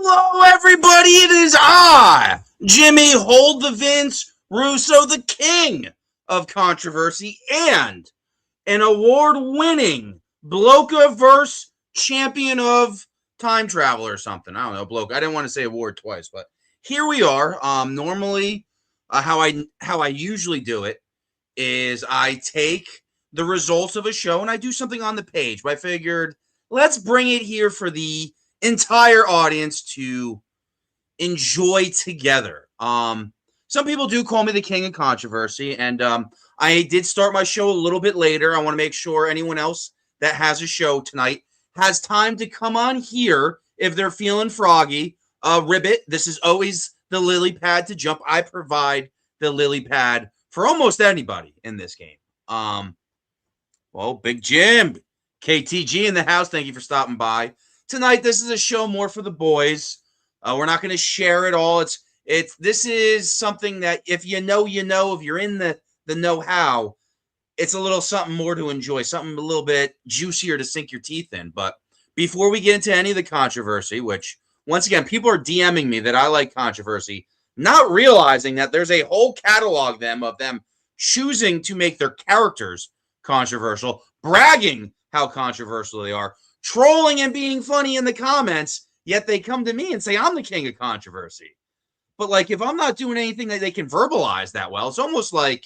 Hello, everybody. It is I, Jimmy Hold the Vince Russo, the king of controversy, and an award-winning Blokaverse champion of time travel or something. I don't know, Bloke. I didn't want to say award twice, but here we are. Normally, how I usually do it is I take the results of a show and I do something on the page. But I figured let's bring it here for the entire audience to enjoy together. Some people do call me the king of controversy, and I did start my show a little bit later. I want to make sure anyone else that has a show tonight has time to come on here if they're feeling froggy. Ribbit, this is always the lily pad to jump. I provide the lily pad for almost anybody in this game. Well, Big Jim, KTG in the house, thank you for stopping by. Tonight, this is a show more for the boys. We're not going to share it all. This is something that if you know, you know. If you're in the know-how, it's a little something more to enjoy, something a little bit juicier to sink your teeth in. But before we get into any of the controversy, which, once again, people are DMing me that I like controversy, not realizing that there's a whole catalog of them choosing to make their characters controversial, bragging how controversial they are, trolling and being funny in the comments, yet they come to me and say I'm the king of controversy. But, like, if I'm not doing anything that they can verbalize that well, it's almost like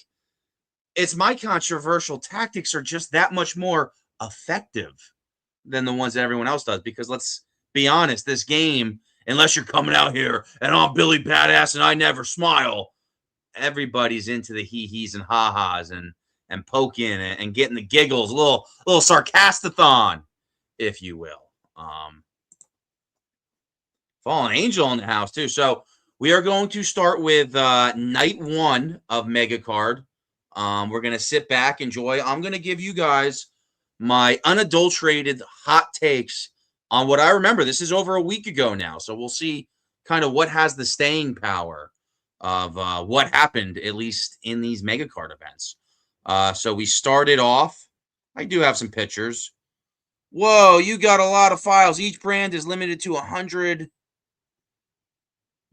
it's my controversial tactics are just that much more effective than the ones that everyone else does. Because let's be honest, this game, unless you're coming out here and I'm Billy Badass and I never smile, everybody's into the hee-hees and ha-has and poking and getting the giggles, a little sarcastathon, if you will. Fallen Angel in the house, too. So we are going to start with night one of Mega Card. We're going to sit back, enjoy. I'm going to give you guys my unadulterated hot takes on what I remember. This is over a week ago now, so we'll see kind of what has the staying power of what happened, at least in these Mega Card events. So we started off. I do have some pictures. Whoa, you got a lot of files. Each brand is limited to 100.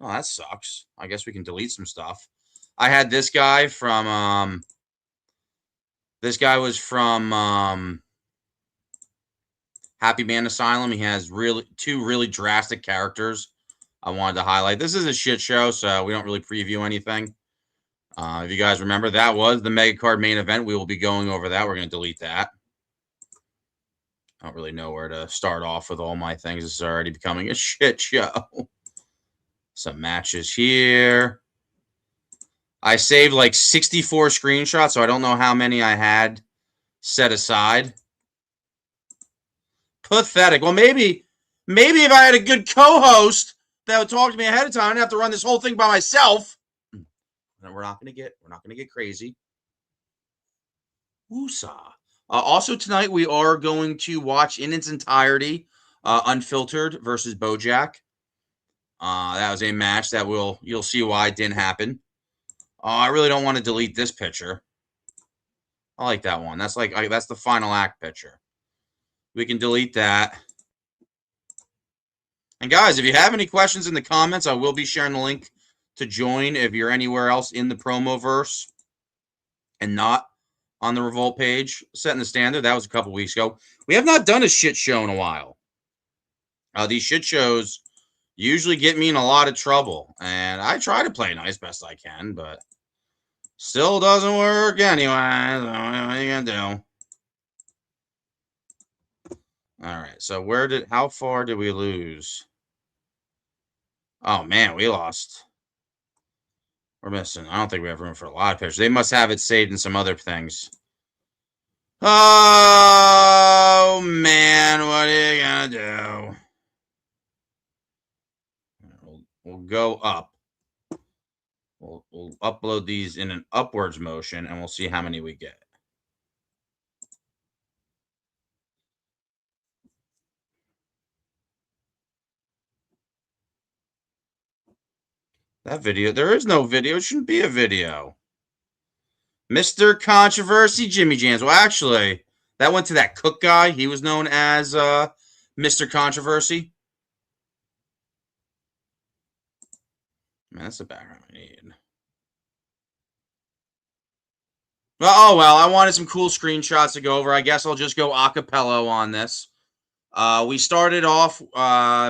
Oh, that sucks. I guess we can delete some stuff. I had this guy from, this guy was from Happy Man Asylum. He has two really drastic characters I wanted to highlight. This is a shit show, so we don't really preview anything. If you guys remember, that was the Mega Card main event. We will be going over that. We're going to delete that. I don't really know where to start off with all my things. This is already becoming a shit show. Some matches here. I saved like 64 screenshots, so I don't know how many I had set aside. Pathetic. Well, maybe if I had a good co-host that would talk to me ahead of time, I'd have to run this whole thing by myself. And we're not gonna get crazy. Woosah. Also tonight we are going to watch in its entirety Unfiltered versus Bojack. That was a match that you'll see why it didn't happen. I really don't want to delete this picture. I like that one. That's that's the final act picture. We can delete that. And guys, if you have any questions in the comments, I will be sharing the link to join if you're anywhere else in the promo-verse and not on the Revolt page. Setting the standard. That was a couple weeks ago. We have not done a shit show in a while. These shit shows usually get me in a lot of trouble. And I try to play nice best I can, but still doesn't work anyway. So what are you going to do? All right. So how far did we lose? Oh man, we lost. We're missing. I don't think we have room for a lot of pictures. They must have it saved in some other things. Oh man, what are you gonna do? We'll go up. We'll upload these in an upwards motion, and we'll see how many we get. That video, there is no video. It shouldn't be a video. Mr. Controversy, Jimmy Jams. Well, actually, that went to that Cook guy. He was known as Mr. Controversy. Man, that's the background I need. Oh, well, I wanted some cool screenshots to go over. I guess I'll just go acapella on this. We started off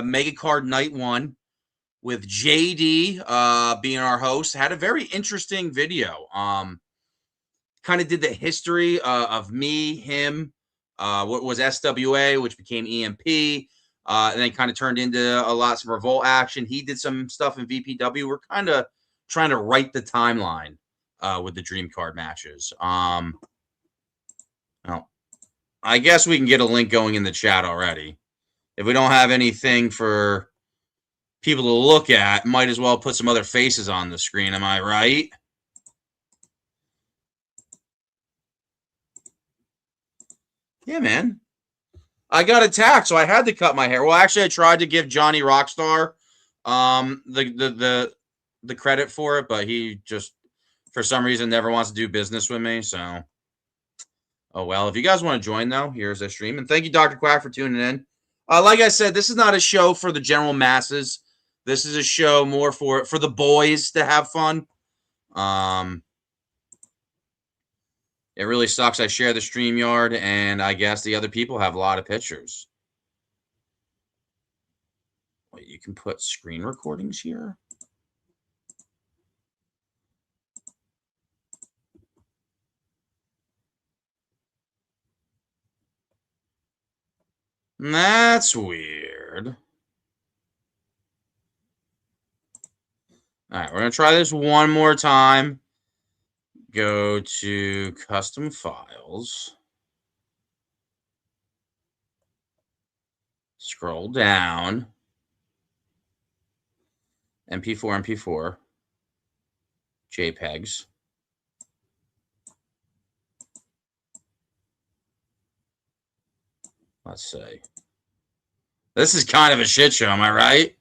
Mega Card Night 1 with JD being our host. Had a very interesting video. Kind of did the history of me, him, what was SWA, which became EMP, and then kind of turned into lots of Revolt action. He did some stuff in VPW. We're kind of trying to write the timeline with the Dream Card matches. Well, I guess we can get a link going in the chat already. If we don't have anything for people to look at, might as well put some other faces on the screen. Am I right? Yeah, man. I got attacked, so I had to cut my hair. Well, actually, I tried to give Johnny Rockstar the credit for it, but he just, for some reason, never wants to do business with me. So, oh well. If you guys want to join, though, here's a stream. And thank you, Dr. Quack, for tuning in. Like I said, this is not a show for the general masses. This is a show more for the boys to have fun. It really sucks. I share the StreamYard, and I guess the other people have a lot of pictures. Wait, you can put screen recordings here? That's weird. All right, we're going to try this one more time. Go to custom files. Scroll down. MP4, MP4. JPEGs. Let's see. This is kind of a shit show, am I right?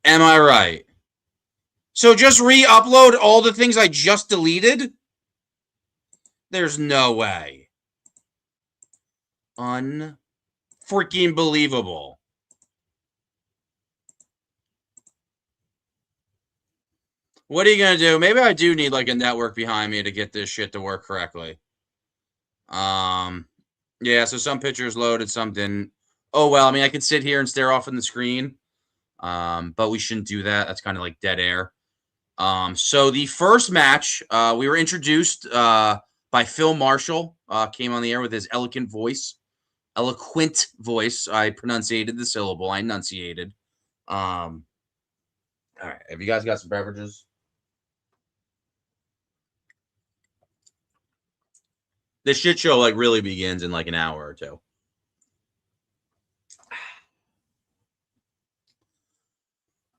Am I right? So just re-upload all the things I just deleted? There's no way. Unfreaking believable. What are you going to do? Maybe I do need like a network behind me to get this shit to work correctly. Yeah, so some pictures loaded, some didn't. Oh, well, I mean, I could sit here and stare off in the screen. But we shouldn't do that. That's kind of like dead air. So the first match, we were introduced by Phil Marshall, came on the air with his eloquent voice. I pronunciated the syllable. I enunciated. All right. Have you guys got some beverages? This shit show like really begins in like an hour or two.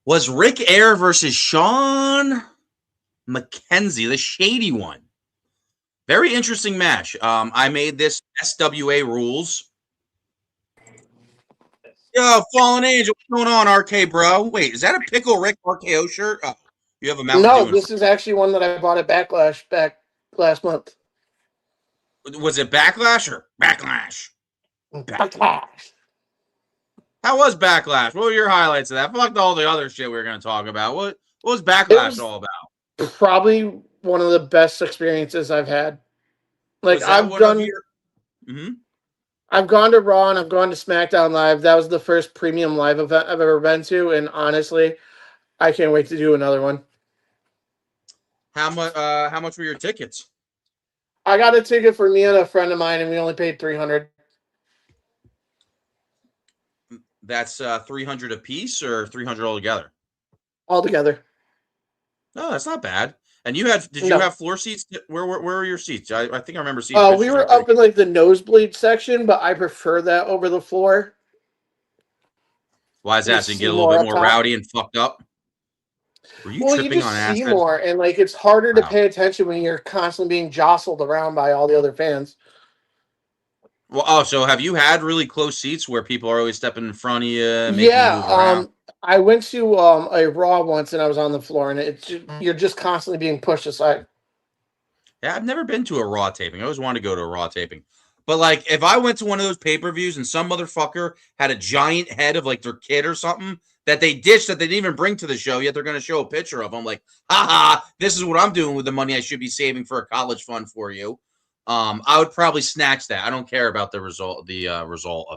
Was Rick Air versus Sean McKenzie, the shady one. Very interesting match. I made this SWA rules. Yo, Fallen Angel, what's going on, RK bro? Wait, is that a Pickle Rick RKO shirt? Oh, you have a Mountain Dew. No, this is actually one that I bought at Backlash back last month. Was it Backlash or Backlash? Backlash. How was Backlash? What were your highlights of that? Fuck all the other shit we were going to talk about. What was Backlash all about? Probably one of the best experiences I've had. Like I've done. I've gone to Raw and I've gone to SmackDown Live. That was the first premium live event I've ever been to, and honestly, I can't wait to do another one. How much were your tickets? I got a ticket for me and a friend of mine, and we only paid $300. That's 300 a piece or 300 altogether? Altogether. No, that's not bad. And did you have floor seats? Where were your seats? I think I remember seeing pictures. We were up in like the nosebleed section, but I prefer that over the floor. Why is that? So you get a little bit more rowdy and fucked up? Were you tripping on acid? See more, and like it's harder to pay attention when you're constantly being jostled around by all the other fans. Well, so have you had really close seats where people are always stepping in front of you, making you move around? I went to a Raw once, and I was on the floor, and you're just constantly being pushed aside. Yeah, I've never been to a Raw taping. I always wanted to go to a Raw taping. But, like, if I went to one of those pay-per-views and some motherfucker had a giant head of, like, their kid or something that they ditched that they didn't even bring to the show, yet they're going to show a picture of them, like, haha, this is what I'm doing with the money I should be saving for a college fund for you. I would probably snatch that. I don't care about the result of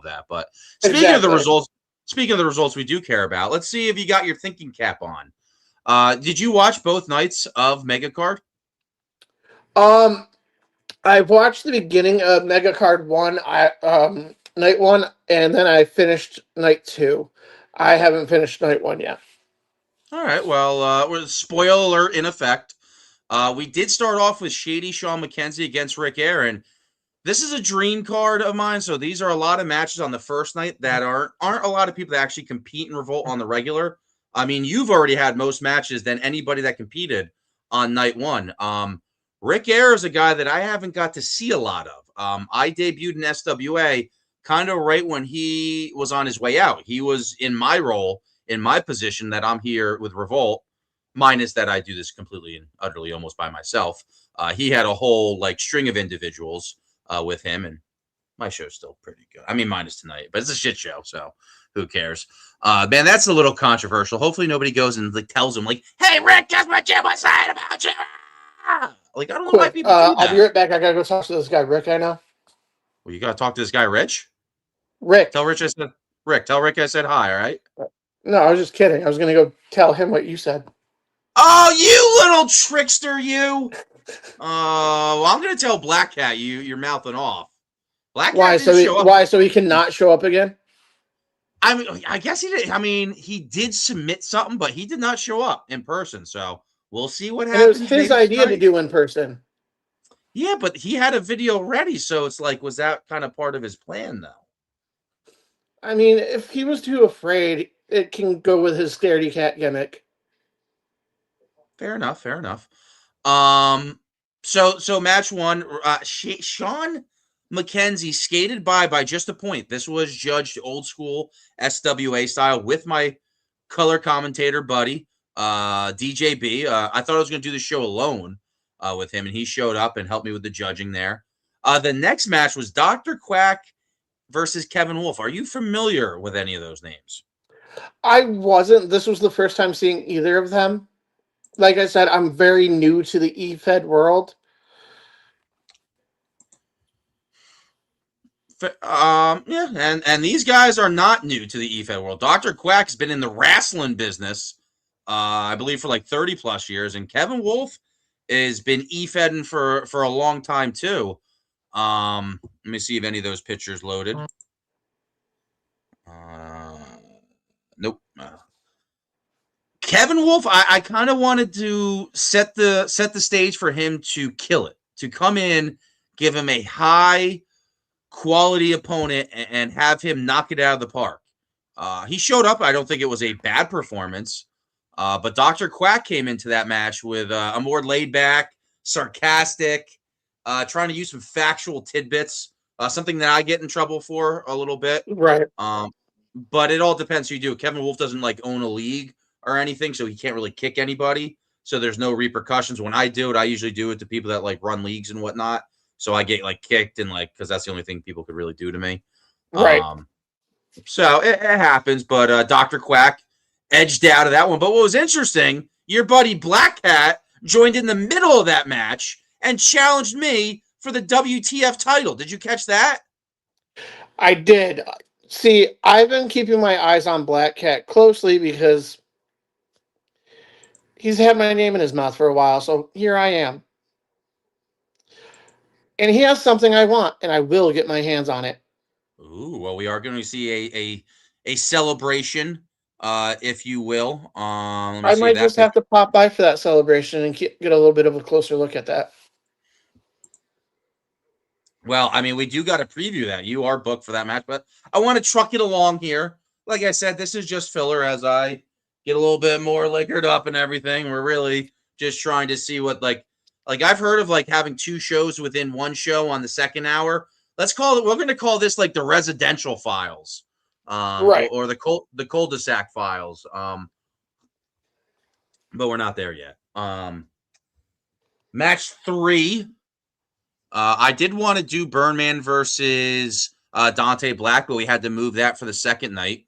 that. But speaking of the results we do care about, let's see if you got your thinking cap on. Did you watch both nights of Megacard? I watched the beginning of Megacard 1, night 1, and then I finished night 2. I haven't finished night 1 yet. All right. Well, spoiler alert in effect. We did start off with Shady Sean McKenzie against Rick Aaron. This is a dream card of mine, so these are a lot of matches on the first night that aren't a lot of people that actually compete in Revolt on the regular. I mean, you've already had most matches than anybody that competed on night 1. Rick Aaron is a guy that I haven't got to see a lot of. I debuted in SWA kind of right when he was on his way out. He was in my role, in my position that I'm here with Revolt, minus that I do this completely and utterly almost by myself. He had a whole like string of individuals with him, and my show's still pretty good. I mean, minus tonight, but it's a shit show, so who cares? Man, that's a little controversial. Hopefully nobody goes and like tells him like, "Hey, Rick, guess what Jim was saying about you?" Like, I don't know why people do that. I'll be right back. I gotta go talk to this guy Rick I know. Well, you gotta talk to this guy Rich. Rick. Tell Rich I said Rick. Tell Rick I said hi. All right. No, I was just kidding. I was gonna go tell him what you said. Oh, you little trickster, you! Well, I'm gonna tell Black Cat you're mouthing off. Black Cat didn't show up. Why? So he cannot show up again? I mean, I guess he did. I mean, he did submit something, but he did not show up in person. So we'll see what happens. And it was his idea to do in person. Yeah, but he had a video ready, so it's like, was that kind of part of his plan, though? I mean, if he was too afraid, it can go with his scaredy cat gimmick. Fair enough. So match 1, Sean McKenzie skated by just a point. This was judged old school SWA style with my color commentator buddy, DJB. I thought I was going to do the show alone with him, and he showed up and helped me with the judging there. The next match was Dr. Quack versus Kevin Wolf. Are you familiar with any of those names? I wasn't. This was the first time seeing either of them. Like I said, I'm very new to the eFed world. Yeah, and these guys are not new to the eFed world. Dr. Quack's been in the wrestling business, I believe, for like 30 plus years, and Kevin Wolf has been eFedding for a long time too. Let me see if any of those pictures loaded. Nope. Kevin Wolf, I kind of wanted to set the stage for him to kill it, to come in, give him a high quality opponent, and have him knock it out of the park. He showed up. I don't think it was a bad performance, but Dr. Quack came into that match with a more laid back, sarcastic, trying to use some factual tidbits, something that I get in trouble for a little bit. Right. But it all depends who you do. Kevin Wolf doesn't like own a league or anything, so he can't really kick anybody. So there's no repercussions. When I do it, I usually do it to people that like run leagues and whatnot. So I get like kicked and like, because that's the only thing people could really do to me. Right. So it happens, but Dr. Quack edged out of that one. But what was interesting, your buddy Black Cat joined in the middle of that match and challenged me for the WTF title. Did you catch that? I did. See, I've been keeping my eyes on Black Cat closely because he's had my name in his mouth for a while, so here I am. And he has something I want, and I will get my hands on it. Ooh, well, we are going to see celebration, if you will. Let me I see might that just picture. have to pop by for that celebration and get a little bit of a closer look at that. Well, I mean, we do got to preview that. You are booked for that match, but I want to truck it along here. Like I said, this is just filler as I get a little bit more liquored up and everything. We're really just trying to see what like I've heard of like having two shows within one show on the second hour. Let's call it. We're going to call this like the residential files, Right. or the cul-de-sac files. But we're not there yet. Match 3. I did want to do Burnman versus Dante Black, but we had to move that for the second night.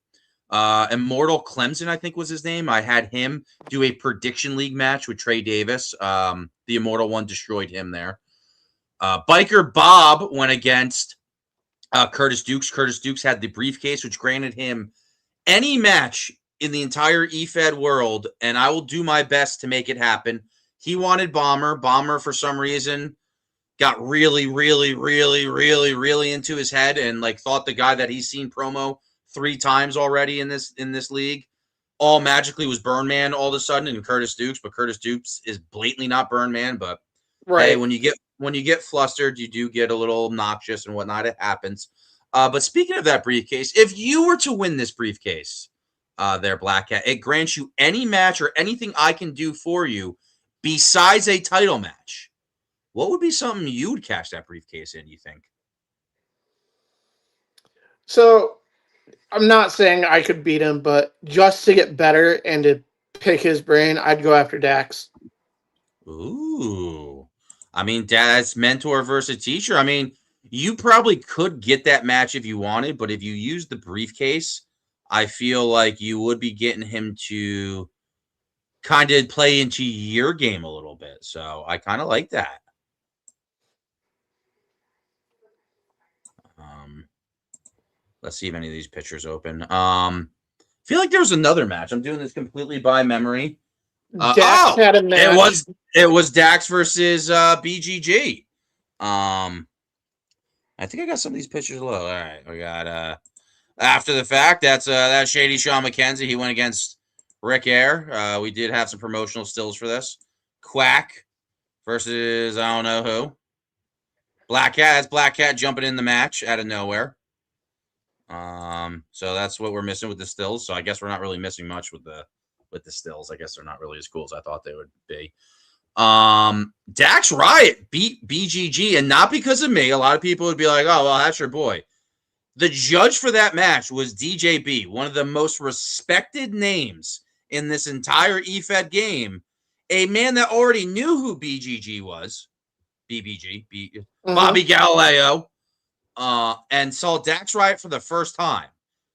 Immortal Clemson, I think was his name. I had him do a prediction league match with Trey Davis. The Immortal one destroyed him there. Biker Bob went against Curtis Dukes. Curtis Dukes had the briefcase, which granted him any match in the entire EFED world, and I will do my best to make it happen. He wanted Bomber. Bomber, for some reason, got really, really, really, really, really into his head and like thought the guy that he's seen promo 3 times already in this league all magically was Burn Man all of a sudden and Curtis Dukes, but Curtis Dukes is blatantly not Burn Man. But hey, Right. when you get flustered, you do get a little obnoxious and whatnot. It happens. But speaking of that briefcase, if you were to win this briefcase, there, Black Cat, it grants you any match or anything I can do for you besides a title match. What would be something you would cash that briefcase in, you think? So I'm not saying I could beat him, but just to get better and to pick his brain, I'd go after Dax. Ooh. I mean, dad's mentor versus teacher. I mean, you probably could get that match if you wanted, but if you use the briefcase, I feel like you would be getting him to kind of play into your game a little bit. So I kind of like that. Let's see if any of these pictures open. Feel like there was another match. I'm doing this completely by memory. Dax had a match. It was Dax versus BGG. I think I got some of these pictures low. All right, we got after the fact. That's Shady Sean McKenzie. He went against Rick Air. We did have some promotional stills for this. Quack versus I don't know who. Black Cat. That's Black Cat jumping in the match out of nowhere. So that's what we're missing with the stills. So I guess we're not really missing much with the stills. I guess they're not really as cool as I thought they would be. Dax Riot beat BGG, and not because of me. A lot of people would be like, "Oh, well, that's your boy." The judge for that match was DJB, one of the most respected names in this entire EFED game. A man that already knew who BGG was, Bobby Galileo. And saw Dax Riot for the first time.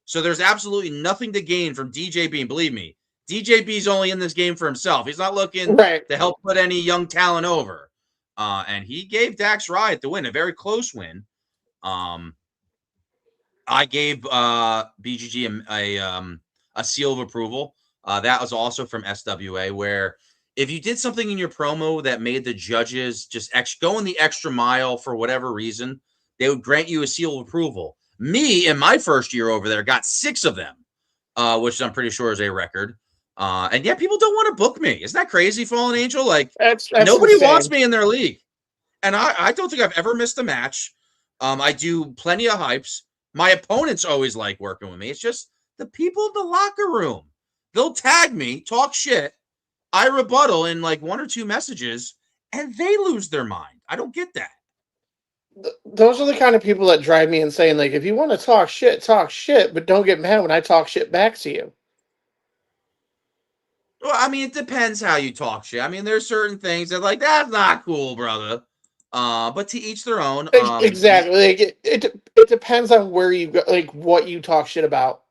So there's absolutely nothing to gain from DJB. And believe me, DJB's only in this game for himself. He's not looking to help put any young talent over. And he gave Dax Riot the win, a very close win. I gave BGG a seal of approval. That was also from SWA, where if you did something in your promo that made the judges just go in the extra mile for whatever reason, they would grant you a seal of approval. Me, in my first year over there, got 6 of them, which I'm pretty sure is a record. And yet people don't want to book me. Isn't that crazy, Fallen Angel? Like, that's nobody insane. wants me in their league. And I don't think I've ever missed a match. I do plenty of hypes. My opponents always like working with me. It's just the people in the locker room. They'll tag me, talk shit. I rebuttal in like 1 or 2 messages, and they lose their mind. I don't get that. Those are the kind of people that drive me insane. Like, if you want to talk shit, but don't get mad when I talk shit back to you. Well, I mean, it depends how you talk shit. I mean, there's certain things that like that's not cool, brother. But to each their own. Exactly. Like it depends on where you go, like what you talk shit about.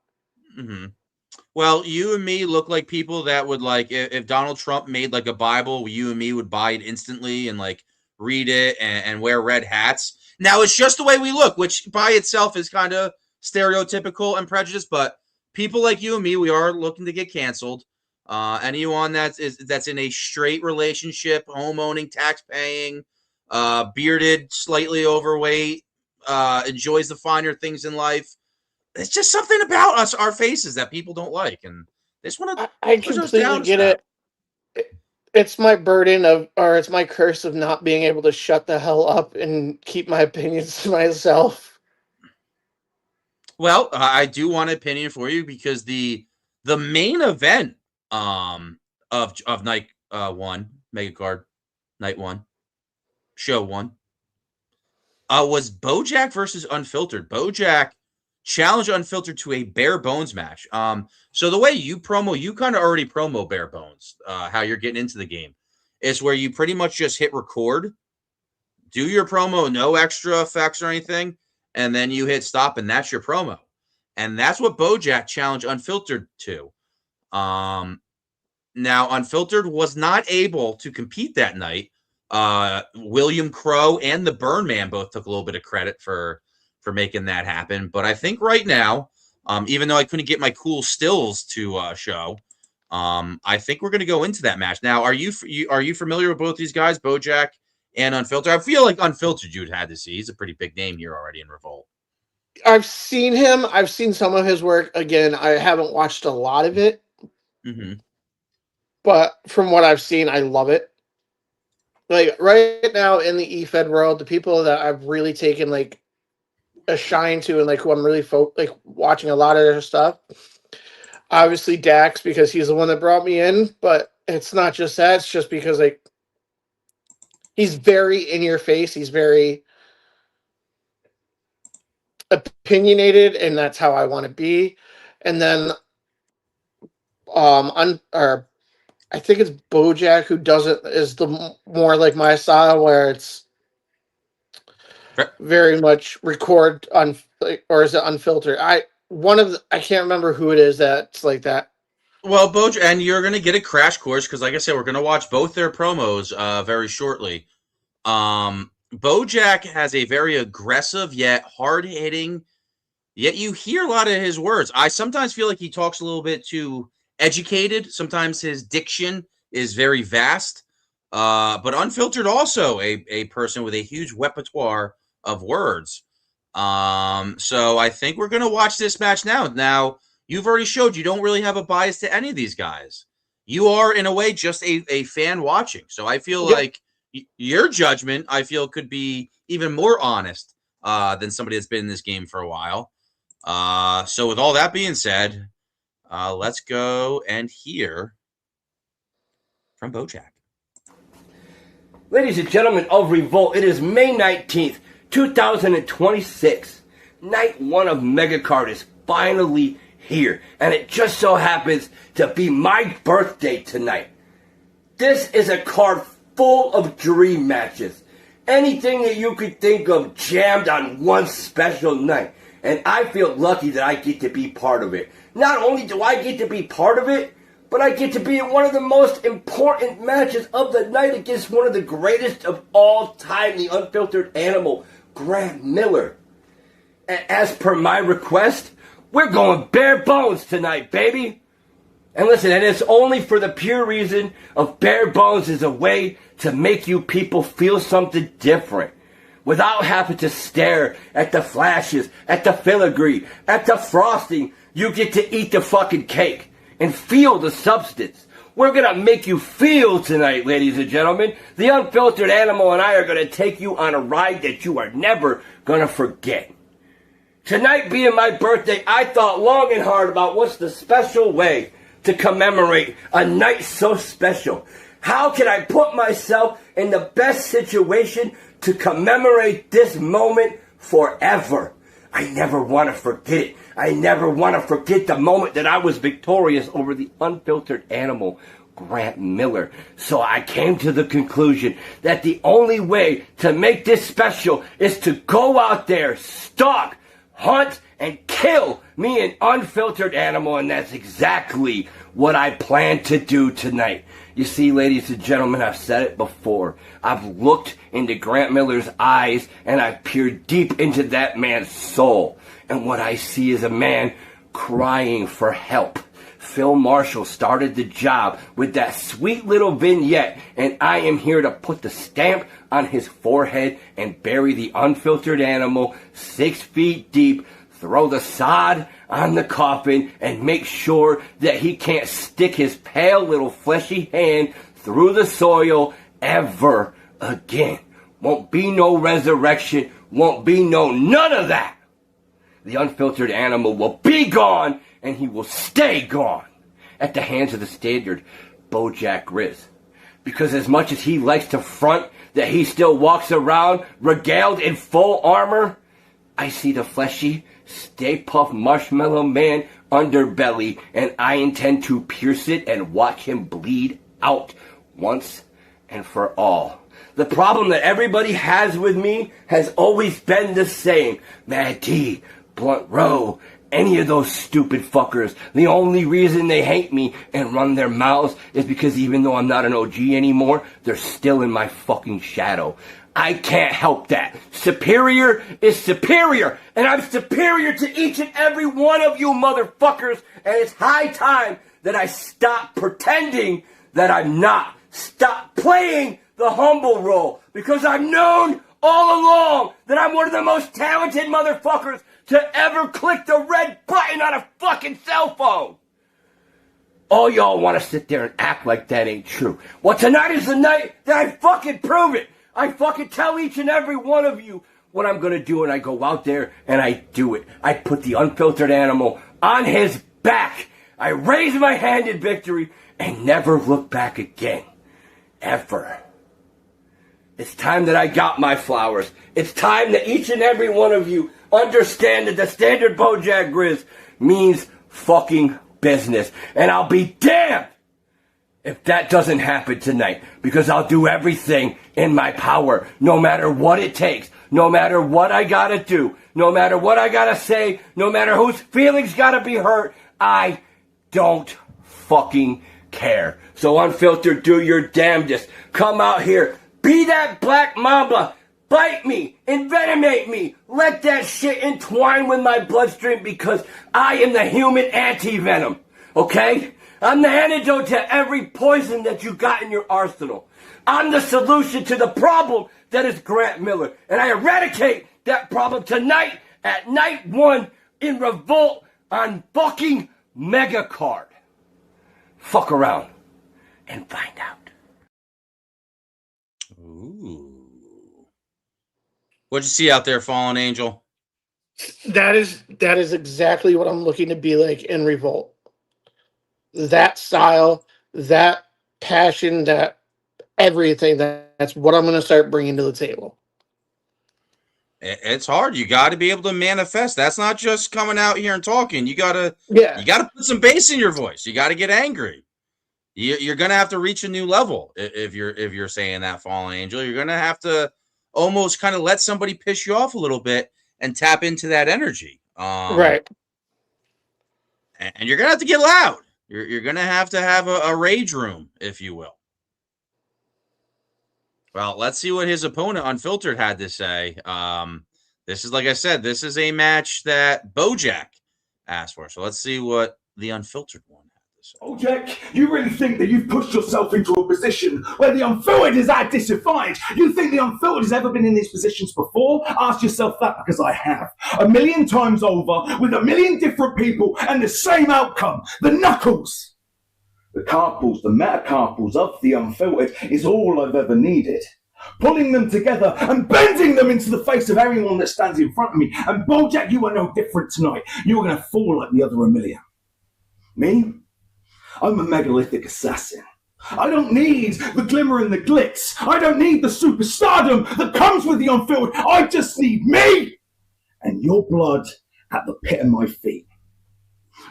Mm-hmm. Well, you and me look like people that would like if Donald Trump made like a Bible, you and me would buy it instantly and like read it and wear red hats. Now it's just the way we look, which by itself is kind of stereotypical and prejudiced. But people like you and me, we are looking to get canceled. Anyone that's in a straight relationship, home owning, tax paying, bearded, slightly overweight, enjoys the finer things in life. it's just something about us, our faces, that people don't like, and they just want to I push us completely down. get it. It's my burden or it's my curse of not being able to shut the hell up and keep my opinions to myself. Well, I do want an opinion for you because the main event of night 1 mega card night 1 show 1 was Bojack versus Unfiltered. Bojack challenged Unfiltered to a bare bones match. So the way you promo, you kind of already promo bare bones. How you're getting into the game is where you pretty much just hit record, do your promo, no extra effects or anything, and then you hit stop, and that's your promo. And that's what Bojack challenged Unfiltered to. Now, Unfiltered was not able to compete that night. William Crow and the Burn Man both took a little bit of credit for making that happen. But I think right now, even though I couldn't get my cool stills to show, I think we're going to go into that match. Now, are you familiar with both these guys, Bojack and Unfiltered? I feel like Unfiltered you'd had to see. He's a pretty big name here already in Revolt. I've seen him. I've seen some of his work. Again, I haven't watched a lot of it. Mm-hmm. But from what I've seen, I love it. Like, right now in the eFed world, the people that I've really taken, like, a shine to and, like, who I'm really watching a lot of their stuff, obviously Dax, because he's the one that brought me in, but it's not just that. It's just because, like, he's very in your face. He's very opinionated, and that's how I want to be. And then I think it's Bojack who is the more like my style, where it's very much record on, or is it unfiltered? I can't remember who it is that's like that. Well, Bojack, and you're going to get a crash course because, like I said, we're going to watch both their promos very shortly. Bojack has a very aggressive yet hard-hitting, yet you hear a lot of his words. I sometimes feel like he talks a little bit too educated. Sometimes his diction is very vast. But Unfiltered also a person with a huge repertoire of words. So I think we're going to watch this match now. Now, you've already showed you don't really have a bias to any of these guys. You are, in a way, just a fan watching. So I feel like your judgment, I feel, could be even more honest than somebody that's been in this game for a while. So with all that being said, let's go and hear from Bojack. Ladies and gentlemen of Revolt, it is May 19th, 2026. Night 1 of Megacard is finally here, and it just so happens to be my birthday tonight. This is a card full of dream matches. Anything that you could think of jammed on one special night. And I feel lucky that I get to be part of it. Not only do I get to be part of it, but I get to be in one of the most important matches of the night against one of the greatest of all time, the Unfiltered Animal, Grant Miller. And as per my request, we're going bare bones tonight, baby. And listen, and it's only for the pure reason of bare bones is a way to make you people feel something different. Without having to stare at the flashes, at the filigree, at the frosting, you get to eat the fucking cake and feel the substance. We're going to make you feel tonight, ladies and gentlemen. The Unfiltered Animal and I are going to take you on a ride that you are never going to forget. Tonight being my birthday, I thought long and hard about what's the special way to commemorate a night so special. How can I put myself in the best situation to commemorate this moment forever? I never want to forget it. I never want to forget the moment that I was victorious over the Unfiltered Animal, Grant Miller. So I came to the conclusion that the only way to make this special is to go out there, stalk, hunt, and kill me an Unfiltered Animal, and that's exactly what I plan to do tonight. You see, ladies and gentlemen, I've said it before. I've looked into Grant Miller's eyes, and I've peered deep into that man's soul. And what I see is a man crying for help. Phil Marshall started the job with that sweet little vignette, and I am here to put the stamp on his forehead and bury the Unfiltered Animal 6 feet deep, throw the sod on the coffin, and make sure that he can't stick his pale little fleshy hand through the soil ever again. Won't be no resurrection, won't be no none of that. The unfiltered animal will be gone, and he will stay gone at the hands of the standard Bojack Grizz. Because as much as he likes to front that he still walks around regaled in full armor, I see the fleshy, Stay Puft Marshmallow Man underbelly, and I intend to pierce it and watch him bleed out once and for all. The problem that everybody has with me has always been the same. Mad T, Blunt Row, any of those stupid fuckers. The only reason they hate me and run their mouths is because even though I'm not an OG anymore, they're still in my fucking shadow. I can't help that. Superior is superior, and I'm superior to each and every one of you motherfuckers, and it's high time that I stop pretending that I'm not. Stop playing the humble role, because I've known all along that I'm one of the most talented motherfuckers to ever click the red button on a fucking cell phone. All y'all want to sit there and act like that ain't true. Well, tonight is the night that I fucking prove it. I fucking tell each and every one of you what I'm gonna do, and I go out there and I do it. I put the unfiltered animal on his back. I raise my hand in victory and never look back again. Ever. It's time that I got my flowers. It's time that each and every one of you understand that the standard Bojack Grizz means fucking business. And I'll be damned if that doesn't happen tonight, because I'll do everything in my power, no matter what it takes, no matter what I gotta do, no matter what I gotta say, no matter whose feelings gotta be hurt. I don't fucking care. So unfiltered, do your damnedest. Come out here. Be that black mamba. Bite me. Envenomate me. Let that shit entwine with my bloodstream, because I am the human anti-venom. Okay? I'm the antidote to every poison that you got in your arsenal. I'm the solution to the problem that is Grant Miller. And I eradicate that problem tonight at night 1 in Revolt on fucking Mega Card. Fuck around and find out. Ooh. What'd you see out there, Fallen Angel? That is exactly what I'm looking to be like in Revolt. That style, that passion, that everything, that's what I'm going to start bringing to the table. It's hard. You got to be able to manifest. That's not just coming out here and talking. You got to put some bass in your voice. You got to get angry. You're going to have to reach a new level if you're saying that, Fallen Angel. You're going to have to almost kind of let somebody piss you off a little bit and tap into that energy. Right. And you're going to have to get loud. You're going to have a rage room, if you will. Well, let's see what his opponent Unfiltered had to say. This is, like I said, this is a match that Bojack asked for. So let's see what the Unfiltered one had to say. Bojack, you really think that you've pushed yourself into a position where the Unfiltered is that disappointed? You think the Unfiltered has ever been in these positions before? Ask yourself that, because I have. 1,000,000 times over, with 1,000,000 different people, and the same outcome. The knuckles. The carpals, the metacarpals of the Unfiltered is all I've ever needed. Pulling them together and bending them into the face of everyone that stands in front of me. And Bojack, you are no different tonight. You are going to fall like the other 1,000,000. Me? I'm a megalithic assassin. I don't need the glimmer and the glitz. I don't need the superstardom that comes with the Unfiltered. I just need me and your blood at the pit of my feet.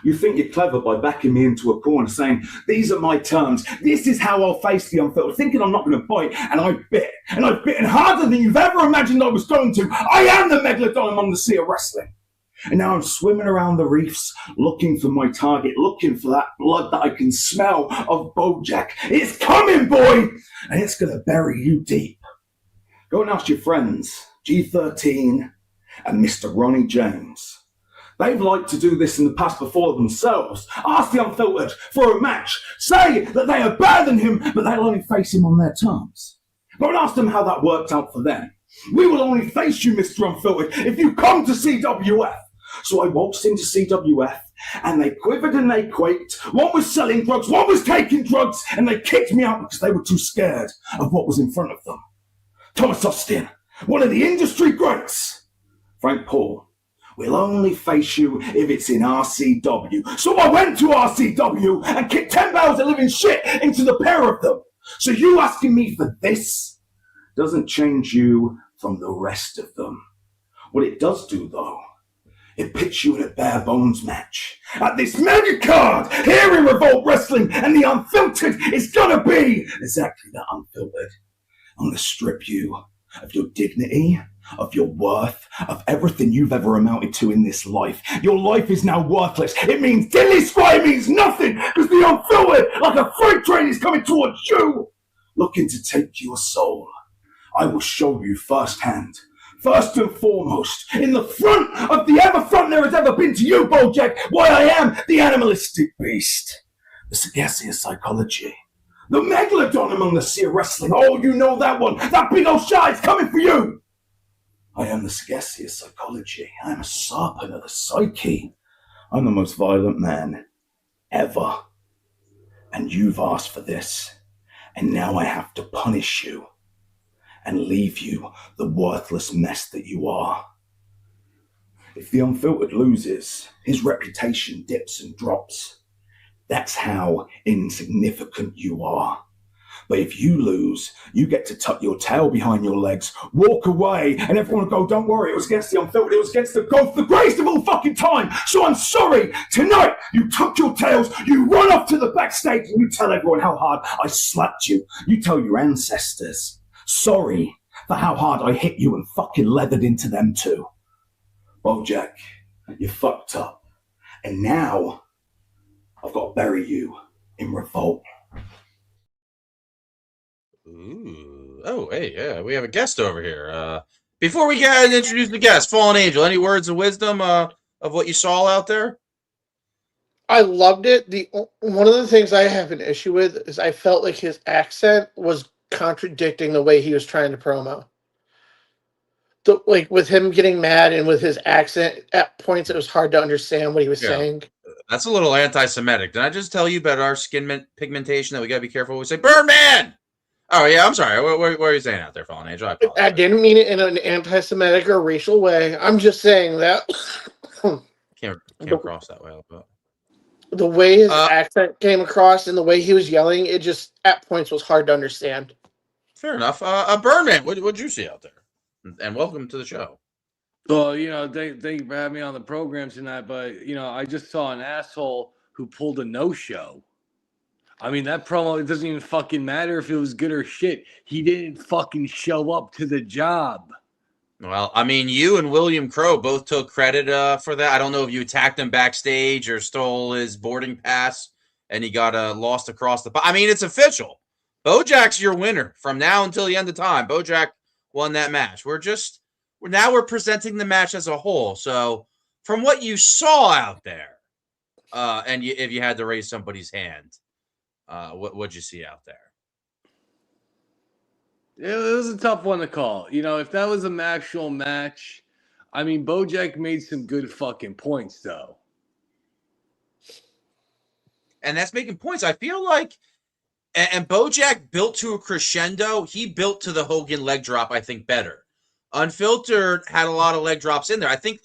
You think you're clever by backing me into a corner saying, these are my terms, this is how I'll face the Unfiltered, thinking I'm not going to bite, and I bit. And I've bitten harder than you've ever imagined I was going to. I am the Megalodon among the sea of wrestling. And now I'm swimming around the reefs, looking for my target, looking for that blood that I can smell of Bojack. It's coming, boy! And it's going to bury you deep. Go and ask your friends, G13 and Mr. Ronnie James. They've liked to do this in the past before themselves. Ask the Unfiltered for a match. Say that they are better than him, but they'll only face him on their terms. Go and ask them how that worked out for them. We will only face you, Mr. Unfiltered, if you come to CWF. So I waltzed into CWF, and they quivered and they quaked. One was selling drugs, one was taking drugs, and they kicked me out because they were too scared of what was in front of them. Thomas Austin, one of the industry greats. Frank Paul, we'll only face you if it's in RCW. So I went to RCW and kicked 10 barrels of living shit into the pair of them. So you asking me for this doesn't change you from the rest of them. What it does do, though, it puts you in a bare bones match at this mega card here in Revolt Wrestling, and the Unfiltered is gonna be exactly that, unfiltered. I'm gonna strip you of your dignity, of your worth, of everything you've ever amounted to in this life. Your life is now worthless. It means diddly squat, it means nothing, because the Unfiltered, like a freight train, is coming towards you, looking to take your soul. I will show you firsthand. First and foremost, in the front of the ever front there has ever been to you, Bojack, why I am the animalistic beast. The Sagacity of Psychology. The Megalodon among the Sea of Wrestling. Oh, you know that one. That big old shy is coming for you. I am the Sagacity of Psychology. I am a serpent of the psyche. I'm the most violent man ever. And you've asked for this. And now I have to punish you and leave you the worthless mess that you are. If the Unfiltered loses, his reputation dips and drops. That's how insignificant you are. But if you lose, you get to tuck your tail behind your legs, walk away, and everyone will go, don't worry, it was against the Unfiltered, it was against the GOAT, the greatest of all fucking time. So I'm sorry, tonight you tuck your tails, you run off to the backstage, and you tell everyone how hard I slapped you. You tell your ancestors, sorry for how hard I hit you and fucking leathered into them too. Bojack, you fucked up. And now I've got to bury you in Revolt. Ooh. Oh, hey, yeah, we have a guest over here. Before we get introduce the guest, Fallen Angel, any words of wisdom of what you saw out there? I loved it. One of the things I have an issue with is I felt like his accent was contradicting the way he was trying to promo. Like with him getting mad and with his accent, at points it was hard to understand what he was saying. That's a little anti-Semitic. Did I just tell you about our skin pigmentation that we got to be careful when we say Birdman? Oh, yeah, I'm sorry. What are you saying out there, Fallen Angel? I didn't mean it in an anti-Semitic or racial way. I'm just saying that. Can't cross that way. But the way his accent came across and the way he was yelling, it just, at points, was hard to understand. Fair enough. Birdman, what'd you see out there? And welcome to the show. Well, thank you for having me on the program tonight, but, I just saw an asshole who pulled a no-show. I mean, that promo, it doesn't even fucking matter if it was good or shit. He didn't fucking show up to the job. Well, I mean, you and William Crow both took credit for that. I don't know if you attacked him backstage or stole his boarding pass and he got lost across the... I mean, it's official. Bojack's your winner from now until the end of time. Bojack won that match. We're presenting the match as a whole. So from what you saw out there, and if you had to raise somebody's hand, what'd you see out there? It was a tough one to call. If that was an actual match, I mean, Bojack made some good fucking points, though. And that's making points. I feel like, and Bojack built to a crescendo. He built to the Hogan leg drop, I think, better. Unfiltered had a lot of leg drops in there. I think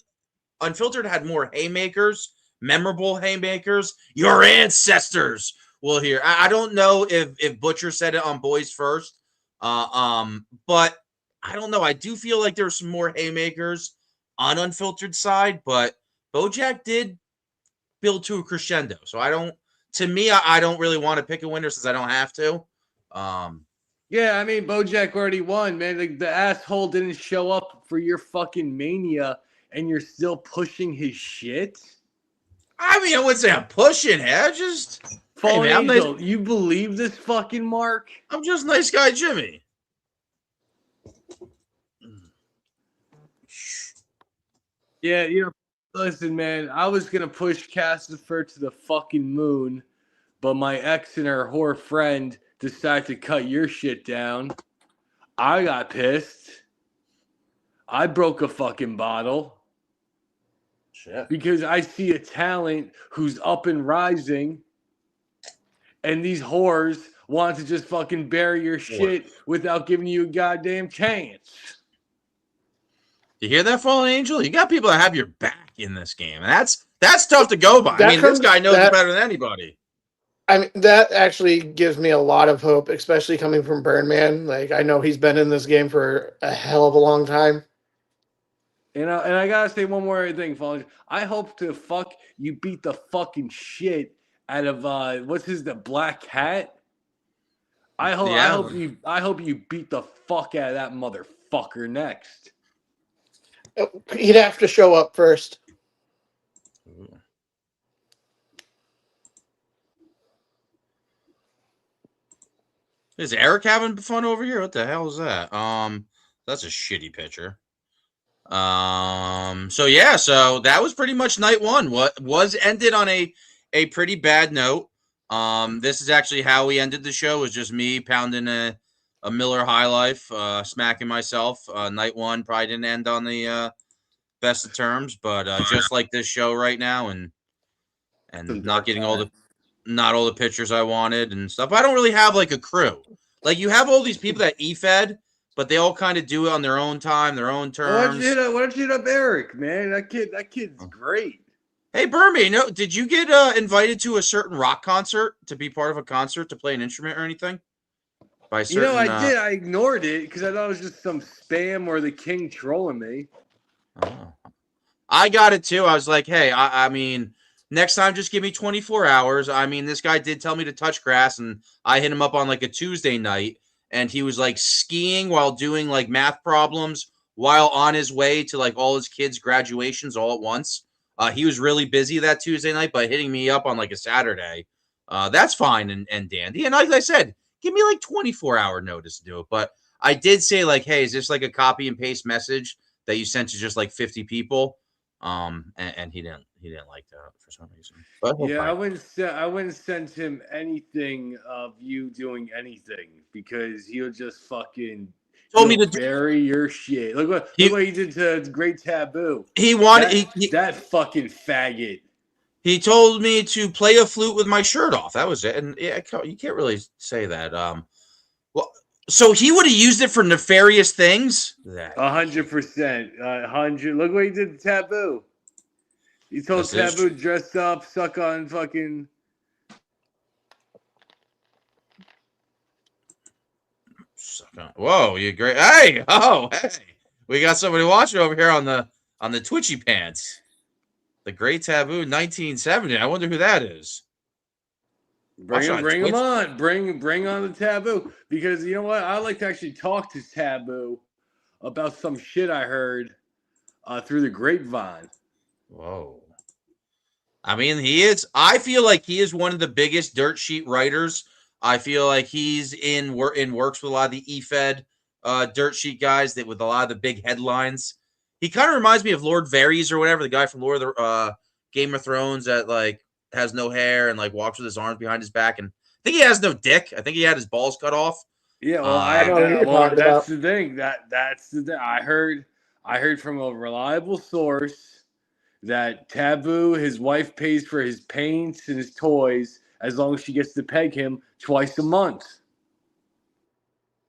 Unfiltered had more haymakers, memorable haymakers. Your ancestors will hear. I don't know if Butcher said it on Boys First, but I don't know. I do feel like there's some more haymakers on Unfiltered side, but Bojack did build to a crescendo. So I don't really want to pick a winner since I don't have to. Yeah, I mean, Bojack already won, man. Like, the asshole didn't show up for your fucking Mania, and you're still pushing his shit? I mean, I wouldn't say I'm pushing it. Fallen Angel, you believe this fucking Mark? I'm just nice guy Jimmy. Yeah, listen, man, I was going to push Cassifer to the fucking moon, but my ex and her whore friend decided to cut your shit down. I got pissed. I broke a fucking bottle. Shit. Because I see a talent who's up and rising, and these whores want to just fucking bury your shit without giving you a goddamn chance. You hear that, Fallen Angel? You got people that have your back in this game, and that's tough to go by. This guy knows it better than anybody. I mean, that actually gives me a lot of hope, especially coming from Birdman. Like, I know he's been in this game for a hell of a long time. And I gotta say one more thing, Fallen. I hope to fuck you beat the fucking shit out of the Black Cat. I hope you beat the fuck out of that motherfucker next. He'd have to show up first. Is Eric having fun over here? What the hell is that? That's a shitty picture. So that was pretty much night one. What was ended on a pretty bad note. This is actually how we ended the show. It was just me pounding a Miller High Life, smacking myself. Night one probably didn't end on the best of terms, but just like this show right now, and not getting not all the pictures I wanted and stuff. I don't really have like a crew. Like, you have all these people that e-fed, but they all kind of do it on their own time, their own terms. Why don't you hit up Eric, man? That kid's great. Hey, Burmy, did you get invited to a certain rock concert to be part of a concert to play an instrument or anything? I did. I ignored it because I thought it was just some spam or the king trolling me. Oh. I got it too. I was like, hey, I mean, next time, just give me 24 hours. I mean, this guy did tell me to touch grass, and I hit him up on like a Tuesday night, and he was like skiing while doing like math problems while on his way to like all his kids' graduations all at once. He was really busy that Tuesday night, but hitting me up on like a Saturday, that's fine and dandy. And like I said, give me like 24-hour notice to do it. But I did say like, hey, is this like a copy and paste message that you sent to just like 50 people? And he didn't like that for some reason. But yeah, I wouldn't send him anything of you doing anything because he'll just fucking told me to bury your shit. Look what he did to Great Taboo. He wanted that fucking faggot. He told me to play a flute with my shirt off. That was it. And yeah, you can't really say that. Well, so he would have used it for nefarious things. 100%. 100. Look what he did to Taboo. He told Taboo dressed up, suck on fucking. Whoa, you great! Hey, we got somebody watching over here on the Twitchy pants. The Great Taboo 1970. I wonder who that is. Bring him on. Bring on the Taboo. Because you know what? I like to actually talk to Taboo about some shit I heard through the grapevine. Whoa. I mean, I feel like he is one of the biggest dirt sheet writers. I feel like he's in works with a lot of the E-Fed dirt sheet guys with a lot of the big headlines. He kind of reminds me of Lord Varys or whatever, the guy from Lord of the Game of Thrones that like has no hair and like walks with his arms behind his back. And I think he has no dick. I think he had his balls cut off. Yeah, well, that's the thing. That's the thing. I heard from a reliable source that Taboo, his wife pays for his paints and his toys as long as she gets to peg him twice a month.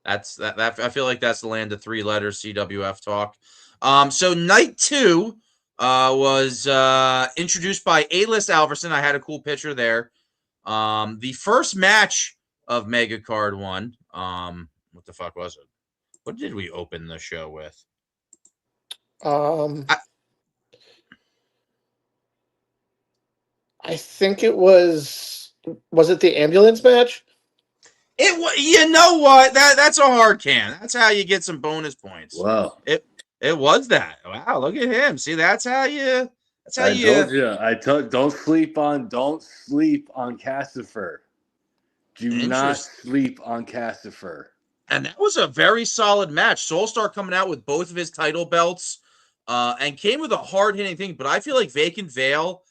That's that. I feel like that's the land of three letters CWF talk. So night two was introduced by A-List Alverson. I had a cool picture there. The first match of Mega Card 1. What the fuck was it? What did we open the show with? I think it was it the ambulance match? It was. You know what? That's a hard can. That's how you get some bonus points. Wow. It was that. Wow, look at him. See, that's how you. I told you. Don't sleep on Cassifer. Do not sleep on Cassifer. And that was a very solid match. Soulstar coming out with both of his title belts, and came with a hard hitting thing. But I feel like Vacant Veil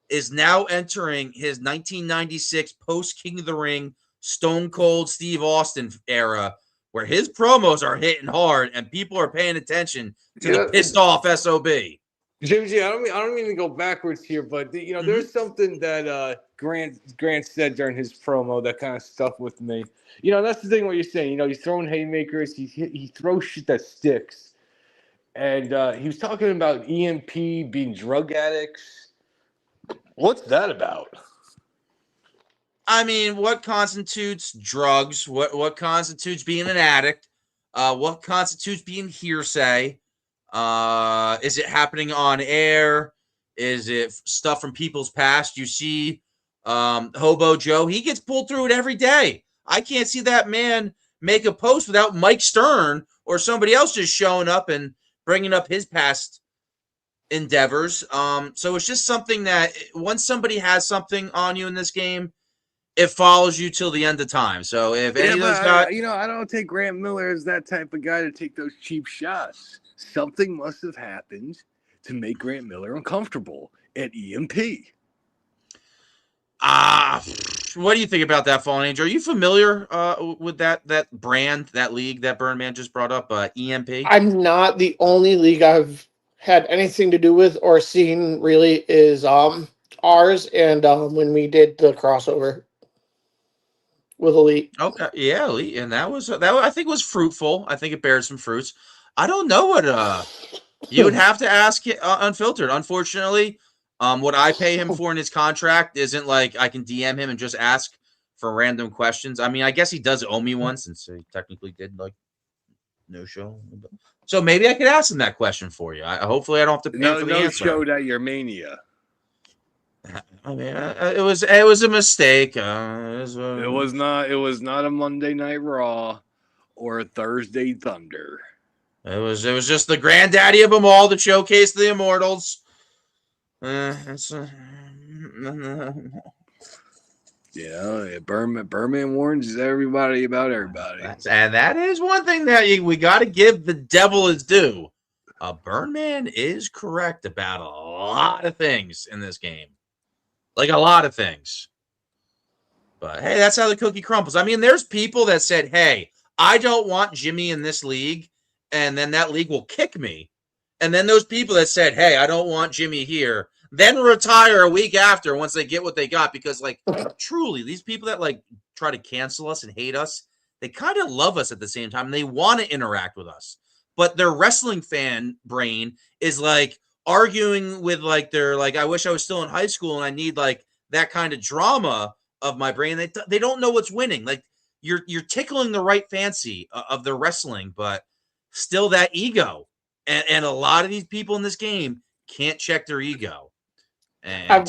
is now entering his 1996 post King of the Ring Stone Cold Steve Austin era, where his promos are hitting hard and people are paying attention to the pissed off SOB. Jimmy, I don't mean to go backwards here, but there's something that Grant said during his promo that kind of stuck with me. That's the thing. What you're saying, he's throwing haymakers. He throws shit that sticks, and he was talking about EMP being drug addicts. What's that about? I mean, what constitutes drugs? What constitutes being an addict? What constitutes being hearsay? Is it happening on air? Is it stuff from people's past? You see, Hobo Joe, he gets pulled through it every day. I can't see that man make a post without Mike Stern or somebody else just showing up and bringing up his past endeavors. So it's just something that once somebody has something on you in this game, it follows you till the end of time. So if any of those guys, I don't take Grant Miller as that type of guy to take those cheap shots. Something must have happened to make Grant Miller uncomfortable at EMP. What do you think about that, Fallen Angel? Are you familiar with that brand, that league that Birdman just brought up, EMP? I'm not. The only league I've had anything to do with or seen really is ours, and when we did the crossover with Elite. Okay, yeah, Elite, and that I think was fruitful. I think it bared some fruits. I don't know what you would have to ask it, Unfiltered. Unfortunately, what I pay him for in his contract isn't like I can DM him and just ask for random questions. I mean, I guess he does owe me one since he technically did like no show. So maybe I could ask him that question for you. Hopefully, I don't have to pay for the answer. No show that your mania. I mean, it was a mistake. It was not a Monday Night Raw or a Thursday Thunder. It was just the granddaddy of them all to showcase the Immortals. Berman warns everybody about everybody. And that is one thing that we got to give the devil his due. Birdman is correct about a lot of things in this game. Like a lot of things. But hey, that's how the cookie crumbles. I mean, there's people that said, hey, I don't want Jimmy in this league, and then that league will kick me. And then those people that said, hey, I don't want Jimmy here, then retire a week after once they get what they got. Because, like, truly, these people that, like, try to cancel us and hate us, they kind of love us at the same time. And they want to interact with us. But their wrestling fan brain is, like, arguing with, like, their, like, I wish I was still in high school and I need, like, that kind of drama of my brain. They don't know what's winning. Like, you're tickling the right fancy of their wrestling, but still that ego. And a lot of these people in this game can't check their ego. And I've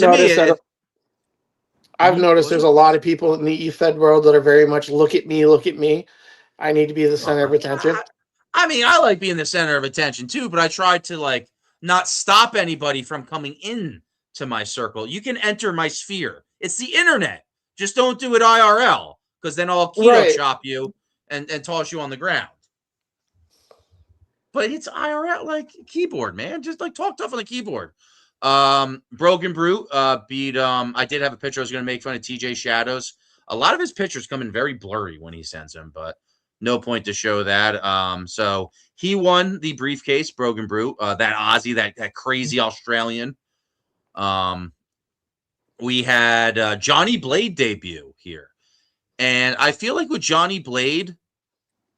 noticed there's a lot of people in the eFed world that are very much look at me. I need to be the center of attention. I mean, I like being the center of attention too, but I try to like not stop anybody from coming in to my circle. You can enter my sphere. It's the internet. Just don't do it IRL, because then I'll keto chop you and toss you on the ground. But it's IRL, like keyboard, man. Just like talk tough on the keyboard. Broken Brute beat I did have a picture I was going to make fun of TJ Shadows. A lot of his pictures come in very blurry when he sends them, but no point to show that. So he won the briefcase, Broken Brute, that Aussie, that crazy Australian. We had Johnny Blade debut here. And I feel like with Johnny Blade,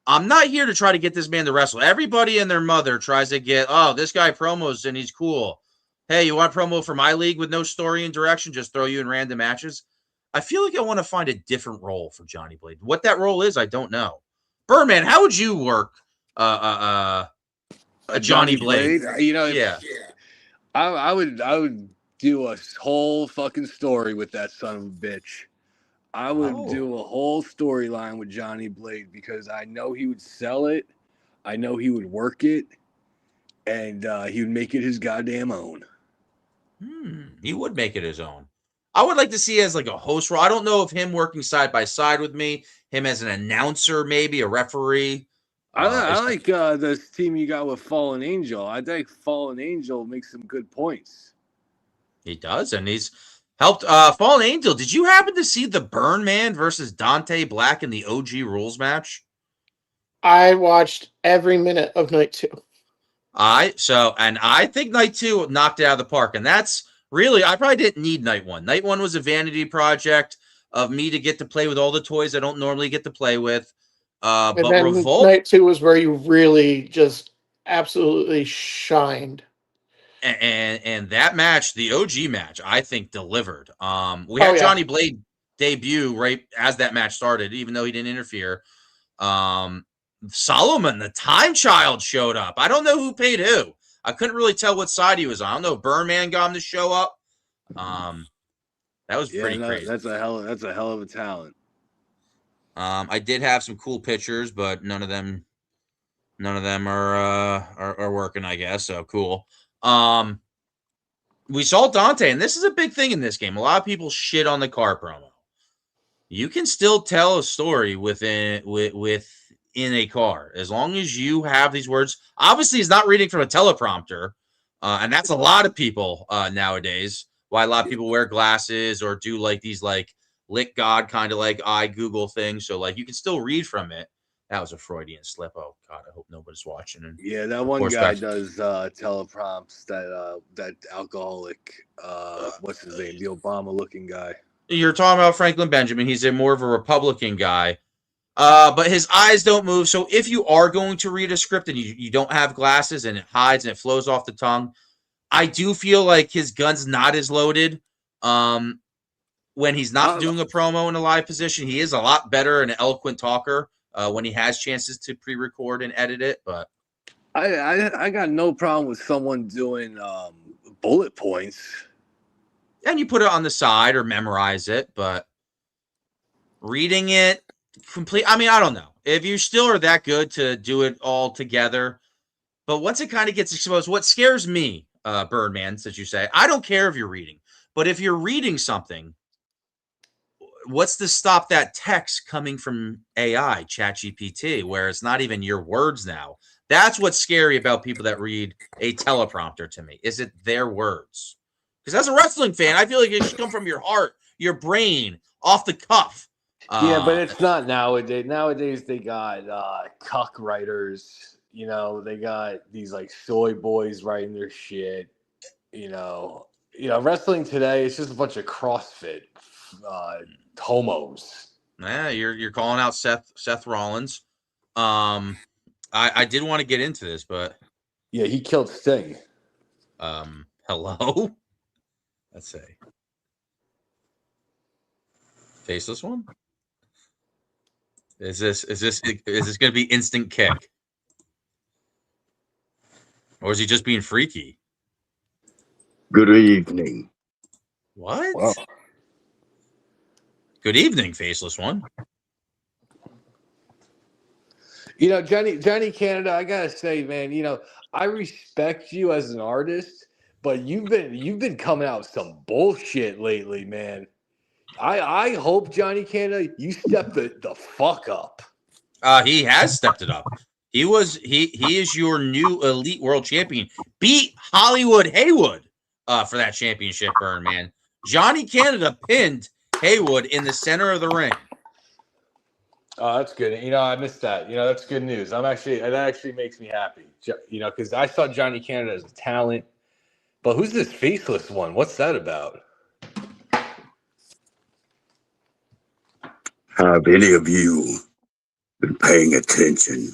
I'm not here to try to get this man to wrestle. Everybody and their mother tries to get, oh, this guy promos and he's cool. Hey, you want promo for my league with no story and direction? Just throw you in random matches. I feel like I want to find a different role for Johnny Blade. What that role is, I don't know. Birdman, how would you work a Johnny Blade? I would do a whole fucking story with that son of a bitch. I would do a whole storyline with Johnny Blade because I know he would sell it. I know he would work it. And he would make it his goddamn own. He would make it his own. I would like to see as like a host role. I don't know if him working side by side with me, him as an announcer, maybe a referee. I like this team you got with Fallen Angel. I think Fallen Angel makes some good points. He does, and he's helped Fallen Angel. Did you happen to see the Burn Man versus Dante Black in the OG rules match? I watched every minute of night 2. I think night 2 knocked it out of the park, and that's really, I probably didn't need night 1. Night 1 was a vanity project of me to get to play with all the toys I don't normally get to play with. And But then Revolt, night 2 was where you really just absolutely shined. and that match, the OG match, I think delivered. We had Johnny Blade debut right as that match started, even though he didn't interfere. Solomon, the Time Child, showed up. I don't know who paid who. I couldn't really tell what side he was on. I don't know if Birdman got him to show up. That was pretty crazy. That's a hell of a talent. I did have some cool pictures, but none of them are working, I guess. So cool. We saw Dante, and this is a big thing in this game. A lot of people shit on the car promo. You can still tell a story within a car as long as you have these words. Obviously, he's not reading from a teleprompter, and that's a lot of people nowadays. Why a lot of people wear glasses or do like these like lick God kind of like eye Google things. So like you can still read from it. That was a Freudian slip. Oh God, I hope nobody's watching. And yeah, that one guy does teleprompts. That alcoholic, what's his name? The Obama-looking guy. You're talking about Franklin Benjamin. He's more of a Republican guy, but his eyes don't move. So if you are going to read a script and you don't have glasses and it hides and it flows off the tongue, I do feel like his gun's not as loaded. When he's not doing a promo in a live position, he is a lot better and an eloquent talker. When he has chances to pre-record and edit it, but I got no problem with someone doing bullet points. And you put it on the side or memorize it, but reading it complete. I mean, I don't know if you still are that good to do it all together, but once it kind of gets exposed, what scares me, Birdman, since you say, I don't care if you're reading, but if you're reading something, what's to stop that text coming from AI, ChatGPT, where it's not even your words now? That's what's scary about people that read a teleprompter to me. Is it their words? Because as a wrestling fan, I feel like it should come from your heart, your brain, off the cuff. Yeah, but it's not nowadays. Nowadays, they got cuck writers. You know, they got these like soy boys writing their shit. You know, wrestling today is just a bunch of CrossFit homos. Yeah, you're calling out Seth Rollins. I did want to get into this, but yeah, he killed Sting. Hello. Let's see. Faceless one. Is this going to be instant kick, or is he just being freaky? Good evening. What? Wow. Good evening, Faceless one. You know, Johnny Canada, I gotta say, man, you know, I respect you as an artist, but you've been coming out with some bullshit lately, man. I hope, Johnny Canada, you step the fuck up. He has stepped it up. He is your new elite world champion. Beat Hollywood Haywood for that championship, Burn, man. Johnny Canada pinned Haywood in the center of the ring. Oh, that's good. You know, I missed that. You know, that's good news. That actually makes me happy. You know, because I saw Johnny Canada as a talent. But who's this faceless one? What's that about? Have any of you been paying attention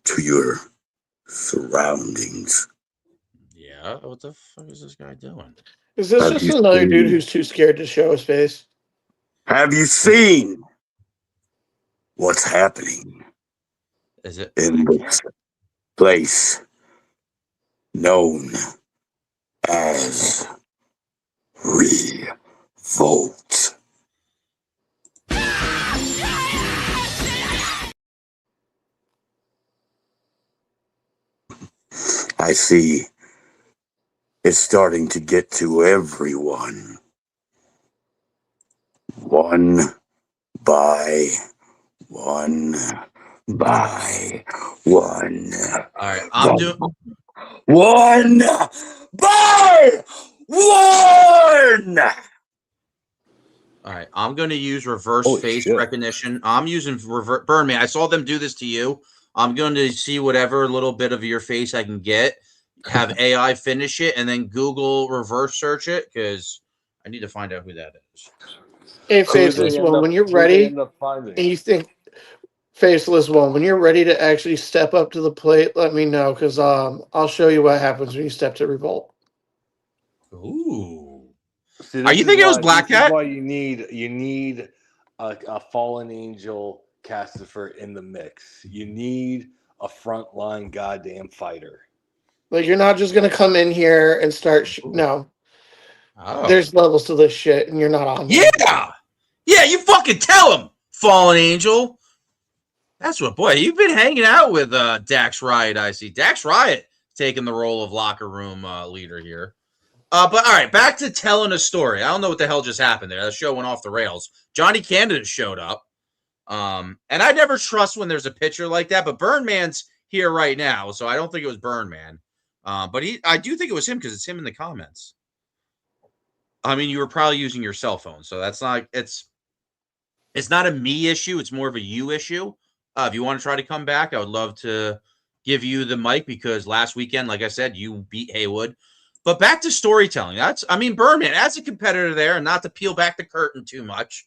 to your surroundings? Yeah, what the fuck is this guy doing? Is this just another dude who's too scared to show his face? Have you seen what's happening? Is it in this place known as Revolt? I see it's starting to get to everyone. One by one by one. All right, I'm doing one by one. All right, I'm going to use reverse face recognition. I'm using Birdman. I saw them do this to you I'm going to see whatever little bit of your face I can get, have AI finish it, and then Google reverse search it because I need to find out who that is. Hey, Faceless One, when you're ready, and you think Faceless One, when you're ready to actually step up to the plate, let me know because I'll show you what happens when you step to Revolt. Ooh. See, are you thinking it was Black Cat? This is why you need a fallen angel Castifer in the mix. You need a frontline goddamn fighter. Like, you're not just gonna come in here and start. No, there's levels to this shit, and you're not on. Yeah, you fucking tell him, Fallen Angel. That's what, boy. You've been hanging out with Dax Riot. I see Dax Riot taking the role of locker room leader here. But all right, back to telling a story. I don't know what the hell just happened there. That show went off the rails. Johnny Candidate showed up. And I never trust when there's a picture like that, but Burnman's here right now, so I don't think it was Burnman. But I do think it was him because it's him in the comments. I mean, you were probably using your cell phone, so that's not it's not a me issue, it's more of a you issue. If you want to try to come back, I would love to give you the mic because last weekend, like I said, you beat Haywood. But back to storytelling. Burnman, as a competitor there, and not to peel back the curtain too much,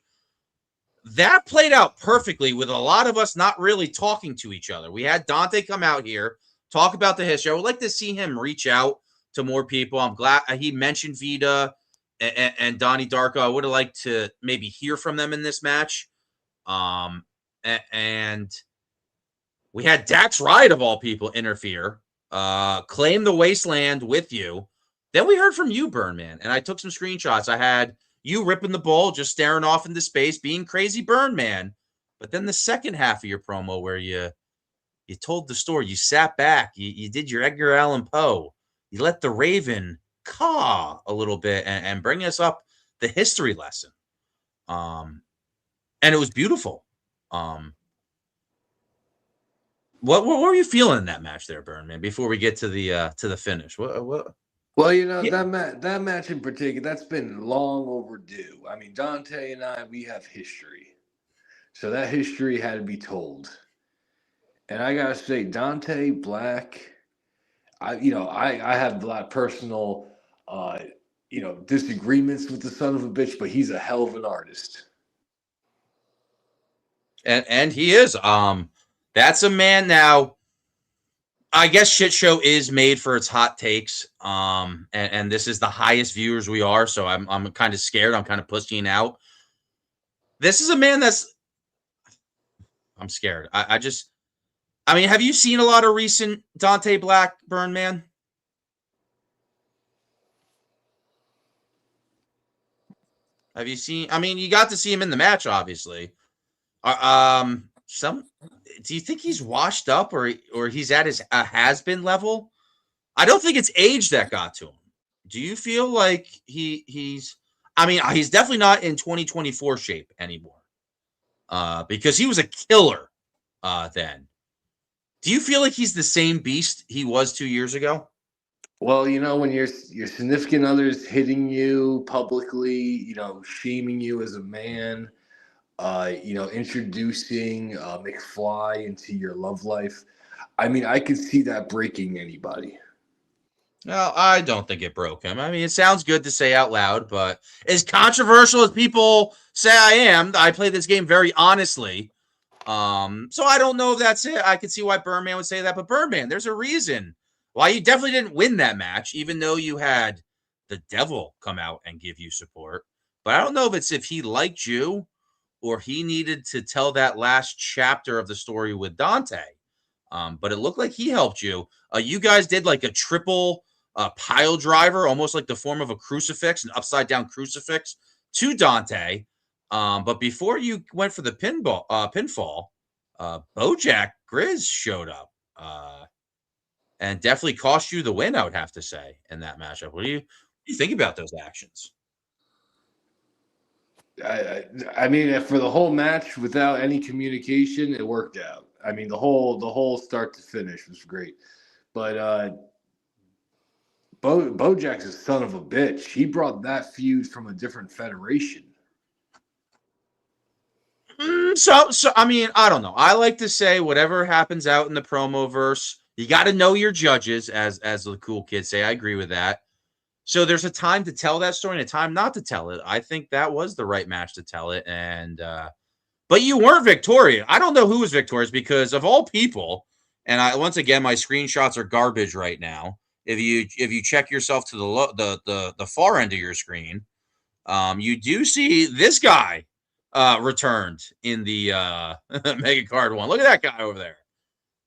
that played out perfectly with a lot of us not really talking to each other. We had Dante come out here, talk about the history. I would like to see him reach out to more people. I'm glad he mentioned Vita and Donnie Darko. I would have liked to maybe hear from them in this match. And we had Dax Riot, of all people, interfere, claim the wasteland with you. Then we heard from you, Burnman, and I took some screenshots. I had you ripping the ball, just staring off into space, being crazy Burnman. But then the second half of your promo where you told the story, you sat back, you did your Edgar Allan Poe, you let the Raven caw a little bit and bring us up the history lesson. And it was beautiful. What were you feeling in that match there, Burnman, before we get to the finish? What? Well, that match in particular, that's been long overdue. I mean, Dante and I, we have history. So that history had to be told. And I gotta say, Dante Black, I have a lot of personal disagreements with the son of a bitch, but he's a hell of an artist. And he is. That's a man now. I guess Shit Show is made for its hot takes. And this is the highest viewers we are, so I'm kind of scared. I'm kind of pussying out. This is a man I'm scared. I mean, have you seen a lot of recent Dante Black, Burnman? Have you seen? I mean, you got to see him in the match, obviously. Do you think he's washed up or he's at his has-been level? I don't think it's age that got to him. Do you feel like he's definitely not in 2024 shape anymore. Because he was a killer then. Do you feel like he's the same beast he was 2 years ago? Well, when your significant other's hitting you publicly, shaming you as a man, introducing McFly into your love life. I mean, I could see that breaking anybody. No, I don't think it broke him. I mean, it sounds good to say out loud, but as controversial as people say I am, I play this game very honestly. So I don't know if that's it. I could see why Burnman would say that, but Burnman, there's a reason why you definitely didn't win that match, even though you had the devil come out and give you support. But I don't know if he liked you or he needed to tell that last chapter of the story with Dante. But it looked like he helped you. You guys did like a triple pile driver, almost like the form of a crucifix, an upside down crucifix to Dante. But before you went for the pinfall, Bojack Grizz showed up and definitely cost you the win, I would have to say, in that matchup. What do you think about those actions? I mean, for the whole match, without any communication, it worked out. I mean, the whole start to finish was great. But Bojack's a son of a bitch. He brought that feud from a different federation. So I mean, I don't know. I like to say whatever happens out in the promo verse, you got to know your judges, as the cool kids say. I agree with that. So there's a time to tell that story and a time not to tell it. I think that was the right match to tell it. And but you weren't victorious. I don't know who was victorious because of all people. And once again, my screenshots are garbage right now. If you check yourself to the far end of your screen, you do see this guy returned in the Mega Card one. Look at that guy over there.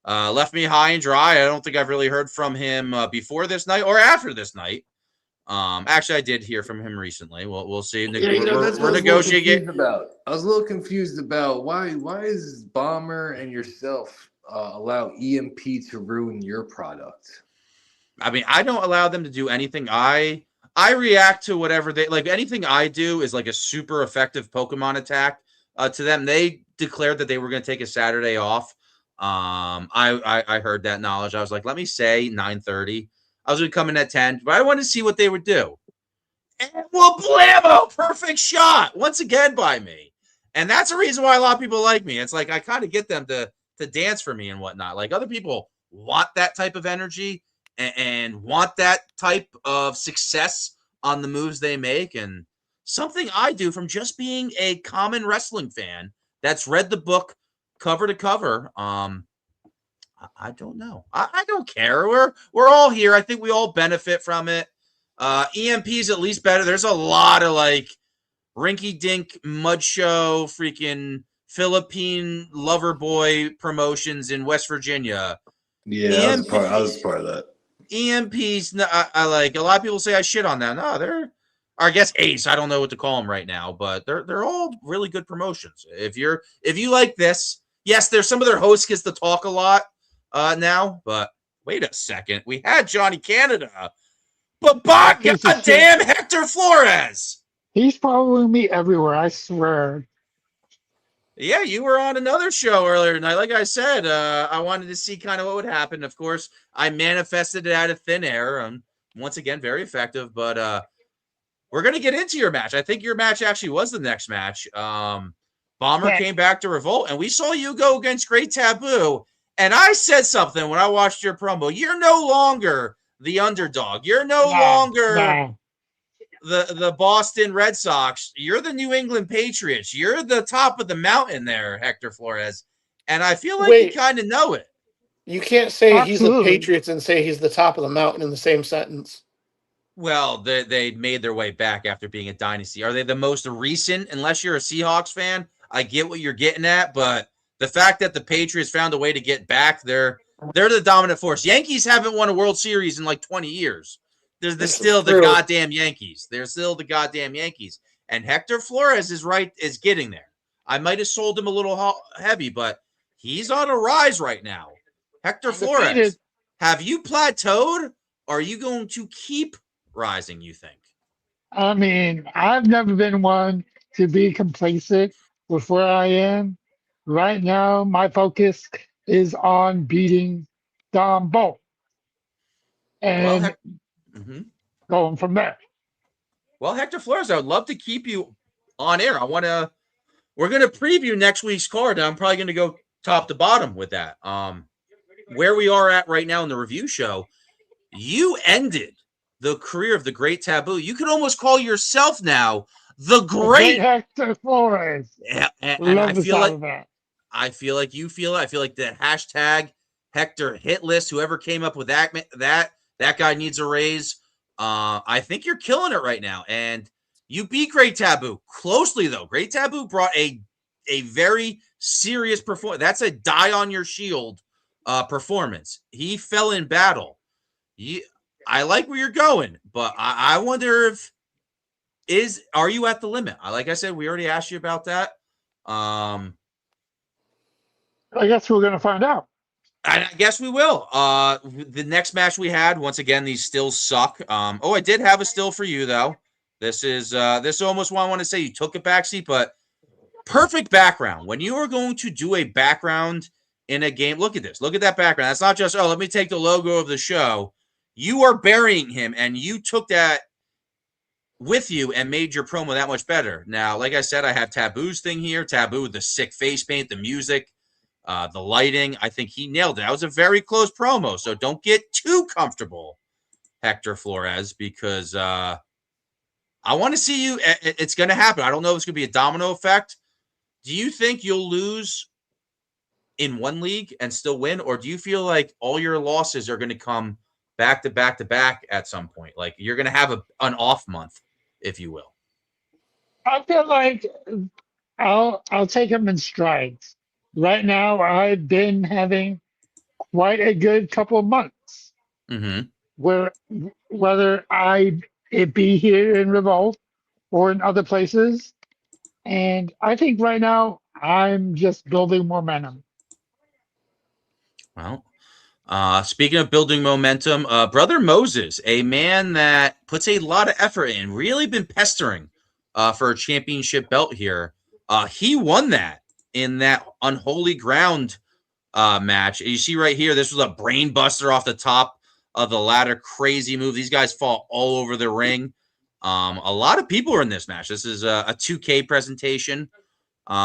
Left me high and dry. I don't think I've really heard from him before this night or after this night. Actually, I did hear from him recently. We'll see. We're negotiating. I was a little confused about why is Bomber and yourself allow EMP to ruin your product? I mean, I don't allow them to do anything. I react to whatever they like. Anything I do is like a super effective Pokemon attack. To them, they declared that they were going to take a Saturday off. I heard that knowledge. I was like, let me say 9:30. I was going to come in at 10, but I wanted to see what they would do. And well, blammo! Perfect shot once again by me. And that's the reason why a lot of people like me. It's like I kind of get them to dance for me and whatnot. Like other people want that type of energy and want that type of success on the moves they make. And something I do from just being a common wrestling fan that's read the book cover to cover. I don't know. I don't care. We're all here. I think we all benefit from it. EMP's at least better. There's a lot of like rinky dink mud show freaking Philippine lover boy promotions in West Virginia. Yeah, I was part of that. EMP's I like a lot of people say I shit on that. No, they're, or I guess Ace. I don't know what to call them right now, but they're all really good promotions. If you like this, yes, there's some of their hosts gets to talk a lot now, but wait a second, we had Johnny Canada, but by goddamn Hector Flores, he's following me everywhere. I swear. Yeah, you were on another show earlier tonight. Like I said, I wanted to see kind of what would happen. Of course, I manifested it out of thin air. Once again, very effective. But we're going to get into your match. I think your match actually was the next match. Bomber came back to Revolt, and we saw you go against Great Taboo. And I said something when I watched your promo. You're no longer the underdog. You're no longer the Boston Red Sox. You're the New England Patriots. You're the top of the mountain there, Hector Flores. And I feel like you kind of know it. You can't say he's the Patriots and say he's the top of the mountain in the same sentence. Well, they made their way back after being a dynasty. Are they the most recent? Unless you're a Seahawks fan, I get what you're getting at, but the fact that the Patriots found a way to get back, they're the dominant force. Yankees haven't won a World Series in like 20 years. They're still the goddamn Yankees. They're still the goddamn Yankees. And Hector Flores is getting there. I might have sold him a little heavy, but he's on a rise right now. Hector Flores, have you plateaued? Or are you going to keep rising, you think? I mean, I've never been one to be complacent with where I am. Right now, my focus is on beating Dom Bolt and going from there. Well, Hector Flores, I would love to keep you on air. We're going to preview next week's card. I'm probably going to go top to bottom with that. Where we are at right now in the review show, you ended the career of the Great Taboo. You could almost call yourself now the Great Hector Flores. Yeah, and I feel like you feel it. I feel like the hashtag Hector hit list, whoever came up with that guy needs a raise. I think you're killing it right now. And you beat Great Taboo closely, though. Great Taboo brought a very serious performance. That's a die on your shield performance. He fell in battle. I like where you're going, but I wonder are you at the limit? Like I said, we already asked you about that. I guess we're going to find out. I guess we will. The next match we had, once again, these stills suck. I did have a still for you, though. This is almost what I want to say. You took a backseat, but perfect background. When you are going to do a background in a game, look at this. Look at that background. That's not just, let me take the logo of the show. You are burying him, and you took that with you and made your promo that much better. Now, like I said, I have Taboo's thing here. Taboo with the sick face paint, the music, the lighting. I think he nailed it. That was a very close promo, so don't get too comfortable, Hector Flores, because I want to see you. It's going to happen. I don't know if it's going to be a domino effect. Do you think you'll lose in one league and still win, or do you feel like all your losses are going to come back to back to back at some point? Like you're going to have an off month, if you will. I feel like I'll take them in strides. Right now, I've been having quite a good couple of months. Mm-hmm. Where whether it be here in Revolt or in other places, and I think right now I'm just building momentum. Well, speaking of building momentum, Brother Moses, a man that puts a lot of effort in, really been pestering for a championship belt here. He won that in that Unholy Ground match. You see right here, this was a brain buster off the top of the ladder. Crazy move. These guys fall all over the ring. A lot of people are in this match. This is a 2K presentation.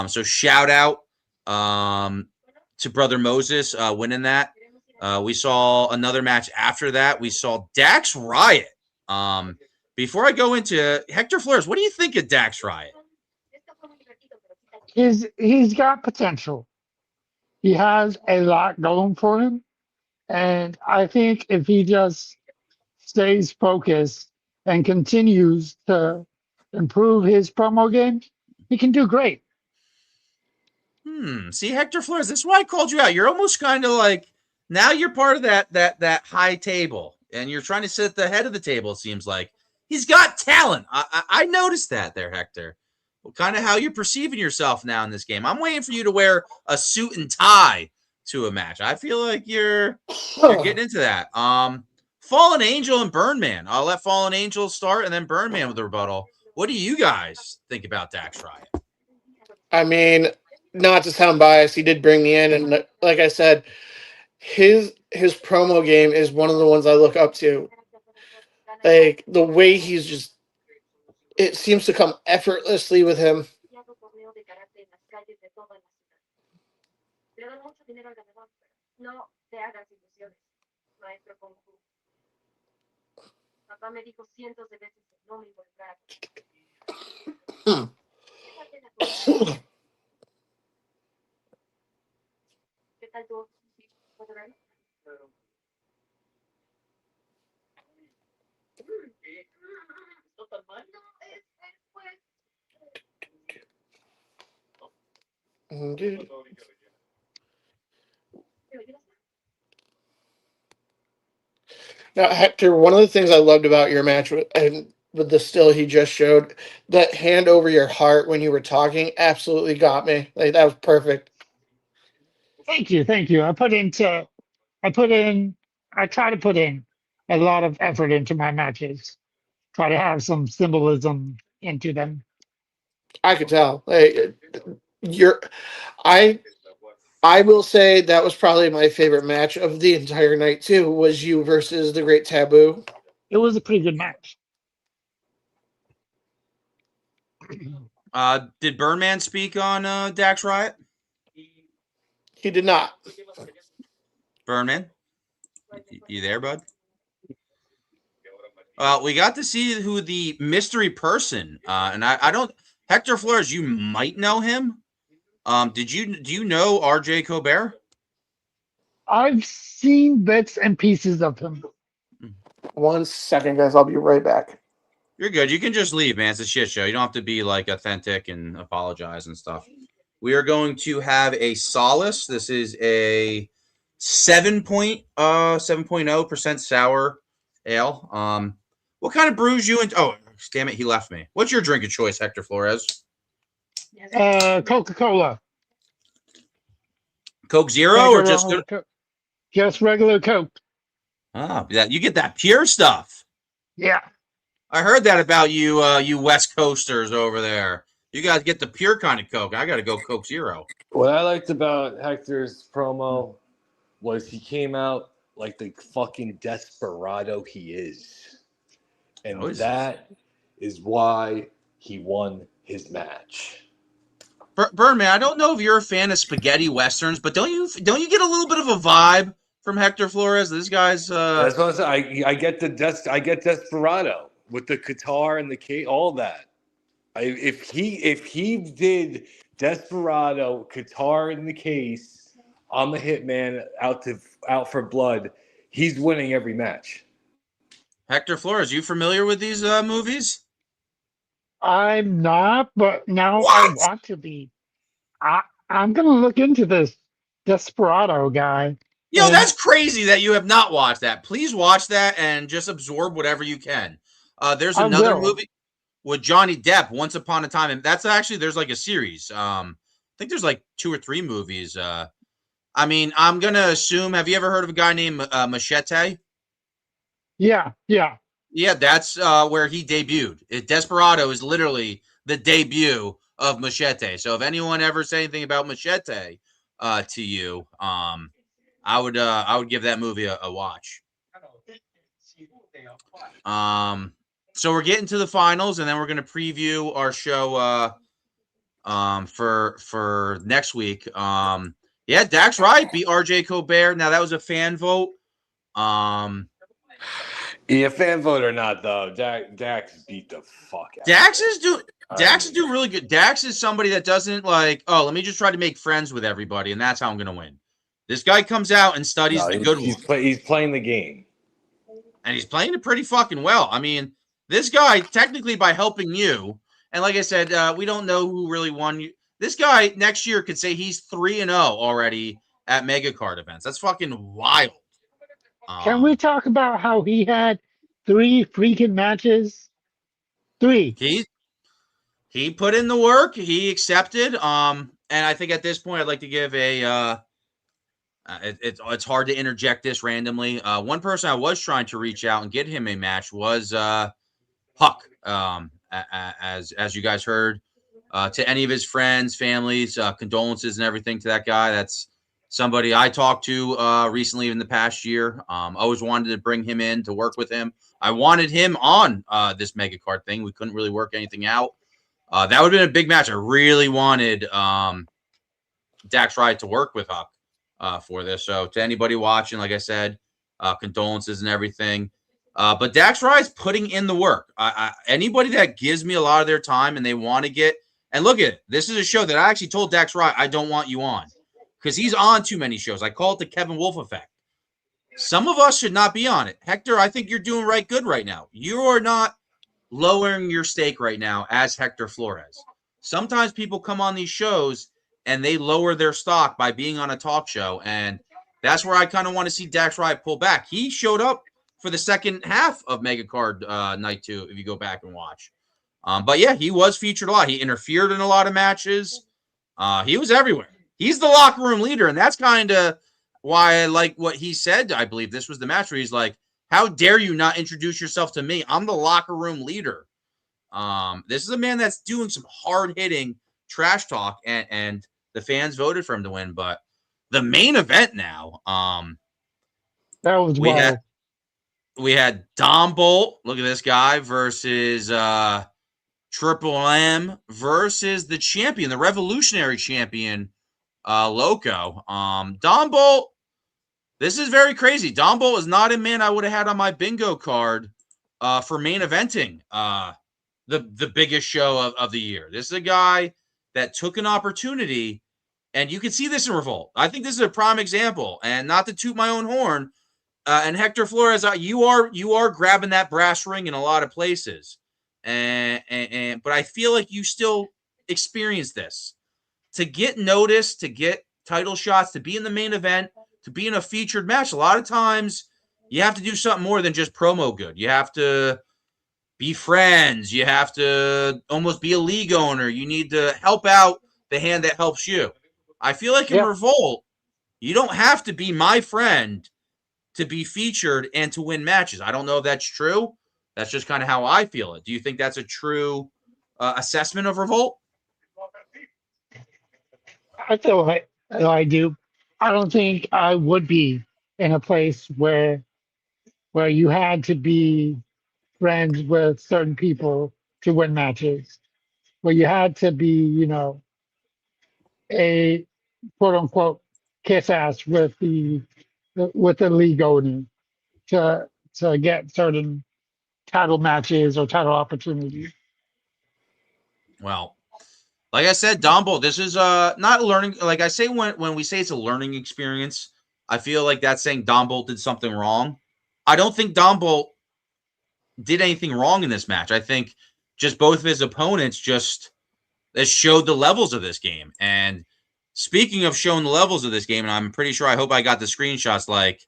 So shout out to Brother Moses winning that. We saw another match after that. We saw Dax Riot. Before I go into Hector Flores, what do you think of Dax Riot? He's got potential. He has a lot going for him, and I think if he just stays focused and continues to improve his promo game, he can do great. See, Hector Flores, this is why I called you out. You're almost kind of like, now you're part of that high table, and you're trying to sit at the head of the table, it seems like. He's got talent. I noticed that there, Hector. Well, kind of how you're perceiving yourself now in this game. I'm waiting for you to wear a suit and tie to a match. I feel like you're getting into that. Fallen Angel and Burnman. I'll let Fallen Angel start, and then Burnman with the rebuttal. What do you guys think about Dax Riot? I mean, not to sound biased, he did bring me in, and like I said, his promo game is one of the ones I look up to. Like the way he's just, it seems to come effortlessly with him. Dude. Now, Hector, one of the things I loved about your match with the still he just showed, that hand over your heart when you were talking absolutely got me. Like that was perfect. Thank you. I try to put in a lot of effort into my matches. Try to have some symbolism into them. I could tell. Like I I will say that was probably my favorite match of the entire night too. Was you versus the Great Taboo. It was a pretty good match. Did Burnman speak on Dax Riot? He did not. Burnman, you there, bud? We got to see who the mystery person, and I don't. Hector Flores, you might know him. Do you know RJ Colbert? I've seen bits and pieces of him. 1 second, guys. I'll be right back. You're good. You can just leave, man. It's a shit show. You don't have to be like authentic and apologize and stuff. We are going to have a Solace. This is a 7.0% sour ale. What kind of brews you into? Oh, damn it, he left me. What's your drink of choice, Hector Flores? Coca-Cola. Coke Zero or just regular Coke? Ah, you get that pure stuff. Yeah. I heard that about you, you West Coasters over there. You guys get the pure kind of Coke. I got to go Coke Zero. What I liked about Hector's promo was he came out like the fucking desperado he is. And that is why he won his match. Birdman, I don't know if you're a fan of spaghetti westerns, but don't you get a little bit of a vibe from Hector Flores? This guy's. That's what I'm saying. I get Desperado with the guitar and the all that. If he did Desperado, guitar in the case, I'm the Hitman out for blood. He's winning every match. Hector Flores, you familiar with these movies? I'm not, but now I want to be. I'm gonna look into this Desperado guy. Yo, that's crazy that you have not watched that. Please watch that and just absorb whatever you can. There's another movie with Johnny Depp, Once Upon a Time, and that's actually there's like a series. I think there's like 2 or 3 movies. I mean, I'm gonna assume. Have you ever heard of a guy named Machete? Yeah. Yeah, that's where he debuted. Desperado is literally the debut of Machete. So if anyone ever say anything about Machete to you, I would give that movie a watch. So we're getting to the finals, and then we're gonna preview our show for next week. Yeah, Dax Wright beat RJ Colbert. Now that was a fan vote. Yeah, fan vote or not though, Dax beat the fuck out. Dax is doing really good. Dax is somebody that doesn't like, oh, let me just try to make friends with everybody, and that's how I'm gonna win. This guy comes out and studies the good ones. He's playing the game. And he's playing it pretty fucking well. I mean, this guy, technically by helping you, and like I said, we don't know who really won. This guy next year could say he's 3-0 already at Mega Card events. That's fucking wild. Can we talk about how he had 3 freaking matches? 3. He put in the work. He accepted. And I think at this point, I'd like to give a. It's hard to interject this randomly. One person I was trying to reach out and get him a match was Huck. As you guys heard, to any of his friends, families, condolences and everything to that guy. That's somebody I talked to recently in the past year. Always wanted to bring him in to work with him. I wanted him on this Mega Card thing. We couldn't really work anything out. That would have been a big match. I really wanted Dax Wright to work with Huck for this. So to anybody watching, like I said, condolences and everything. But Dax Wright's putting in the work. Anybody that gives me a lot of their time and they want to get – and look at it. This is a show that I actually told Dax Wright I don't want you on because he's on too many shows. I call it the Kevin Wolf effect. Some of us should not be on it. Hector, I think you're doing good right now. You are not lowering your stake right now as Hector Flores. Sometimes people come on these shows and they lower their stock by being on a talk show, and that's where I kind of want to see Dax Wright pull back. He showed up for the second half of Mega Card Night 2, if you go back and watch. But yeah, he was featured a lot. He interfered in a lot of matches. He was everywhere. He's the locker room leader, and that's kind of why I like what he said. I believe this was the match where he's like, how dare you not introduce yourself to me? I'm the locker room leader. This is a man that's doing some hard-hitting trash talk, and the fans voted for him to win. But the main event now, that was wild. We had Dom Bolt, look at this guy, versus Triple M versus the champion, the revolutionary champion, Loco. Dom Bolt, this is very crazy. Dom Bolt is not a man I would have had on my bingo card for main eventing the biggest show of the year. This is a guy that took an opportunity, and you can see this in Revolt. I think this is a prime example, and not to toot my own horn, and Hector Flores, you are grabbing that brass ring in a lot of places, but I feel like you still experience this. To get noticed, to get title shots, to be in the main event, to be in a featured match, a lot of times you have to do something more than just promo good. You have to be friends. You have to almost be a league owner. You need to help out the hand that helps you. I feel like in Revolt, you don't have to be my friend to be featured and to win matches. I don't know if that's true. That's just kind of how I feel it. Do you think that's a true assessment of Revolt? I feel like I do. I don't think I would be in a place where you had to be friends with certain people to win matches, where you had to be, a quote unquote kiss ass with the league owner to get certain title matches or title opportunities. Well, like I said, Dom Bolt, this is not learning. Like I say, when we say it's a learning experience, I feel like that's saying Dom Bolt did something wrong. I don't think Dom Bolt did anything wrong in this match. I think just both of his opponents just showed the levels of this game. And speaking of showing the levels of this game, and I'm pretty sure, I hope I got the screenshots, like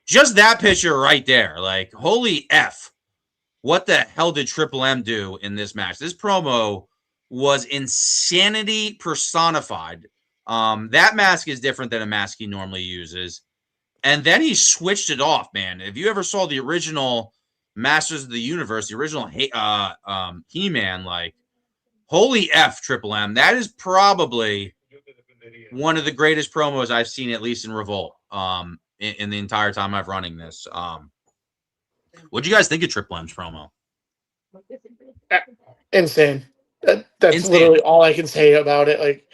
just that picture right there, like holy F, what the hell did Triple M do in this match? This promo was insanity personified. That mask is different than a mask he normally uses. And then he switched it off, man. If you ever saw the original Masters of the Universe, the original He-Man, like, holy F, Triple M. That is probably one of the greatest promos I've seen, at least in Revolt, in the entire time I've running this. What'd you guys think of Triple M's promo? Insane. That's literally all I can say about it. Like,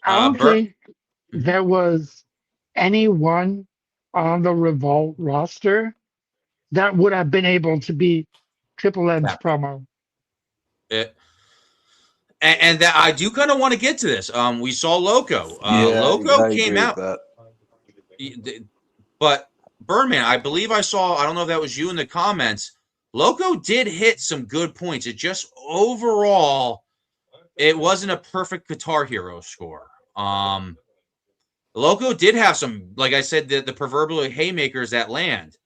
I don't think there was anyone on the Revolt roster that would have been able to beat Triple M's promo. And that I do kind of want to get to this. We saw Loco. Loco came out. But Birdman, I believe I saw, I don't know if that was you in the comments, Loco did hit some good points. It just overall, it wasn't a perfect Guitar Hero score. Loco did have some, like I said, the proverbial haymakers that land.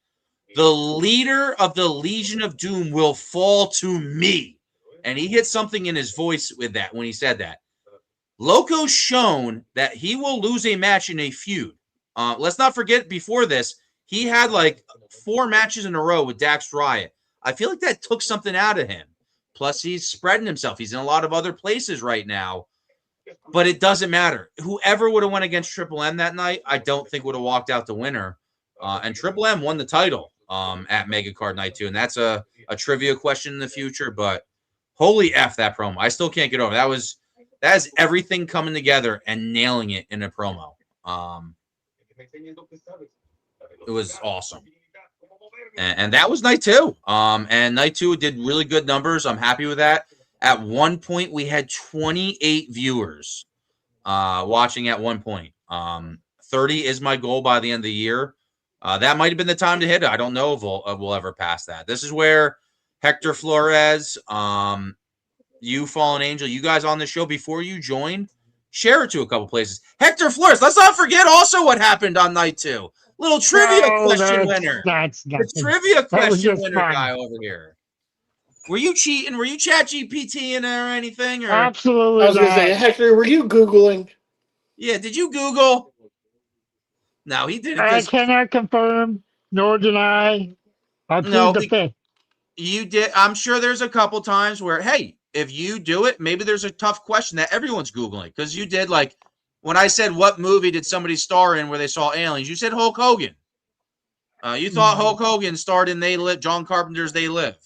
The leader of the Legion of Doom will fall to me. And he hit something in his voice with that when he said that. Loco's shown that he will lose a match in a feud. Let's not forget, before this, he had like 4 matches in a row with Dax Riot. I feel like that took something out of him. Plus, he's spreading himself. He's in a lot of other places right now. But it doesn't matter. Whoever would have went against Triple M that night, I don't think would have walked out the winner. And Triple M won the title at Mega Card Night 2. And that's a trivia question in the future. But holy F, that promo. I still can't get over. That is everything coming together and nailing it in a promo. It was awesome. And that was night 2. And night 2 did really good numbers. I'm happy with that. At one point, we had 28 viewers watching at one point. 30 is my goal by the end of the year. That might have been the time to hit it. I don't know if we'll ever pass that. This is where Hector Flores, you Fallen Angel, you guys on the show, before you join, share it to a couple places. Hector Flores, let's not forget also what happened on night 2. Little trivia question winner. That's the trivia question winner guy over here. Were you cheating? Were you chat GPTing or anything? Or? Absolutely. I was going to say, Hector, were you Googling? Yeah, did you Google? No, he didn't. I cannot confirm nor deny. I plead the fifth. You did. I'm sure there's a couple times where, hey, if you do it, maybe there's a tough question that everyone's Googling. Because you did, like, when I said what movie did somebody star in where they saw aliens, you said Hulk Hogan. You thought Hulk Hogan starred in They Live, John Carpenter's They Live.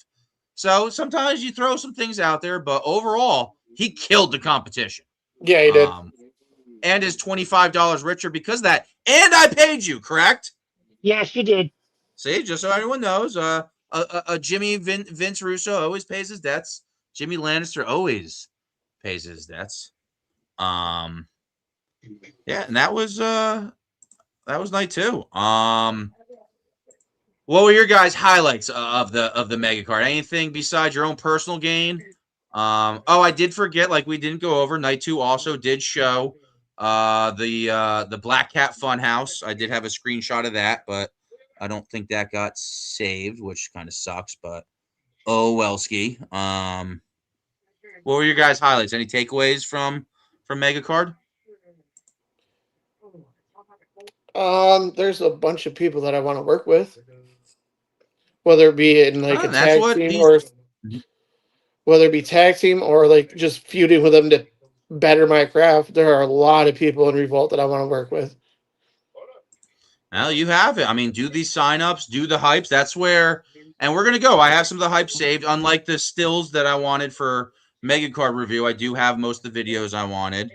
So sometimes you throw some things out there, but overall, he killed the competition. Yeah, he did. And is $25 richer because of that. And I paid you, correct? Yes, you did. See, just so everyone knows, Jimmy Vince Russo always pays his debts. Jimmy Lannister always pays his debts. Yeah, and that was night 2. What were your guys' highlights of the mega card? Anything besides your own personal gain? I did forget, like we didn't go over. Night 2 also did show the Black Cat Funhouse. I did have a screenshot of that, but I don't think that got saved, which kind of sucks. But oh well, ski. What were your guys' highlights? Any takeaways from mega card? There's a bunch of people that I want to work with. Whether it be in like a tag team or whether it be tag team or like just feuding with them to better my craft, there are a lot of people in Revolt that I want to work with. Well, you have it. I mean, do these signups, do the hypes. That's where, And we're going to go. I have some of the hype saved. Unlike the stills that I wanted for Mega Card review, I do have most of the videos I wanted.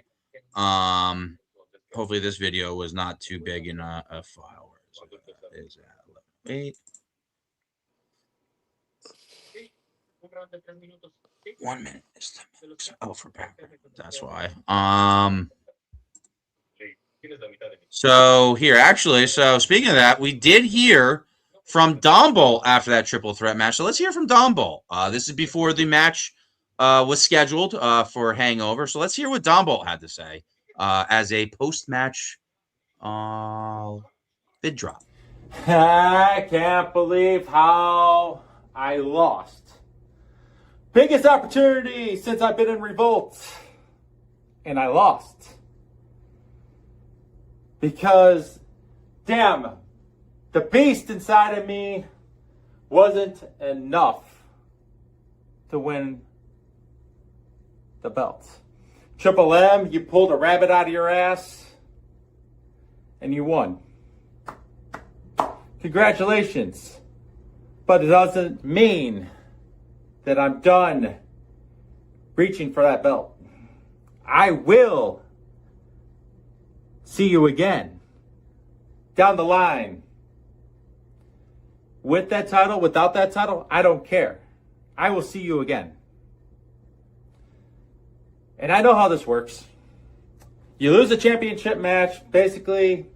Hopefully this video was not too big in a file. Where is it? Wait. 1 minute. Oh, for background. That's why. So here, actually, so speaking of that, we did hear from Dombo after that triple threat match. So let's hear from Dombo. This is before the match was scheduled for Hangover. So let's hear what Dombo had to say as a post-match vid drop. I can't believe how I lost. Biggest opportunity since I've been in Revolt. And I lost. Because, damn, the beast inside of me wasn't enough to win the belt. Triple M, you pulled a rabbit out of your ass and you won. Congratulations. But it doesn't mean that I'm done reaching for that belt. I will see you again down the line. With that title, without that title, I don't care. I will see you again. And I know how this works. You lose a championship match, basically,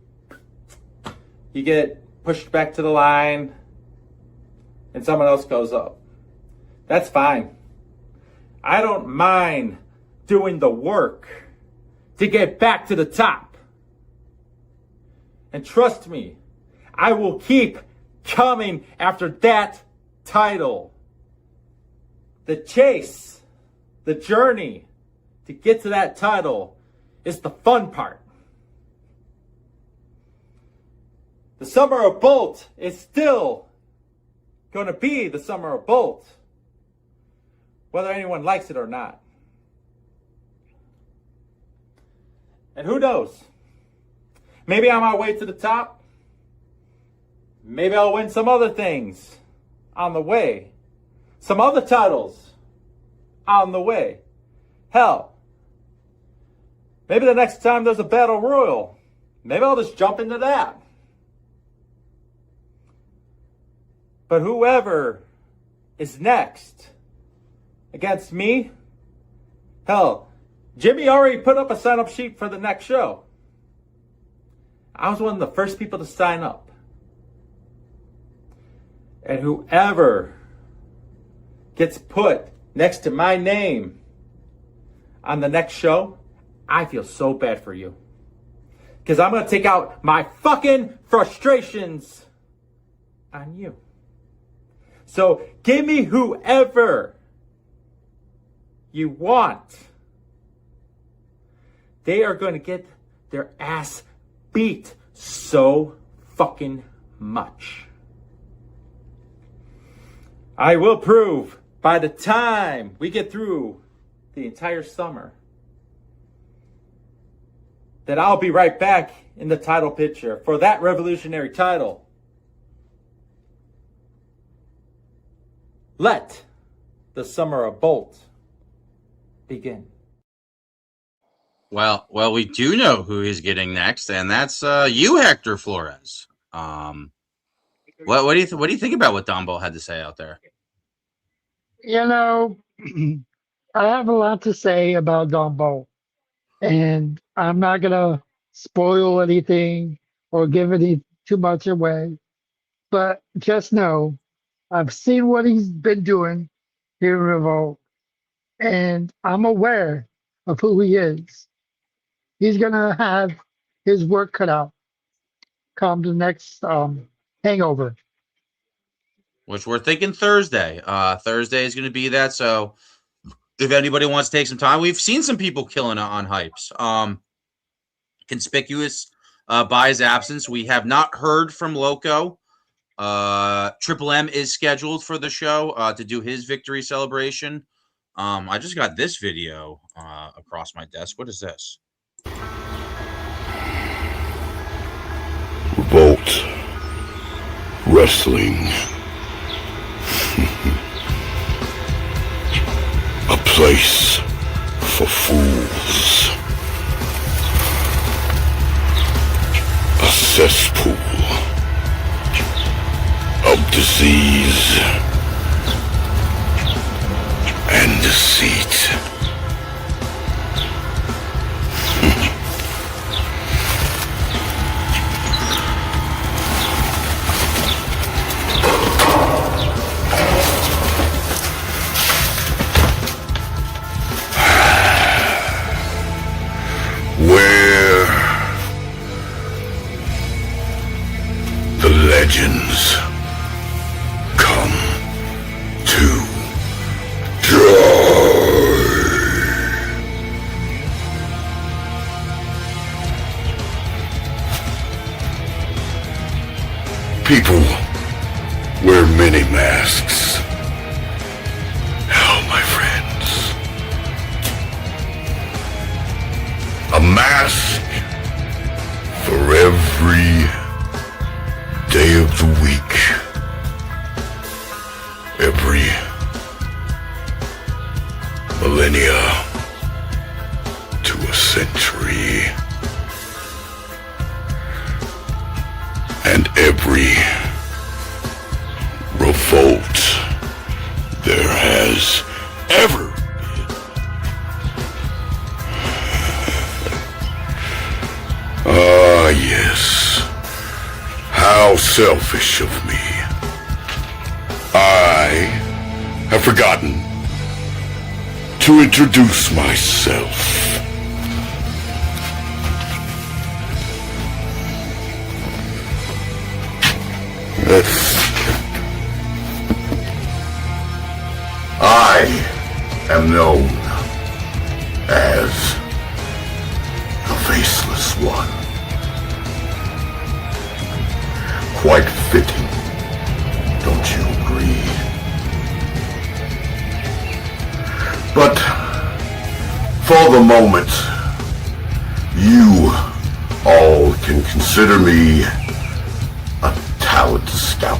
you get pushed back to the line, and someone else goes up. That's fine. I don't mind doing the work to get back to the top. And trust me, I will keep coming after that title. The chase, the journey to get to that title is the fun part. The Summer of Bolt is still going to be the Summer of Bolt, whether anyone likes it or not. And who knows? Maybe on my way to the top, maybe I'll win some other things on the way. Some other titles on the way. Hell, maybe the next time there's a battle royal, maybe I'll just jump into that. But whoever is next against me, hell, Jimmy already put up a sign-up sheet for the next show. I was one of the first people to sign up. And whoever gets put next to my name on the next show, I feel so bad for you. Because I'm going to take out my fucking frustrations on you. So give me whoever you want. They are going to get their ass beat so fucking much. I will prove by the time we get through the entire summer that I'll be right back in the title picture for that revolutionary title. Let the Summer of Bolt begin. Well, we do know who he's getting next, and that's you, Hector Flores. What do you think about what Dombo had to say out there? You know, I have a lot to say about Dombo, and I'm not gonna spoil anything or give any too much away. But just know, I've seen what he's been doing here in Revolt, and I'm aware of who he is. He's gonna have his work cut out come the next Hangover. Which we're thinking Thursday. Thursday is going to be that. So if anybody wants to take some time, we've seen some people killing it on hypes. Conspicuous by his absence. We have not heard from Loco. Triple M is scheduled for the show to do his victory celebration. I just got this video across my desk. What is this? Revolt Wrestling place for fools. A cesspool of disease and deceit. Where the legends come to die. People wear many masks. Now, my friends, a mask for every day of the week, every millennia to a century, and every revolt there has ever been. Ah, yes. How selfish of me. I have forgotten to introduce myself. I am known as the Faceless One. Quite fitting, don't you agree? But for the moment, you all can consider me a talent scout.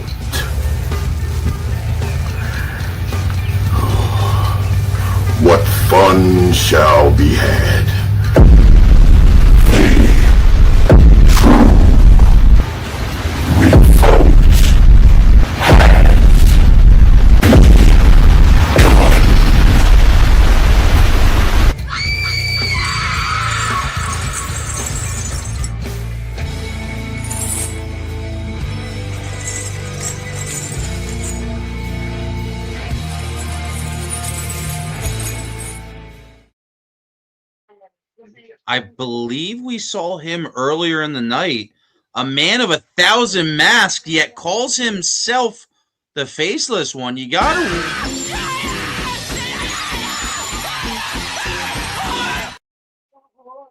What fun shall be had? I believe we saw him earlier in the night. A man of 1,000 masks, yet calls himself the Faceless One. You gotta...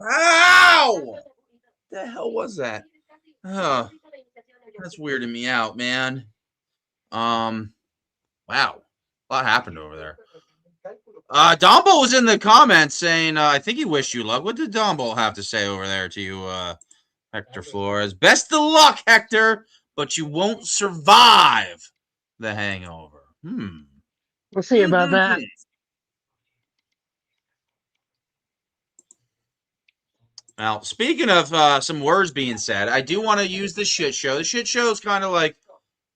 Ow! What the hell was that? That's weirding me out, man. Wow. A lot happened over there. Dombo was in the comments saying, I think he wished you luck. What did Dombo have to say over there to you, Hector Flores? Best of luck, Hector, but you won't survive the hangover. We'll see about that. Now, speaking of some words being said, I do want to use the shit show. The shit show is kind of like,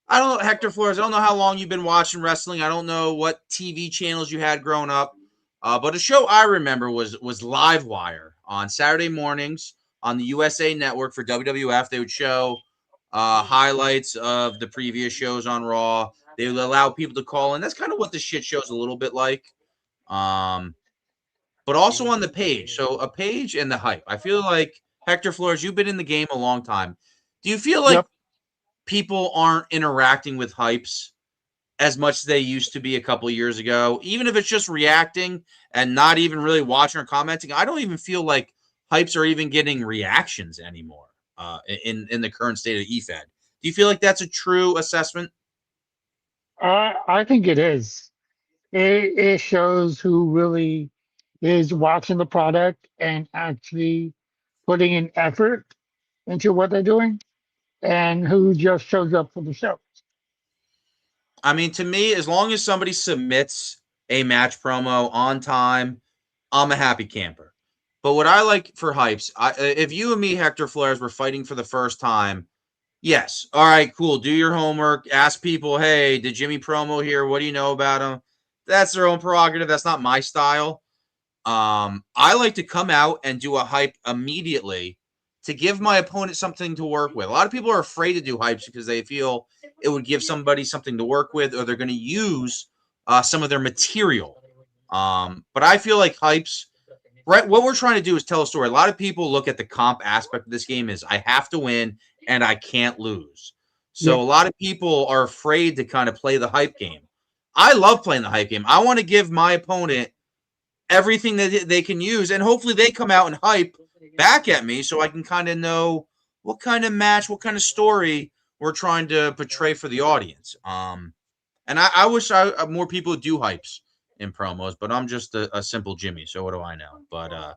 I don't know, Hector Flores, I don't know how long you've been watching wrestling. I don't know what TV channels you had growing up. But a show I remember was Livewire on Saturday mornings on the USA Network for WWF. They would show highlights of the previous shows on Raw. They would allow people to call in. That's kind of what the shit show is a little bit like. But also on the page. So a page and the hype. I feel like, Hector Flores, you've been in the game a long time. Do you feel like people aren't interacting with hypes as much as they used to be a couple of years ago? Even if it's just reacting and not even really watching or commenting, I don't even feel like hypes are even getting reactions anymore in the current state of EFED. Do you feel like that's a true assessment? I think it is. It shows who really is watching the product and actually putting an effort into what they're doing, and who just shows up for the show. I mean, to me, as long as somebody submits a match promo on time, I'm a happy camper. But what I like for hypes, if you and me, Hector Flores, were fighting for the first time, yes. All right, cool. Do your homework. Ask people, hey, did Jimmy promo here? What do you know about him? That's their own prerogative. That's not my style. I like to come out and do a hype immediately to give my opponent something to work with. A lot of people are afraid to do hypes because they feel it would give somebody something to work with, or they're going to use some of their material. But I feel like hypes, right? What we're trying to do is tell a story. A lot of people look at the comp aspect of this game as I have to win and I can't lose. So a lot of people are afraid to kind of play the hype game. I love playing the hype game. I want to give my opponent everything that they can use, and hopefully they come out and hype back at me so I can kind of know what kind of match, what kind of story we're trying to portray for the audience. And I wish more people would do hypes in promos, but I'm just a simple Jimmy, so what do I know? But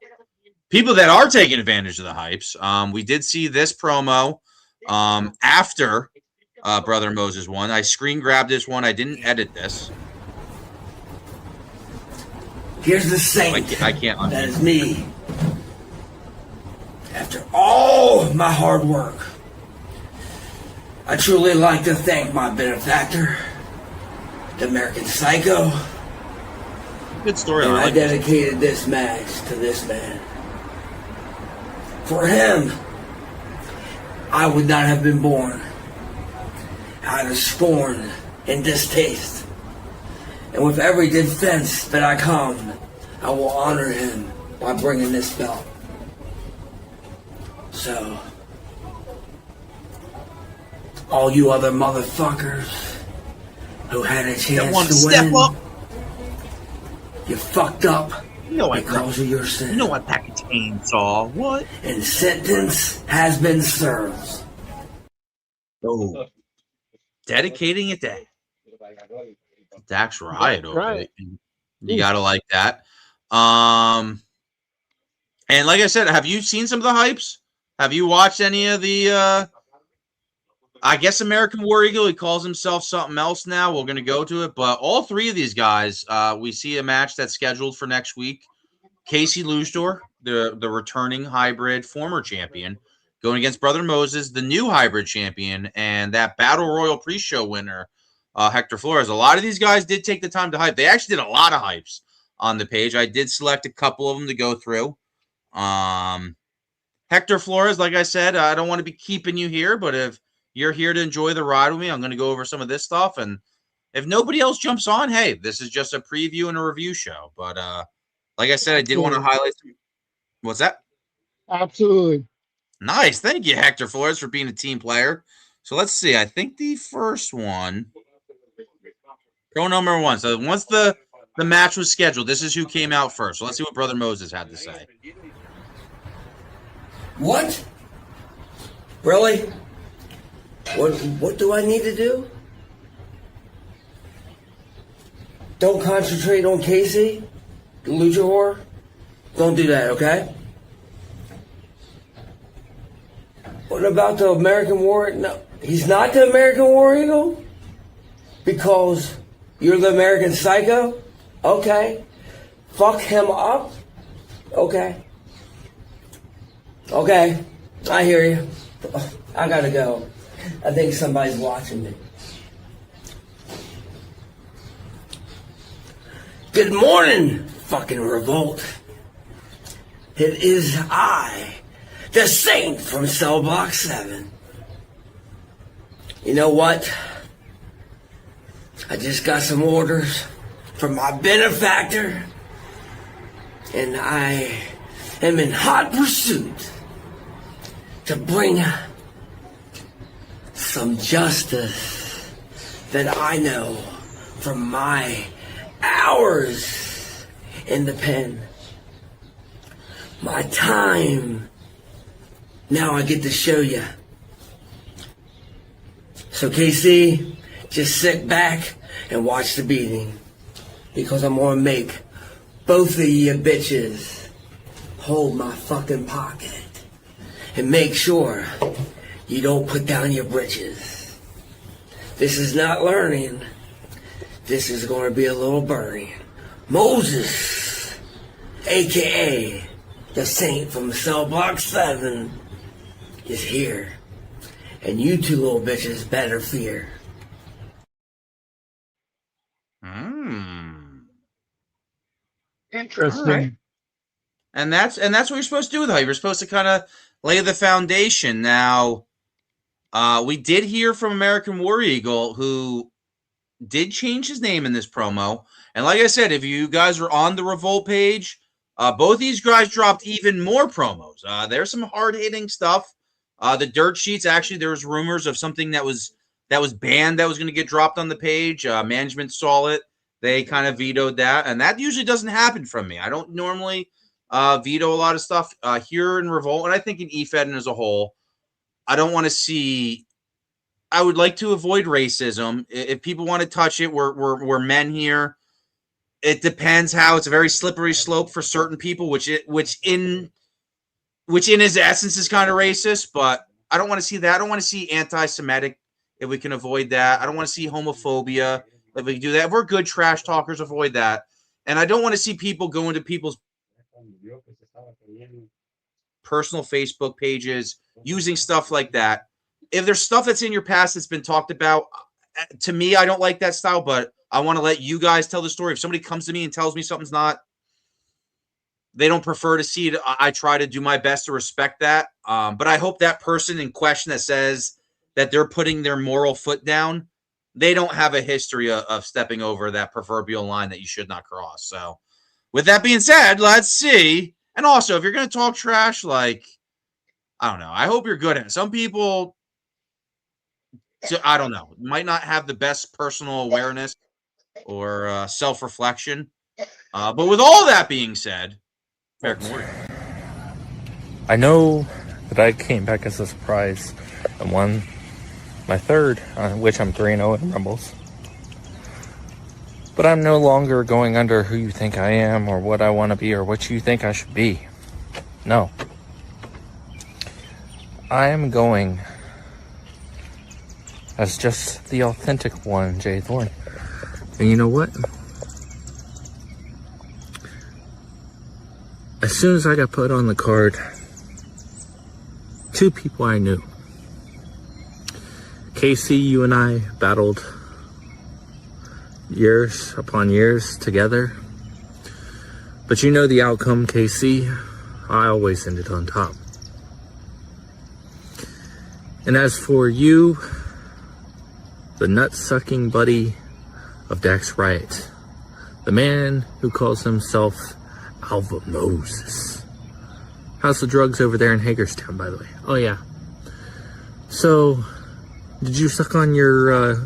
people that are taking advantage of the hypes, we did see this promo after Brother Moses won. I screen grabbed this one. I didn't edit this. Here's the saint. I can't. That is me. After all my hard work, I truly like to thank my benefactor, the American Psycho. Good storyline. And I dedicated this match to this man. For him, I would not have been born. Out of scorn and distaste. And with every defense that I come, I will honor him by bringing this belt. So, all you other motherfuckers who had a chance to win, up. You fucked up because of your sin. You know I pack a chainsaw. What? And sentence has been served. Oh. Dedicating it to Dax Riot over it. You gotta like that. And like I said, have you seen some of the hypes? Have you watched any of the I guess American War Eagle, he calls himself something else now. We're gonna go to it, but all three of these guys, we see a match that's scheduled for next week. Casey Lujdor, the returning hybrid former champion, going against Brother Moses, the new hybrid champion, and that Battle Royal pre-show winner, Hector Flores. A lot of these guys did take the time to hype. They actually did a lot of hypes on the page. I did select a couple of them to go through. Hector Flores, like I said, I don't want to be keeping you here, but if you're here to enjoy the ride with me, I'm going to go over some of this stuff. And if nobody else jumps on, hey, this is just a preview and a review show. But like I said, I did want to highlight some. What's that? Absolutely. Nice. Thank you, Hector Flores, for being a team player. So let's see. I think the first one, pro number one. So once the match was scheduled, this is who came out first. So let's see what Brother Moses had to say. What? Really? What do I need to do? Don't concentrate on Casey, the luchador. Don't do that, okay? What about the American War? No, he's not the American War Eagle? Because you're the American Psycho? Okay. Fuck him up? Okay. Okay. I hear you. I gotta go. I think somebody's watching me. Good morning, fucking revolt. It is I, the Saint from Cell Block 7. You know what? I just got some orders from my benefactor, and I am in hot pursuit to bring some justice that I know from my hours in the pen. My time. Now I get to show you. So KC, just sit back and watch the beating, because I'm gonna make both of you bitches hold my fucking pocket and make sure you don't put down your britches. This is not learning. This is going to be a little burning. Moses, a.k.a. the Saint from Cell Block 7, is here. And you two little bitches better fear. Interesting. Right. And that's what you're supposed to do, though. You're supposed to kind of lay the foundation. Now, we did hear from American War Eagle, who did change his name in this promo. And like I said, if you guys are on the Revolt page, both these guys dropped even more promos. There's some hard-hitting stuff. The dirt sheets, actually, there was rumors of something that was banned that was going to get dropped on the page. Management saw it. They kind of vetoed that. And that usually doesn't happen from me. I don't normally veto a lot of stuff here in Revolt, and I think in EFED as a whole. I don't want to see. I would like to avoid racism. If people want to touch it, we're men here. It depends how. It's a very slippery slope for certain people, which in its essence is kind of racist. But I don't want to see that. I don't want to see anti-Semitic if we can avoid that. I don't want to see homophobia if we can do that. If we're good trash talkers, avoid that. And I don't want to see people go into people's personal Facebook pages using stuff like that. If there's stuff that's in your past that's been talked about, to me, I don't like that style, but I want to let you guys tell the story. If somebody comes to me and tells me something's not, they don't prefer to see it, I try to do my best to respect that. But I hope that person in question that says that they're putting their moral foot down, they don't have a history of stepping over that proverbial line that you should not cross. So with that being said, let's see. And also, if you're going to talk trash, like, I don't know, I hope you're good at it. Some people, I don't know, might not have the best personal awareness or self-reflection. But with all that being said, American Warrior. I know that I came back as a surprise and won my third, which I'm 3-0 in Rumbles. But I'm no longer going under who you think I am or what I want to be or what you think I should be. No. I am going as just the authentic one, Jay Thorne. And you know what? As soon as I got put on the card, two people I knew. Casey, you and I battled years upon years together. But you know the outcome, Casey. I always ended on top. And as for you, the nut-sucking buddy of Dax Riot, the man who calls himself Alva Moses. How's the drugs over there in Hagerstown, by the way? Oh, yeah. So, did you suck on your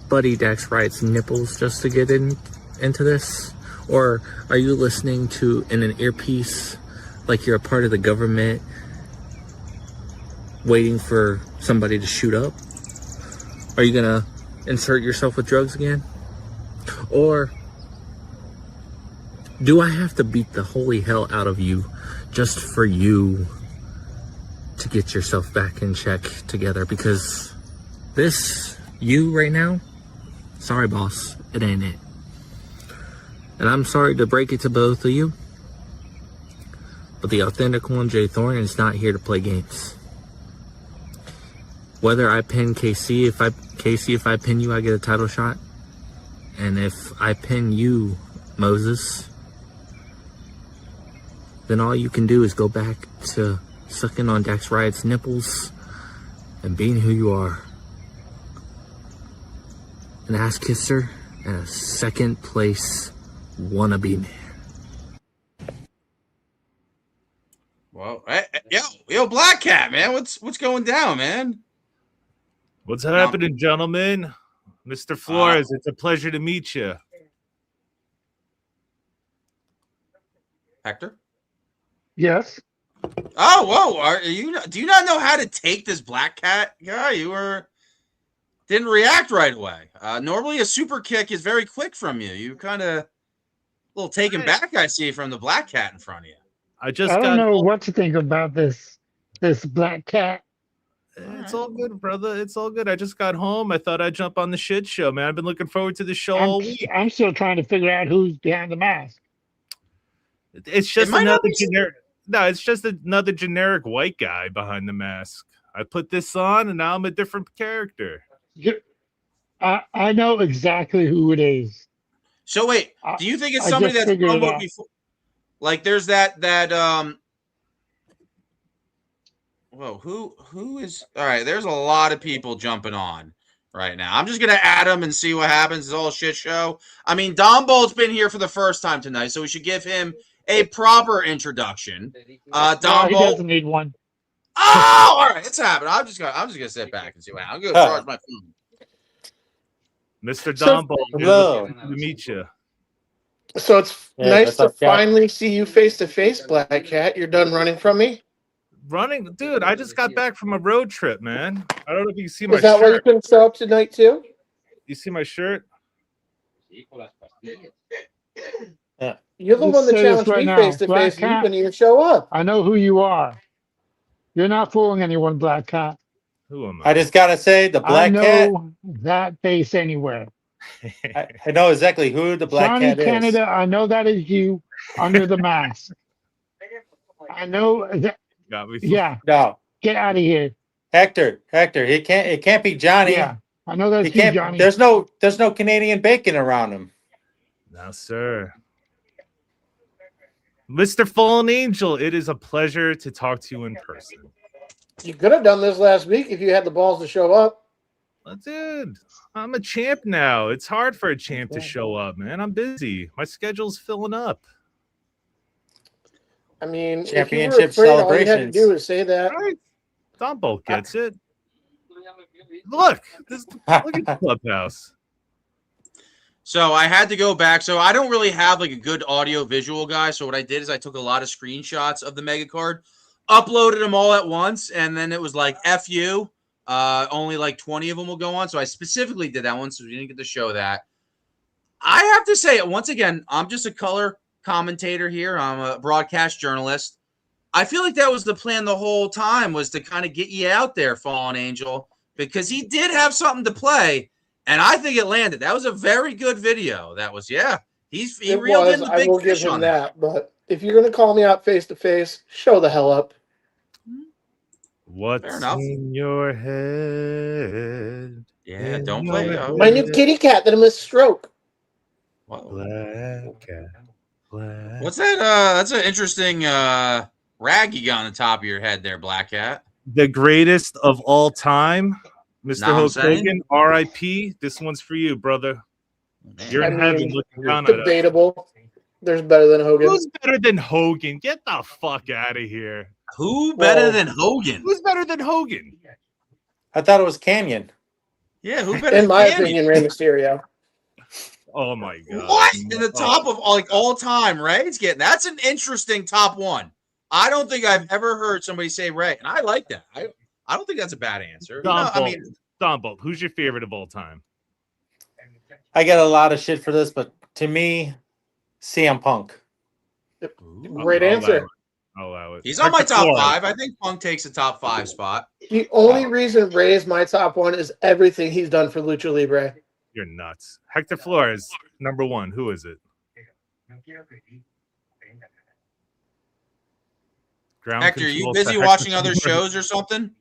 buddy Dax Riot's nipples just to get into this? Or are you listening to in an earpiece like you're a part of the government waiting for somebody to shoot up? Are you gonna insert yourself with drugs again? Or do I have to beat the holy hell out of you just for you to get yourself back in check together? Because this, you right now, sorry boss, it ain't it. And I'm sorry to break it to both of you, but the authentic one, Jay Thorne, is not here to play games. Whether I pin KC, if I pin you, I get a title shot. And if I pin you, Moses, then all you can do is go back to sucking on Dax Riot's nipples and being who you are. An ass kisser and a second place wannabe man. Well, yo, Black Cat, man, what's going down, man? What's happening, gentlemen? Mr. Flores, it's a pleasure to meet you. Hector? Yes. Oh, whoa! Do you not know how to take this Black Cat guy? Didn't react right away. Normally, a super kick is very quick from you. You kind of a little taken back, I see, from the Black Cat in front of you. I don't know what to think about this Black Cat. It's all good, brother. It's all good. I just got home. I thought I'd jump on the shit show, man. I've been looking forward to the show all week. I'm still trying to figure out who's behind the mask. It's just another generic. No, it's just another generic white guy behind the mask. I put this on, and now I'm a different character. I know exactly who it is. So wait, do you think it's somebody that's promoted before? Like, there's that. Whoa, who is? All right, there's a lot of people jumping on right now. I'm just gonna add them and see what happens. It's all a shit show. I mean, Don Bolt's been here for the first time tonight, so we should give him a proper introduction. Don Bolt doesn't need one. Oh, all right, it's happening. I'm just gonna sit back and see what happens. I'm gonna charge my phone. Mr. Don Bolt, hello. Good to meet you. So it's nice to finally see you face to face, Black Cat. You're done running from me? Running? Dude, I just got back from a road trip, man. I don't know if you can see my shirt. Is that why you couldn't show up tonight, too? You see my shirt? Yeah. You're the one that challenged me face to face, and you couldn't even show up. I know who you are. You're not fooling anyone, Black Cat. Who am I? I just gotta say, the Black Cat. I know that face anywhere. I know exactly who the Black Cat is. Johnny Canada, I know that is you under the mask. I know that. Yeah. No. Get out of here. Hector. It can't be Johnny. Yeah. I know that's you, Johnny. There's no Canadian bacon around him. No, sir. Mr. Fallen Angel, it is a pleasure to talk to you in person. You could have done this last week if you had the balls to show up. Dude, I'm a champ now. It's hard for a champ to show up, man. I'm busy. My schedule's filling up. I mean, championship if you were afraid, celebrations. All you had to do is say that. Right. Don Bolt gets it. Look at the clubhouse. So I had to go back. So I don't really have like a good audio visual guy. So what I did is I took a lot of screenshots of the mega card, uploaded them all at once, and then it was like F you. Only like 20 of them will go on. So I specifically did that one, so we didn't get to show that. I have to say, once again, I'm just a color commentator here. I'm a broadcast journalist. I feel like that was the plan the whole time, was to kind of get you out there, Fallen Angel, because he did have something to play, and I think it landed. That was a very good video. That was, he reeled in the big fish on that. I will give him that, but if you're going to call me out face to face, show the hell up. What's in your head? Yeah, don't play. My new kitty cat that I missed stroke. Black cat. What's that? That's an interesting rag you got on the top of your head there, Black Cat. The greatest of all time, Mr. Hogan, R.I.P. This one's for you, brother. You're in heaven looking down at us. Debatable. There's better than Hogan. Who's better than Hogan? Get the fuck out of here. Who better than Hogan? Who's better than Hogan? I thought it was Canyon. Yeah, who better? In my opinion, Rey Mysterio. Oh my god! What in the top of like all time? Ray's getting that's an interesting top one. I don't think I've ever heard somebody say Ray, and I like that. I don't think that's a bad answer. Don Bolt, who's your favorite of all time? I get a lot of shit for this, but to me, CM Punk. Great answer. I'll allow it. He's on my top 5. I think Punk takes the top 5 spot. The only reason Ray is my top 1 is everything he's done for Lucha Libre. You're nuts. Hector Flores, number 1. Who is it? Hector, are you busy watching other shows or something?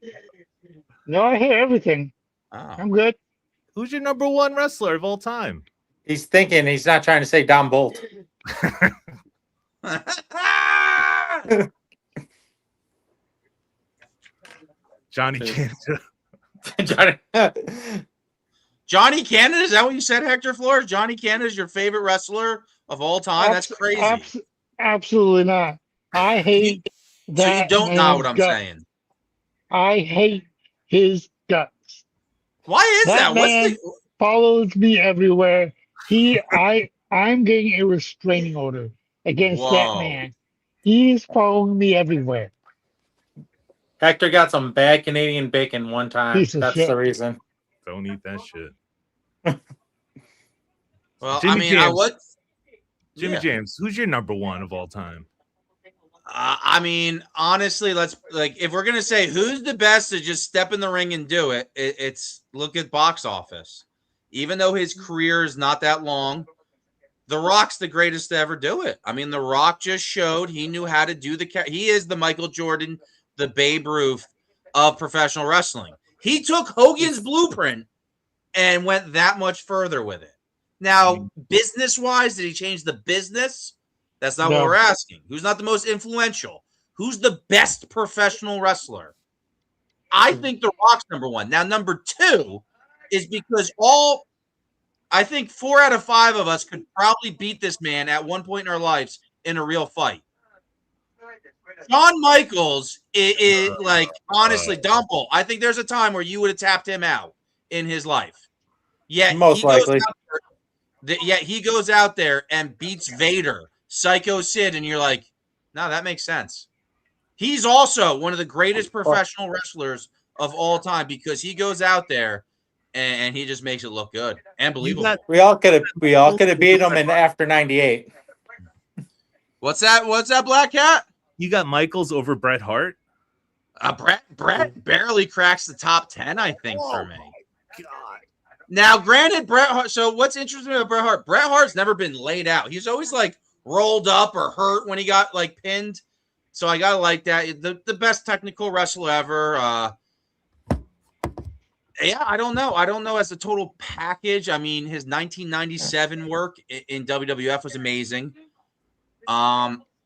No, I hear everything. Oh. I'm good. Who's your number 1 wrestler of all time? He's thinking. He's not trying to say Don Bolt. Johnny Canada. Johnny Canada? Is that what you said, Hector Flores? Johnny Canada is your favorite wrestler of all time? That's crazy. Absolutely not. I hate that. So you don't know what I'm saying. I hate his guts. Why is that? Man follows me everywhere. I'm getting a restraining order against that man. He's following me everywhere. Hector got some bad Canadian bacon one time. That's the reason. Don't eat that shit. Well, Jimmy I mean, James. Jimmy James, who's your number 1 of all time? I mean, honestly, if we're gonna say who's the best to just step in the ring and do it, it's look at box office. Even though his career is not that long, The Rock's the greatest to ever do it. I mean, The Rock just showed he knew how to do he is the Michael Jordan, the Babe Ruth of professional wrestling. He took Hogan's blueprint and went that much further with it. Now, business-wise, did he change the business? That's not what we're asking. Who's not the most influential? Who's the best professional wrestler? I think The Rock's number one. Now, number two is because I think 4 out of 5 of us could probably beat this man at one point in our lives in a real fight. Shawn Michaels is honestly, Dumble, I think there's a time where you would have tapped him out in his life. Yet Most likely. He goes out there and beats Vader, Psycho Sid, and you're like, no, that makes sense. He's also one of the greatest professional wrestlers of all time because he goes out there and he just makes it look good and believable. We all could have beat him in after 98. What's that, Black Cat? You got Michaels over Bret Hart? Bret barely cracks the top 10, I think, for me. God. Now, granted, Bret Hart. So, what's interesting about Bret Hart? Bret Hart's never been laid out. He's always rolled up or hurt when he got pinned. So I gotta like that. The best technical wrestler ever. Yeah, I don't know. I don't know as a total package. I mean, his 1997 work in WWF was amazing.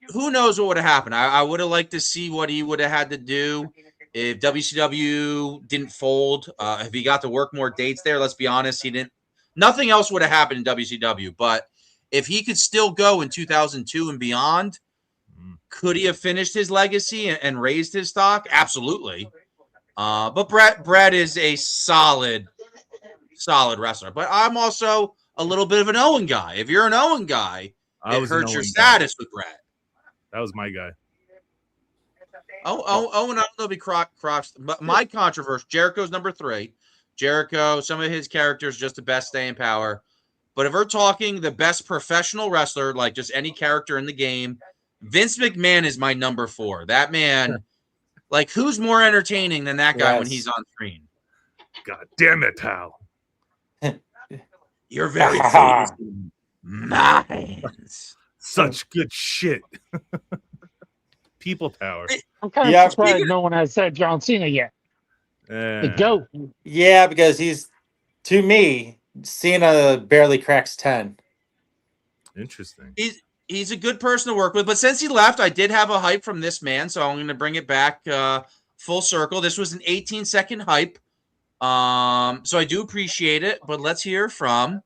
Who knows what would have happened? I would have liked to see what he would have had to do if WCW didn't fold. If he got to work more dates there, let's be honest, he didn't. Nothing else would have happened in WCW. But if he could still go in 2002 and beyond, could he have finished his legacy and raised his stock? Absolutely. But Bret is a solid wrestler. But I'm also a little bit of an Owen guy. If you're an Owen guy, it hurts your status with Bret. That was my guy. Owen, I don't know if he crossed. But my controversy, Jericho's number 3. Jericho, some of his characters, just the best staying power. But if we're talking the best professional wrestler, like just any character in the game, Vince McMahon is my number 4. That man, who's more entertaining than that guy when he's on screen? God damn it, pal. You're very famous. Nice. Such good shit. People power. I'm kind of surprised no one has said John Cena yet. The GOAT. Yeah, because to me, Cena barely cracks 10. Interesting. He's a good person to work with, but since he left, I did have a hype from this man, so I'm going to bring it back full circle. This was an 18-second hype, so I do appreciate it, but let's hear from...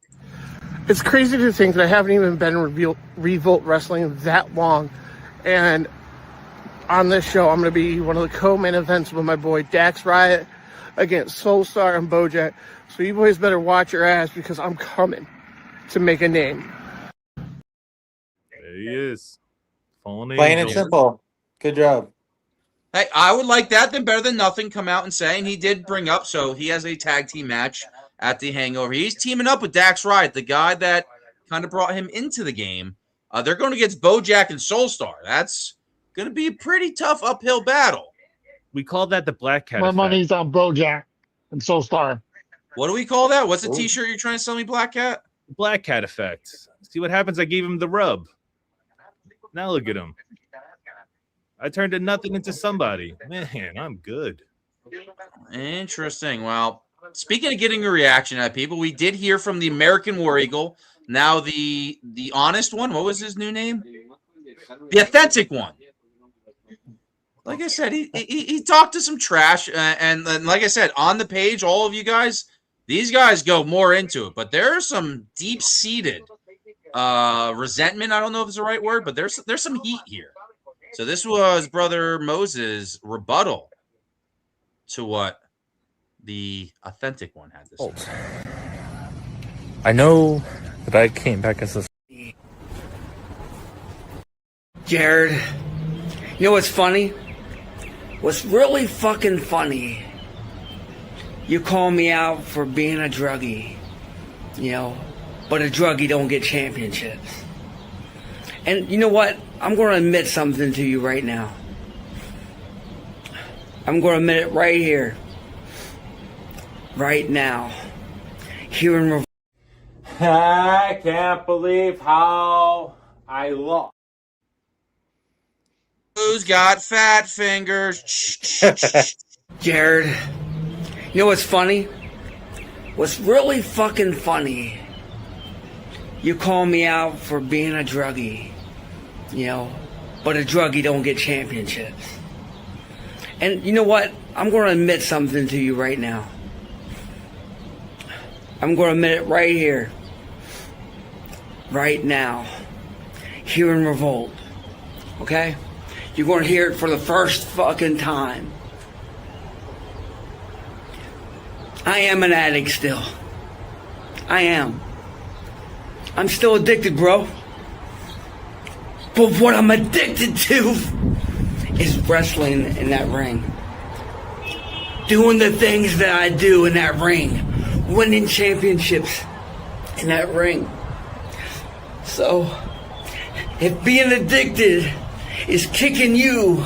It's crazy to think that I haven't even been in Revolt Wrestling that long, and on this show, I'm going to be one of the co-main events with my boy Dax Riot against Soulstar and Bojack, so you boys better watch your ass because I'm coming to make a name. There he is. Plain and simple. Good job. Hey, I would like that. Then better than nothing. Come out and say, and he did bring up. So he has a tag team match at the Hangover. He's teaming up with Dax Riot, the guy that kind of brought him into the game. They're going against Bojack and Soulstar. That's going to be a pretty tough uphill battle. We call that the Black Cat. My money's on Bojack and Soulstar. What do we call that? What's the T-shirt you're trying to sell me, Black Cat? Black Cat effect. See what happens? I gave him the rub. Now look at him. I turned nothing into somebody. Man, I'm good. Interesting. Well, speaking of getting a reaction out of people, we did hear from the American War Eagle. Now the honest one. What was his new name? The authentic one. Like I said, he talked to some trash, and like I said, on the page, all of you guys, these guys go more into it. But there's some deep-seated resentment. I don't know if it's the right word, but there's some heat here. So this was Brother Moses' rebuttal to what the authentic one had to say. I know that I came back as a... Jared, you know what's funny? What's really fucking funny, you call me out for being a druggie, but a druggie don't get championships. And you know what? I'm going to admit something to you right now. I'm going to admit it right here. Right now. Here in Revolt. I can't believe how I lost. Who's got fat fingers? Jared, you know what's funny? What's really fucking funny? You call me out for being a druggie, you know, but a druggie don't get championships. And you know what? I'm going to admit something to you right now. I'm going to admit it right here. Right now. Here in Revolt. Okay? You're going to hear it for the first fucking time. I am an addict still. I am. I'm still addicted, bro. But what I'm addicted to is wrestling in that ring. Doing the things that I do in that ring. Winning championships in that ring. So, if being addicted is kicking you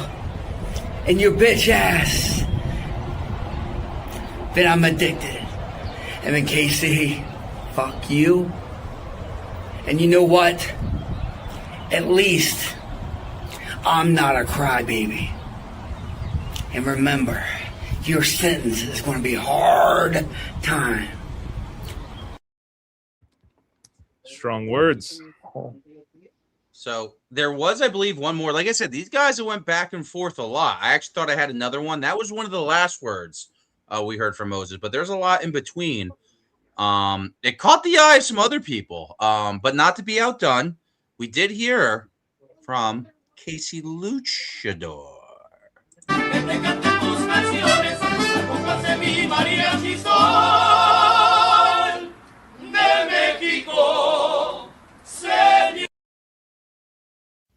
and your bitch ass, then I'm addicted. And then KC, fuck you. And you know what? At least I'm not a crybaby. And remember, your sentence is going to be hard time. Strong words. So there was, I believe, one more. Like I said, these guys have went back and forth a lot. I actually thought I had another one. That was one of the last words we heard from Moses, but there's a lot in between. It caught the eye of some other people, but not to be outdone. We did hear from Casey Luchador.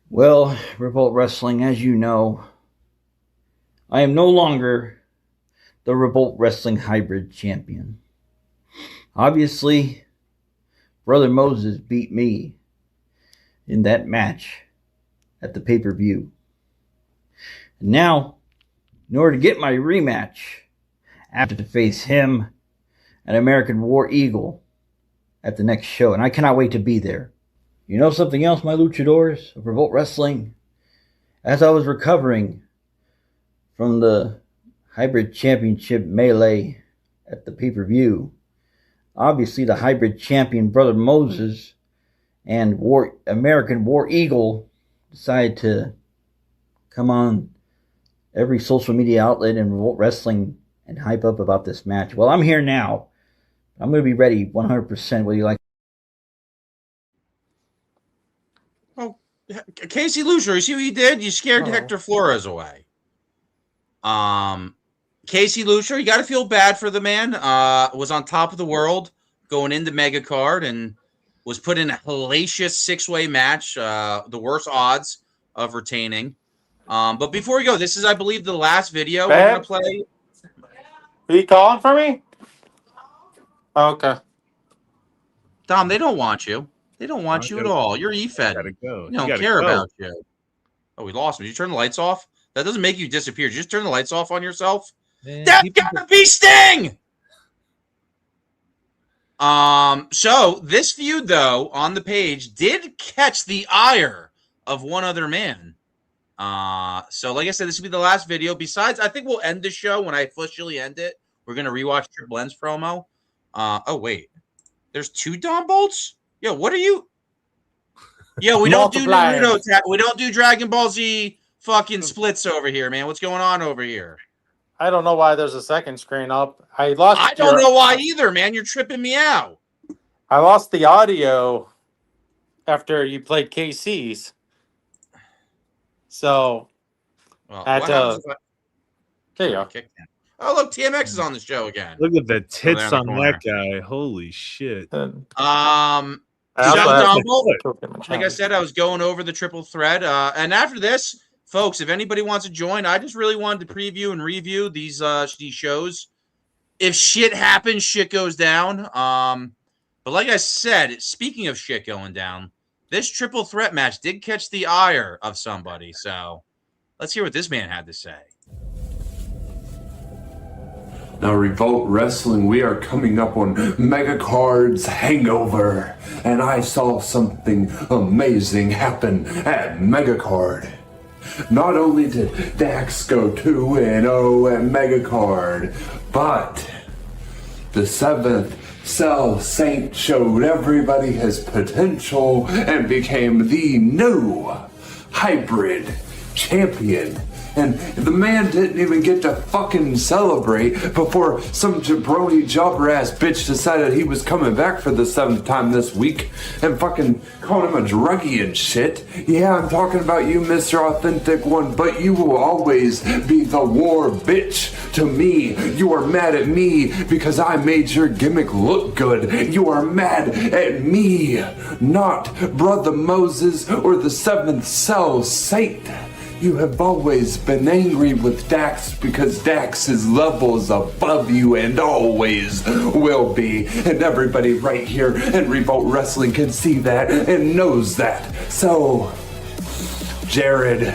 Well, Revolt Wrestling, as you know, I am no longer the Revolt Wrestling Hybrid Champion. Obviously, Brother Moses beat me in that match at the pay-per-view. And now, in order to get my rematch, I have to face him and American War Eagle at the next show, and I cannot wait to be there. You know something else, my luchadors of Revolt Wrestling? As I was recovering from the Hybrid Championship melee at the pay-per-view, obviously the Hybrid Champion Brother Moses and American War Eagle decided to come on every social media outlet in Revolt Wrestling and hype up about this match. Well, I'm here now. I'm going to be ready 100%, whether you like. Oh, Casey Luchador, you see what you did? You scared Hector Flores away. Casey Luchador, you got to feel bad for the man. Was on top of the world going into Mega Card and was put in a hellacious six-way match, the worst odds of retaining. But before we go, this is, I believe, the last video we're going to play. Are you calling for me? Okay. Dom, they don't want you. They don't want you at all. You're E-Fed. Gotta go. They don't care about you. Oh, we lost him. Did you turn the lights off? That doesn't make you disappear. Did you just turn the lights off on yourself? Man, that's gotta be Sting! So this feud, though, on the page did catch the ire of one other man. So like I said, this will be the last video. Besides, I think we'll end the show when I officially end it. We're gonna rewatch Triple N's promo. Oh wait, there's two Dom Bolts? Yo, what are you? Yo, we don't do Naruto. We don't do Dragon Ball Z fucking splits over here, man. What's going on over here? I don't know why there's a second screen up. I don't know why either, man. You're tripping me out. I lost the audio after you played KC's. So, there you go. Oh, look, TMX is on the show again. Look at the tits on that guy. Holy shit. Like I said, I was going over the triple thread. And after this, folks, if anybody wants to join, I just really wanted to preview and review these shows. If shit happens, shit goes down. But like I said, speaking of shit going down, this triple threat match did catch the ire of somebody. So let's hear what this man had to say. Now, Revolt Wrestling, we are coming up on Megacard's Hangover, and I saw something amazing happen at Megacard. Not only did Dax go 2-0 at Megacard, but the 7th Cell Saint showed everybody his potential and became the new hybrid champion. And the man didn't even get to fucking celebrate before some jabroni jobber ass bitch decided he was coming back for the 7th time this week and fucking called him a druggie and shit. Yeah, I'm talking about you, Mr. Authentic One, but you will always be the war bitch to me. You are mad at me because I made your gimmick look good. You are mad at me, not Brother Moses or the 7th Cell Saint. You have always been angry with Dax because Dax is levels above you and always will be. And everybody right here in Revolt Wrestling can see that and knows that. So, Jared,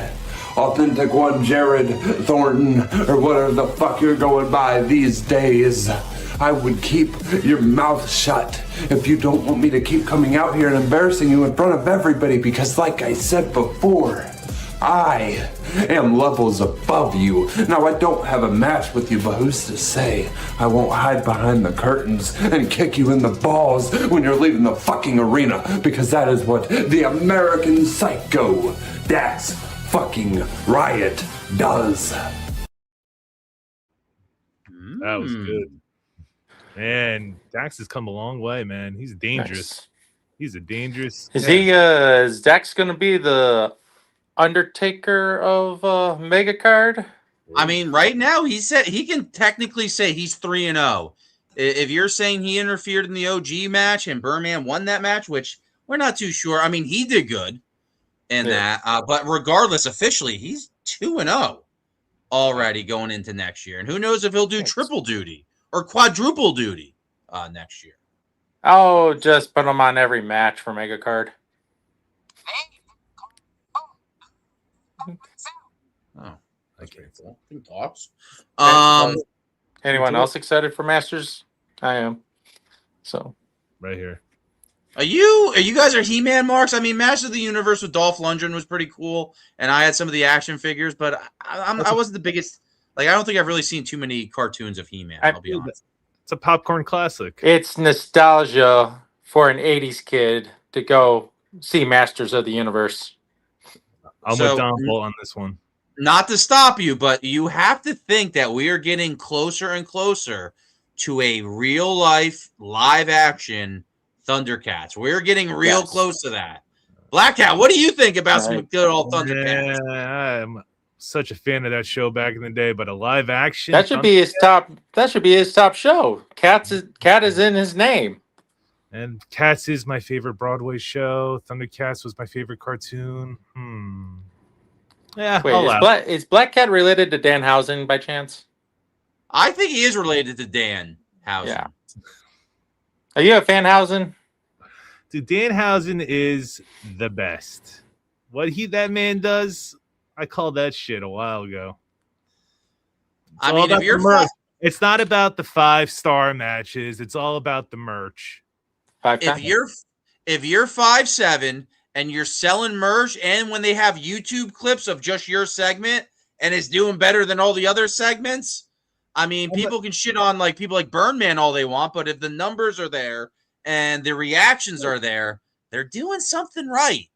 Authentic One Jared Thornton, or whatever the fuck you're going by these days, I would keep your mouth shut if you don't want me to keep coming out here and embarrassing you in front of everybody, because like I said before, I am levels above you. Now, I don't have a match with you, but who's to say I won't hide behind the curtains and kick you in the balls when you're leaving the fucking arena, because that is what the American Psycho Dax fucking Riot does. That was good. Man, Dax has come a long way, man. He's dangerous. Nice. He's a dangerous. Is Dax going to be the Undertaker of Megacard? I mean, right now he said he can technically say he's 3-0. If you're saying he interfered in the OG match and Birdman won that match, which we're not too sure. I mean, he did good in that, but regardless, officially he's 2-0 already going into next year, and who knows if he'll do triple duty or quadruple duty next year. I'll just put him on every match for Megacard. Oh, okay. Good talks. Anyone else excited for Masters? I am. So right here. Are you guys are He-Man marks? I mean, Masters of the Universe with Dolph Lundgren was pretty cool, and I had some of the action figures, but I wasn't the biggest. Like, I don't think I've really seen too many cartoons of He-Man. I'll be honest. It's a popcorn classic. it's nostalgia for an 80s kid to go see Masters of the Universe. I'm with Don Bolt on this one. Not to stop you, but you have to think that we are getting closer and closer to a real life live action Thundercats. We're getting real close to that. Black Cat, what do you think about some good old Thundercats? Yeah, I'm such a fan of that show back in the day, but a live action That should be his top show. Cat is in his name. And Cats is my favorite Broadway show. Thundercats was my favorite cartoon. Yeah. Wait, is Black Cat related to Danhausen by chance? I think he is related to Dan Housen. Yeah. Are you a Fanhausen? Dude, Danhausen is the best. What that man does, I called that shit a while ago. I mean, if you're it's not about the 5-star matches. It's all about the merch. If you're 5'7" and you're selling merch, and when they have YouTube clips of just your segment and it's doing better than all the other segments, I mean, people can shit on like people like Birdman all they want, but if the numbers are there and the reactions are there, they're doing something right.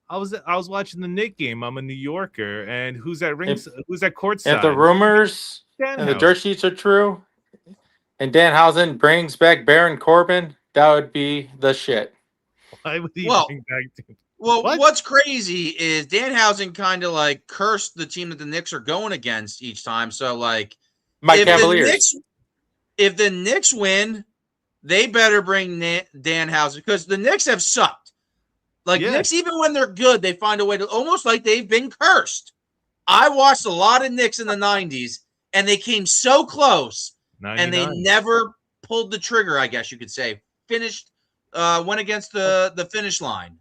I was watching the Knick game. I'm a New Yorker, and who's at courtside? If the rumors and the dirt sheets are true, and Danhausen brings back Baron Corbin, that would be the shit. Why would he bring back? What's crazy is Danhausen kind of like cursed the team that the Knicks are going against each time. So like, if the Knicks win, they better bring Danhausen, because the Knicks have sucked. Like, Knicks, even when they're good, they find a way to, almost like they've been cursed. I watched a lot of Knicks in the 90s, and they came so close, 99. And they never pulled the trigger, I guess you could say. Went against the finish line.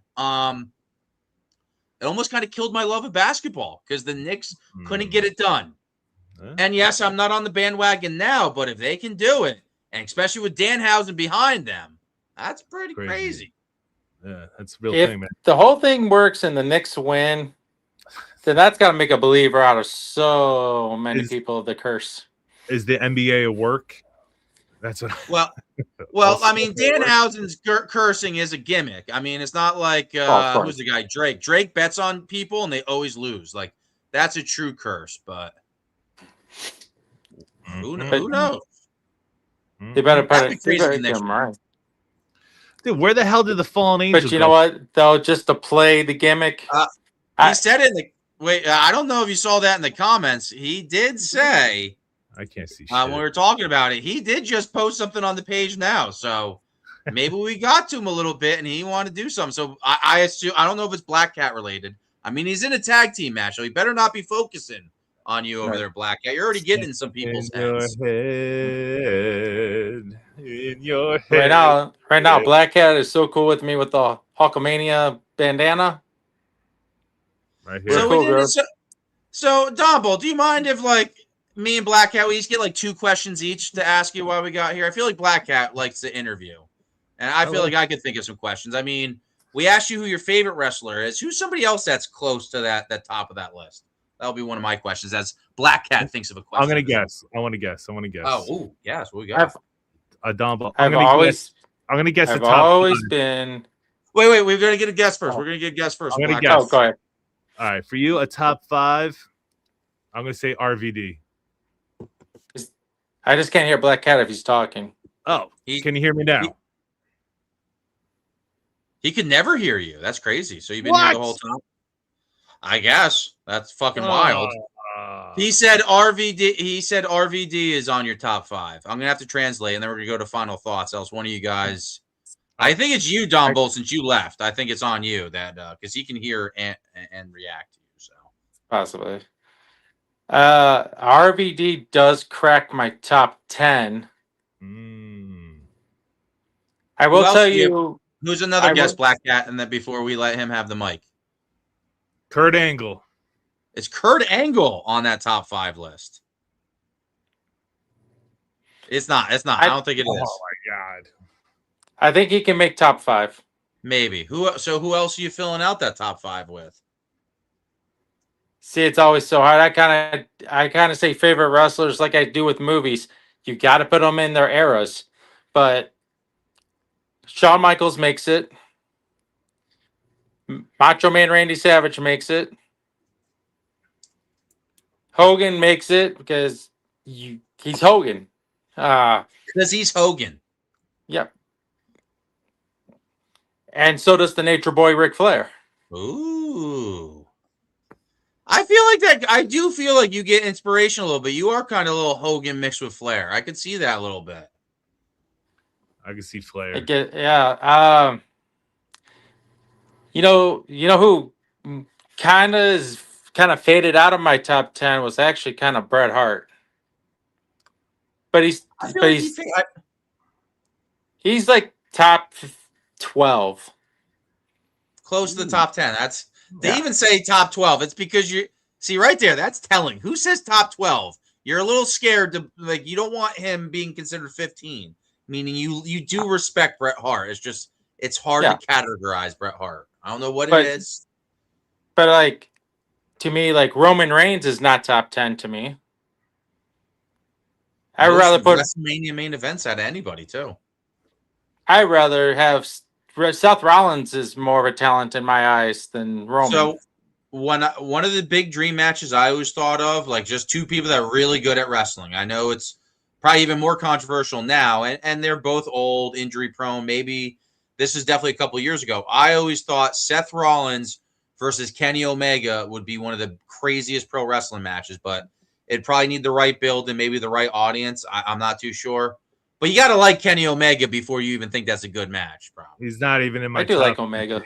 it almost kind of killed my love of basketball because the Knicks couldn't get it done. And yes, I'm not on the bandwagon now, but if they can do it, and especially with Danhausen behind them, that's pretty crazy. Yeah, that's a real If thing, man. the whole thing works and the Knicks win, then that's got to make a believer out of so many people of the curse. Is the NBA a work? That's what. Well, I mean, Danhausen's cursing is a gimmick. I mean, it's not like who's the guy? Drake. Drake bets on people and they always lose. Like that's a true curse, but who knows? They better put That'd be it. crazy They next better year. Dude, where the hell did the fallen angel But you go? know what? Though, just to play the gimmick. He said in the wait. I don't know if you saw that in the comments. He did say. I can't see shit. When we were talking about it, he did just post something on the page now. So maybe we got to him a little bit and he wanted to do something. So I assume, I don't know if it's Black Cat related. I mean, he's in a tag team match, so he better not be focusing on you over there, Black Cat. You're already getting in some people's heads. In your head. Right now, Black Cat is so cool with me with the Hulkamania bandana. Right here. So Dumble, do you mind if like me and Black Cat, we each get like 2 questions each to ask you while we got here? I feel like Black Cat likes to interview. And I feel like I could think of some questions. I mean, we asked you who your favorite wrestler is. Who's somebody else that's close to that top of that list? That'll be one of my questions as Black Cat thinks of a question. I'm going to guess. I want to guess. Oh, yes. What we got? Dumble. I'm going to guess the I've top always 5. been. Wait. We're going to get a guess first. We're going to get a guess first. I'm going to guess. Oh, go ahead. All right. For you, a top 5, I'm going to say RVD. I just can't hear Black Cat if he's talking. Oh, can you hear me now? He could never hear you. That's crazy. So you've been here the whole time? I guess. That's fucking wild. He said RVD. He said RVD is on your top 5. I'm gonna have to translate, and then we're gonna go to final thoughts. Else, one of you guys. I think it's you, Don Bolt, since you left. I think it's on you that because he can hear and react to you. So possibly. RVD does crack my top 10. I will tell you. Who's another guest, Black Cat, and then before we let him have the mic. Kurt Angle. It's Kurt Angle on that top 5 list. It's not. I don't think it is. Oh my god. I think he can make top 5. Maybe. Who else are you filling out that top 5 with? See, it's always so hard. I kind of say favorite wrestlers like I do with movies. You got to put them in their eras. But Shawn Michaels makes it. Macho Man Randy Savage makes it. Hogan makes it because he's Hogan. Because he's Hogan. Yep. And so does the Nature Boy Ric Flair. Ooh. I feel like that. I do feel like you get inspiration a little bit. You are kind of a little Hogan mixed with Flair. I could see that a little bit. I can see Flair. Yeah. You know who kind of faded out of my top 10 was actually kind of Bret Hart. But he's like top 12. Close to the top 10. They even say top 12. It's because you see right there. That's telling. Who says top 12? You're a little scared to you don't want him being considered 15. Meaning you do respect Bret Hart. It's just it's hard to categorize Bret Hart. I don't know what it is. But to me, Roman Reigns is not top 10 to me. I'd rather put WrestleMania main events out of anybody too. I'd rather have Seth Rollins is more of a talent in my eyes than Roman. So one of the big dream matches I always thought of, just 2 people that are really good at wrestling. I know it's probably even more controversial now, and they're both old, injury prone. Maybe this is definitely a couple of years ago. I always thought Seth Rollins versus Kenny Omega would be one of the craziest pro wrestling matches, but it'd probably need the right build and maybe the right audience. I'm not too sure. But you got to like Kenny Omega before you even think that's a good match, probably. He's not even in my I do like Omega.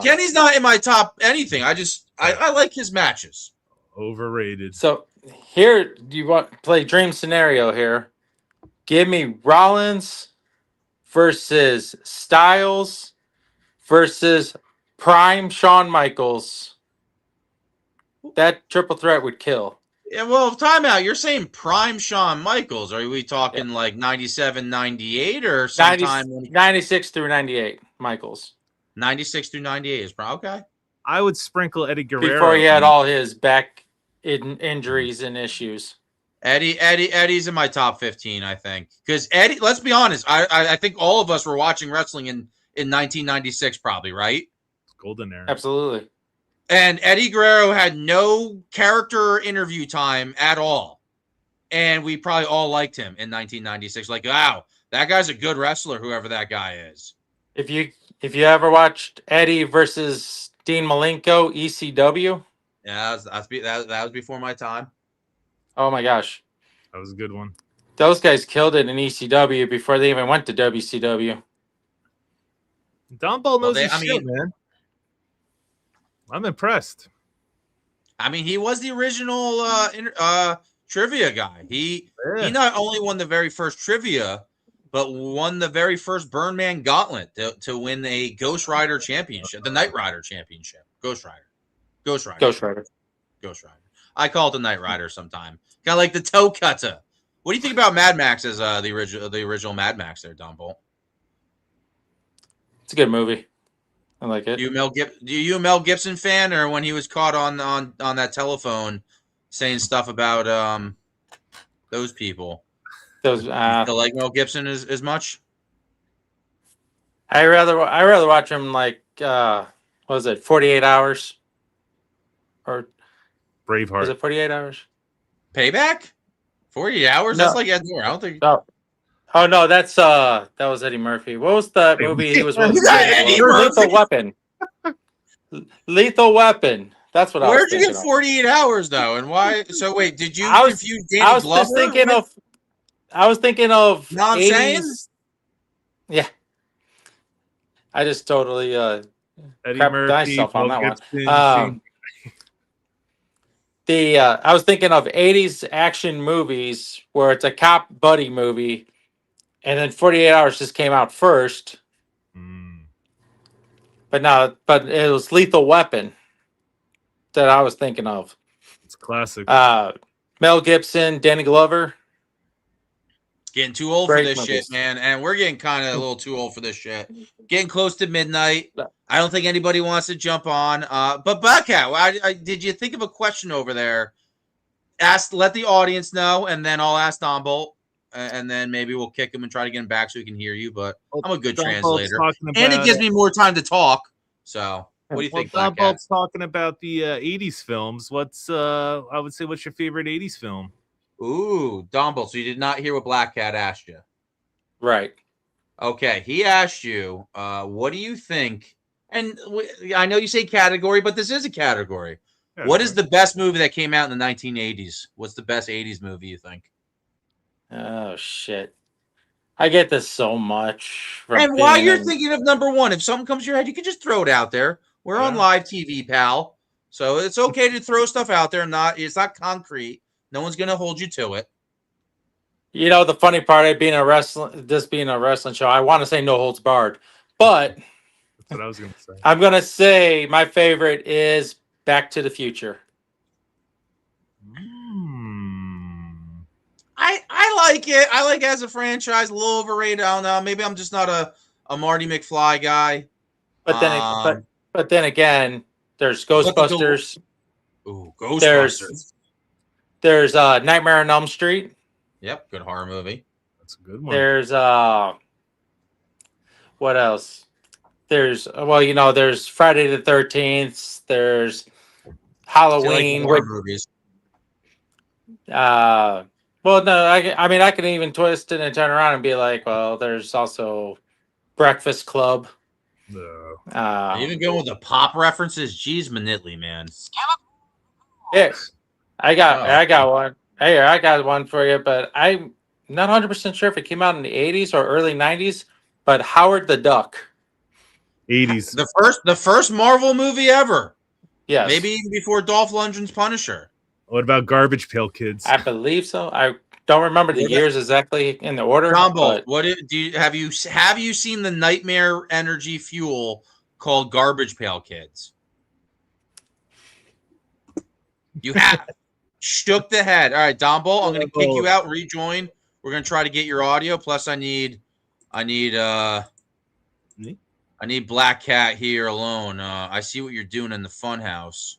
Kenny's not in my top anything. I like his matches. Overrated. So here, you want to play dream scenario here. Give me Rollins versus Styles versus prime Shawn Michaels, that triple threat would kill. Yeah, well, time out. You're saying prime Shawn Michaels. Are we talking like 97, 98 or sometime? 96 through 98, Michaels. 96 through 98 is probably okay. I would sprinkle Eddie Guerrero. Before he had all his back injuries and issues. Eddie's in my top 15, I think. Because Eddie, let's be honest, I think all of us were watching wrestling in 1996 probably, right? Golden era. Absolutely. And Eddie Guerrero had no character interview time at all. And we probably all liked him in 1996. Like, wow, that guy's a good wrestler, whoever that guy is. If you ever watched Eddie versus Dean Malenko, ECW. Yeah, that was before my time. Oh my gosh. That was a good one. Those guys killed it in ECW before they even went to WCW. Don Ball knows his shit, man. I'm impressed. I mean, he was the original trivia guy. He not only won the very first trivia, but won the very first Burn Man Gauntlet to win a Ghost Rider championship, the Knight Rider championship. Ghost Rider. I call it the Knight Rider sometime. Kind of like the toe cutter. What do you think about Mad Max as the original Mad Max there, Don Bolt? It's a good movie. I like it. You a Mel Gibson fan, or when he was caught on that telephone saying stuff about those people? Those you feel like Mel Gibson as much? I rather watch him like what was it, 48 Hours? Or Braveheart. Was it 48 Hours? Payback? 48 Hours? No. That's like Ed Moore. I don't think. Oh no, that was Eddie Murphy. What was that movie he was with? Lethal Weapon. Lethal Weapon. That's what I was Where'd you thinking get of. 48 Hours though, and why? So wait, did you confuse Danny I was Glover? just thinking of. I was thinking of. You know what I'm 80s. saying? Yeah. I just totally Eddie crapped Murphy, myself on Mel that Gibson, one. I was thinking of 80s action movies where it's a cop buddy movie, and then 48 Hours just came out first. But it was Lethal Weapon that I was thinking of. It's classic. Mel Gibson, Danny Glover. Getting too old for this shit, man. And we're getting kind of a little too old for this shit. Getting close to midnight. I don't think anybody wants to jump on. But Buckhat, did you think of a question over there? Let the audience know, and then I'll ask Don Bolt, and then maybe we'll kick him and try to get him back so he can hear you. But I'm a good translator, and it gives me more time to talk. So, what do you think, Don Buckhat? Bolt's talking about the 80s films. What's your favorite 80s film? Ooh, Don Bolt. So you did not hear what Black Cat asked you, right? Okay, he asked you, what do you think? And I know you say category, but this is a category. Yeah, what is the best movie that came out in the 1980s? What's the best 80s movie you think? Oh shit! I get this so much. And while you're thinking of number one, if something comes to your head, you can just throw it out there. We're on live TV, pal, so it's okay to throw stuff out there. It's not concrete. No one's gonna hold you to it. You know, the funny part of being a wrestling show, I want to say no holds barred, but that's what I was gonna say. I'm gonna say my favorite is Back to the Future. I like it. I like it as a franchise, a little overrated. I don't know. Maybe I'm just not a Marty McFly guy. But then again, there's Ghostbusters. Ghostbusters. There's Nightmare on Elm Street. Yep, good horror movie. That's a good one. There's what else? There's there's Friday the 13th. There's Halloween. Like horror movies. Well, no, I mean I can even twist it and turn around and be like, well, there's also Breakfast Club. No. Even going with the pop references, geez, Manitli, man. Yes, I got one. Hey, I got one for you, but I'm not 100% sure if it came out in the 80s or early 90s. But Howard the Duck. 80s. The first Marvel movie ever. Yes. Maybe even before Dolph Lundgren's Punisher. What about Garbage Pail Kids? I believe so. I don't remember the years exactly in the order. Combo, have you seen the Nightmare Energy Fuel called Garbage Pail Kids. You have shook the head. All right, Dombo, I'm going to kick you out. Rejoin. We're going to try to get your audio. Plus, I need Black Cat here alone. I see what you're doing in the Funhouse.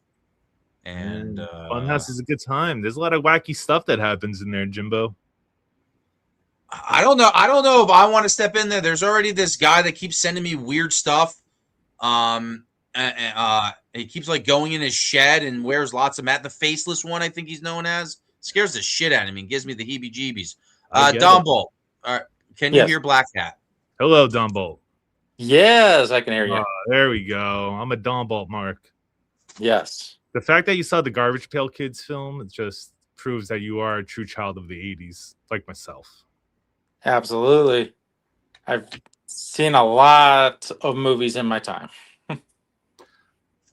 And Funhouse is a good time. There's a lot of wacky stuff that happens in there, Jimbo. I don't know if I want to step in there. There's already this guy that keeps sending me weird stuff. He keeps like going in his shed and wears lots of the faceless one, I think he's known as. Scares the shit out of me and gives me the heebie-jeebies. Dumbolt, all right, can you hear Black Cat? Hello, Dumbolt. Yes, I can hear you. Oh, there we go. I'm a Dumbolt, Mark. Yes. The fact that you saw the Garbage Pail Kids film, it just proves that you are a true child of the 80s, like myself. Absolutely. I've seen a lot of movies in my time.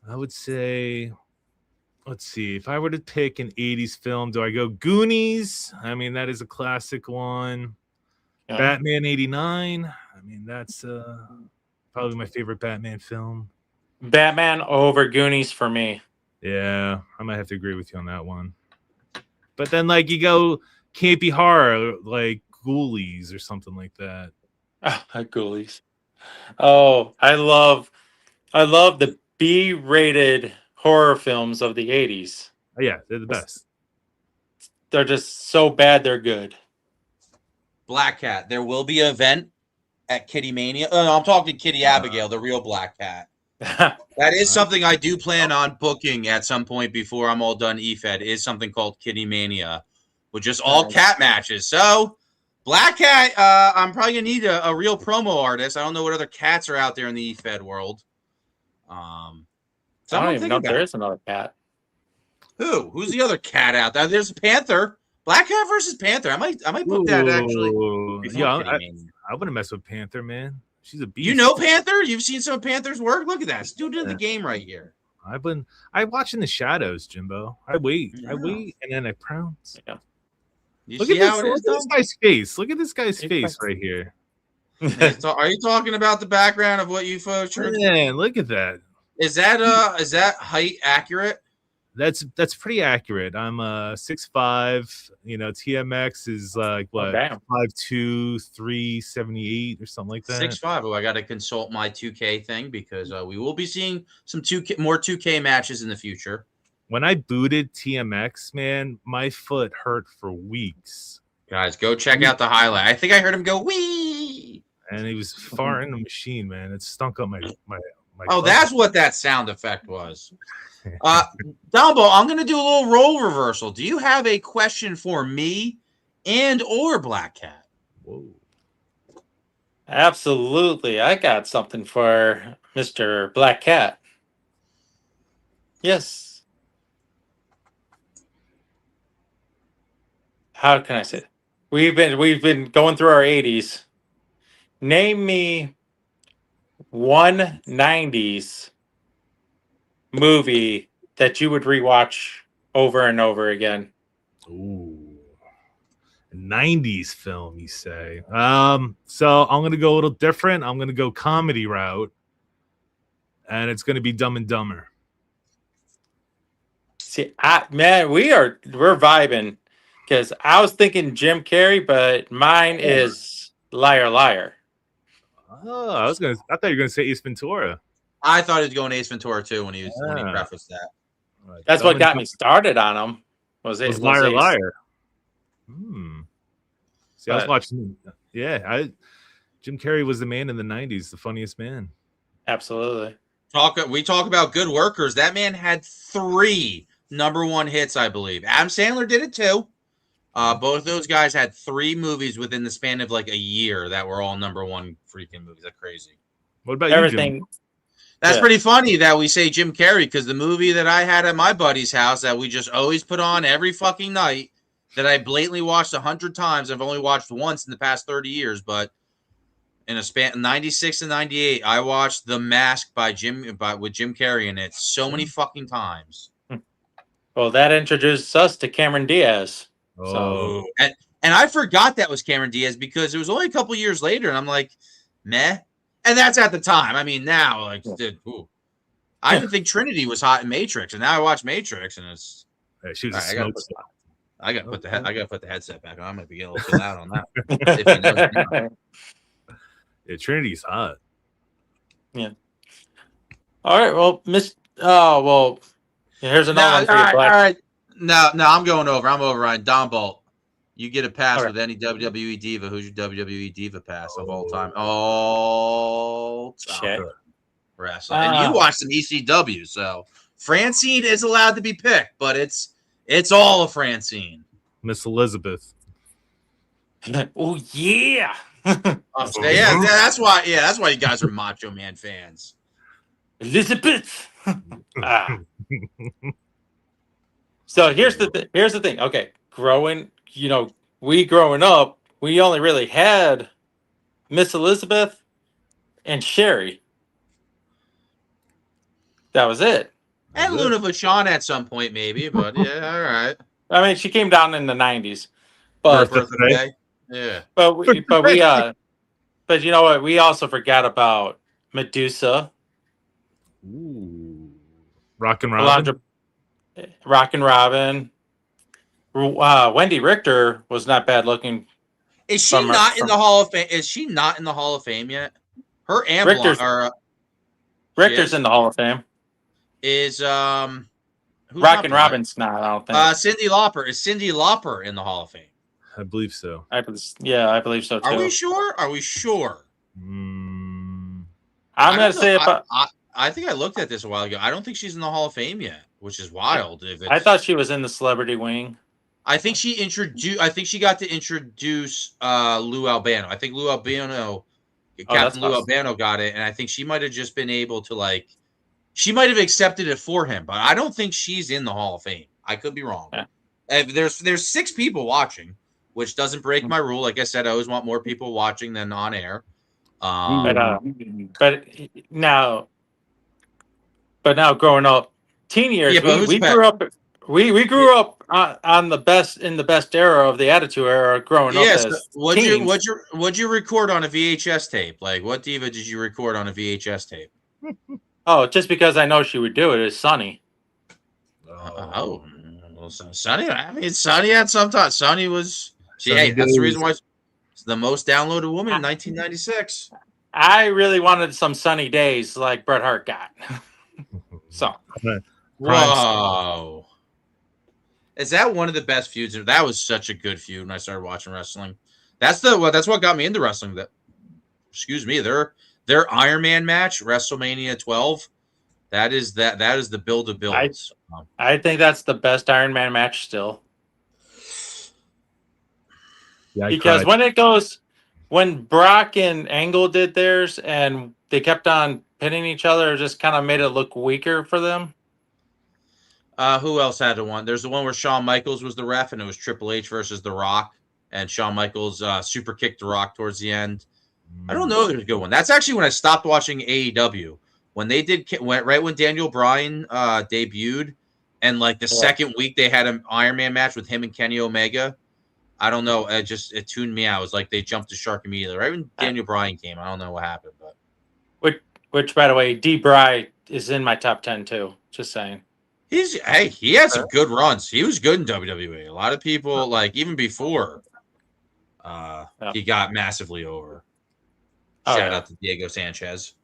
I would say, let's see, if I were to pick an 80s film, do I go Goonies? I mean, that is a classic one. Yeah. Batman 89. I mean, that's probably my favorite Batman film. Batman over Goonies for me. Yeah, I might have to agree with you on that one. But then, like, you go campy horror, like Ghoulies or something like that. Ghoulies. Oh, I love the B-rated horror films of the 80s. Oh, yeah, they're the best. They're just so bad they're good. Black Cat. There will be an event at Kitty Mania. I'm talking Kitty Abigail, the real Black Cat. That is something I do plan on booking at some point before I'm all done EFED. Is something called Kitty Mania, with just all cat matches. So, Black Cat, I'm probably gonna need a real promo artist. I don't know what other cats are out there in the EFED world. I don't even know if there is another cat. Who's the other cat out there? There's a Panther. Black Cat versus Panther. I might book that actually. Yeah, I wouldn't mess with Panther, man. She's a beast. You know Panther? You've seen some of Panther's work? Look at that. Student of the game right here. I watch in the shadows, Jimbo. I wait, and then I pounce. Yeah. Look at this guy's face. Look at this guy's face right here. Are you talking about the background of what you folks are? Man, look at that. Is that height accurate? That's pretty accurate. I'm 6'5". You know, TMX is like what 5'2", 378 or something like that. 6'5". Oh, I got to consult my 2K thing because we will be seeing some more 2K matches in the future. When I booted TMX, man, my foot hurt for weeks. Guys, go check out the highlight. I think I heard him go wee, and he was far in the machine, man. It stunk up my. Oh, that's what that sound effect was. Dumbo, I'm going to do a little role reversal. Do you have a question for me and or Black Cat? Whoa. Absolutely. I got something for Mr. Black Cat. Yes. How can I say it? We've been going through our 80s. Name me one 90s movie that you would rewatch over and over again. Ooh, 90s film, you say? So I'm gonna go a little different. I'm gonna go comedy route, and it's gonna be Dumb and Dumber. See, man, we're vibing because I was thinking Jim Carrey, but mine is Liar Liar. Oh, I thought you were gonna say Ace Ventura. I thought he was going Ace Ventura too when he prefaced that. Right. That's what got me started on him. Was Liar Liar. See, I was watching. Yeah, Jim Carrey was the man in the 90s, the funniest man. Absolutely. We talk about good workers. That man had 3 #1 hits, I believe. Adam Sandler did it too. Both those guys had 3 movies within the span of like a year that were all #1 freaking movies. That's crazy. What about everything? You, Jim? That's pretty funny that we say Jim Carrey because the movie that I had at my buddy's house that we just always put on every fucking night that I blatantly watched 100 times. I've only watched once in the past 30 years, but in a span 96 and 98, I watched The Mask with Jim Carrey in it so many fucking times. Well, that introduced us to Cameron Diaz. So and I forgot that was Cameron Diaz because it was only a couple years later, and I'm like, meh. And that's at the time. I mean, now, like, I didn't think Trinity was hot in Matrix, and now I watch Matrix, and it's. She was right, a smoke. I gotta put the headset back on. I might be getting a little too loud on that. If he knows, you know. Yeah, Trinity's hot. Yeah. All right. Well, here's another one for you, Black. All right. No, I'm going over. I'm over on Don Bolt. You get a pass with any WWE diva. Who's your WWE diva pass of all time? All time wrestling. And you watch some ECW, so Francine is allowed to be picked, but it's all of Francine. Miss Elizabeth. Oh yeah. Yeah, that's why you guys are Macho Man fans. Elizabeth. So here's the thing. Okay, growing up, we only really had Miss Elizabeth and Sherry. That was it. And Luna Vachon at some point, maybe, but yeah, all right. I mean, she came down in the 90s, but yeah. But you know what? We also forgot about Medusa. Ooh. Rockin' Robin. Wendy Richter was not bad looking. Is she not in the Hall of Fame? Is she not in the Hall of Fame yet? Her ambulance Richter's in the Hall of Fame. Is Rockin' Robin's not, I don't think. Cyndi Lauper. Is Cyndi Lauper in the Hall of Fame? I believe so. I believe so too. Are we sure? I'm gonna say about. I think I looked at this a while ago. I don't think she's in the Hall of Fame yet, which is wild. I thought she was in the celebrity wing. I think she got to introduce Lou Albano. I think Lou Albano, Captain Lou Albano got it, and I think she might have just been able to she might have accepted it for him, but I don't think she's in the Hall of Fame. I could be wrong. Yeah. There's 6 people watching, which doesn't break my rule. Like I said, I always want more people watching than on air. But now growing up, teen years, we grew up. We grew up in the best era of the Attitude Era. Growing up, as what'd you record on a VHS tape? Like, what diva did you record on a VHS tape? Oh, just because I know she would do it is Sunny. Well, Sunny. I mean, Sunny had some time. Sunny was. That's the reason why it's the most downloaded woman in 1996. I really wanted some Sunny days like Bret Hart got. So, whoa. Is that one of the best feuds? That was such a good feud when I started watching wrestling. That's what got me into wrestling. Their Iron Man match, WrestleMania 12. That is the build of builds. I think that's the best Iron Man match still. Yeah, because when Brock and Angle did theirs and they kept on pinning each other, it just kind of made it look weaker for them. Who else had one? There's the one where Shawn Michaels was the ref, and it was Triple H versus The Rock, and Shawn Michaels super kicked The Rock towards the end. I don't know if there's a good one. That's actually when I stopped watching AEW. When they went right when Daniel Bryan debuted, and the second week they had an Iron Man match with him and Kenny Omega. I don't know. It tuned me out. It was like they jumped the shark immediately. Right when Daniel Bryan came, I don't know what happened, but which by the way, D. Bry is in my top 10 too. Just saying. He had some good runs. He was good in WWE. A lot of people even before he got massively over. Shout out to Diego Sanchez.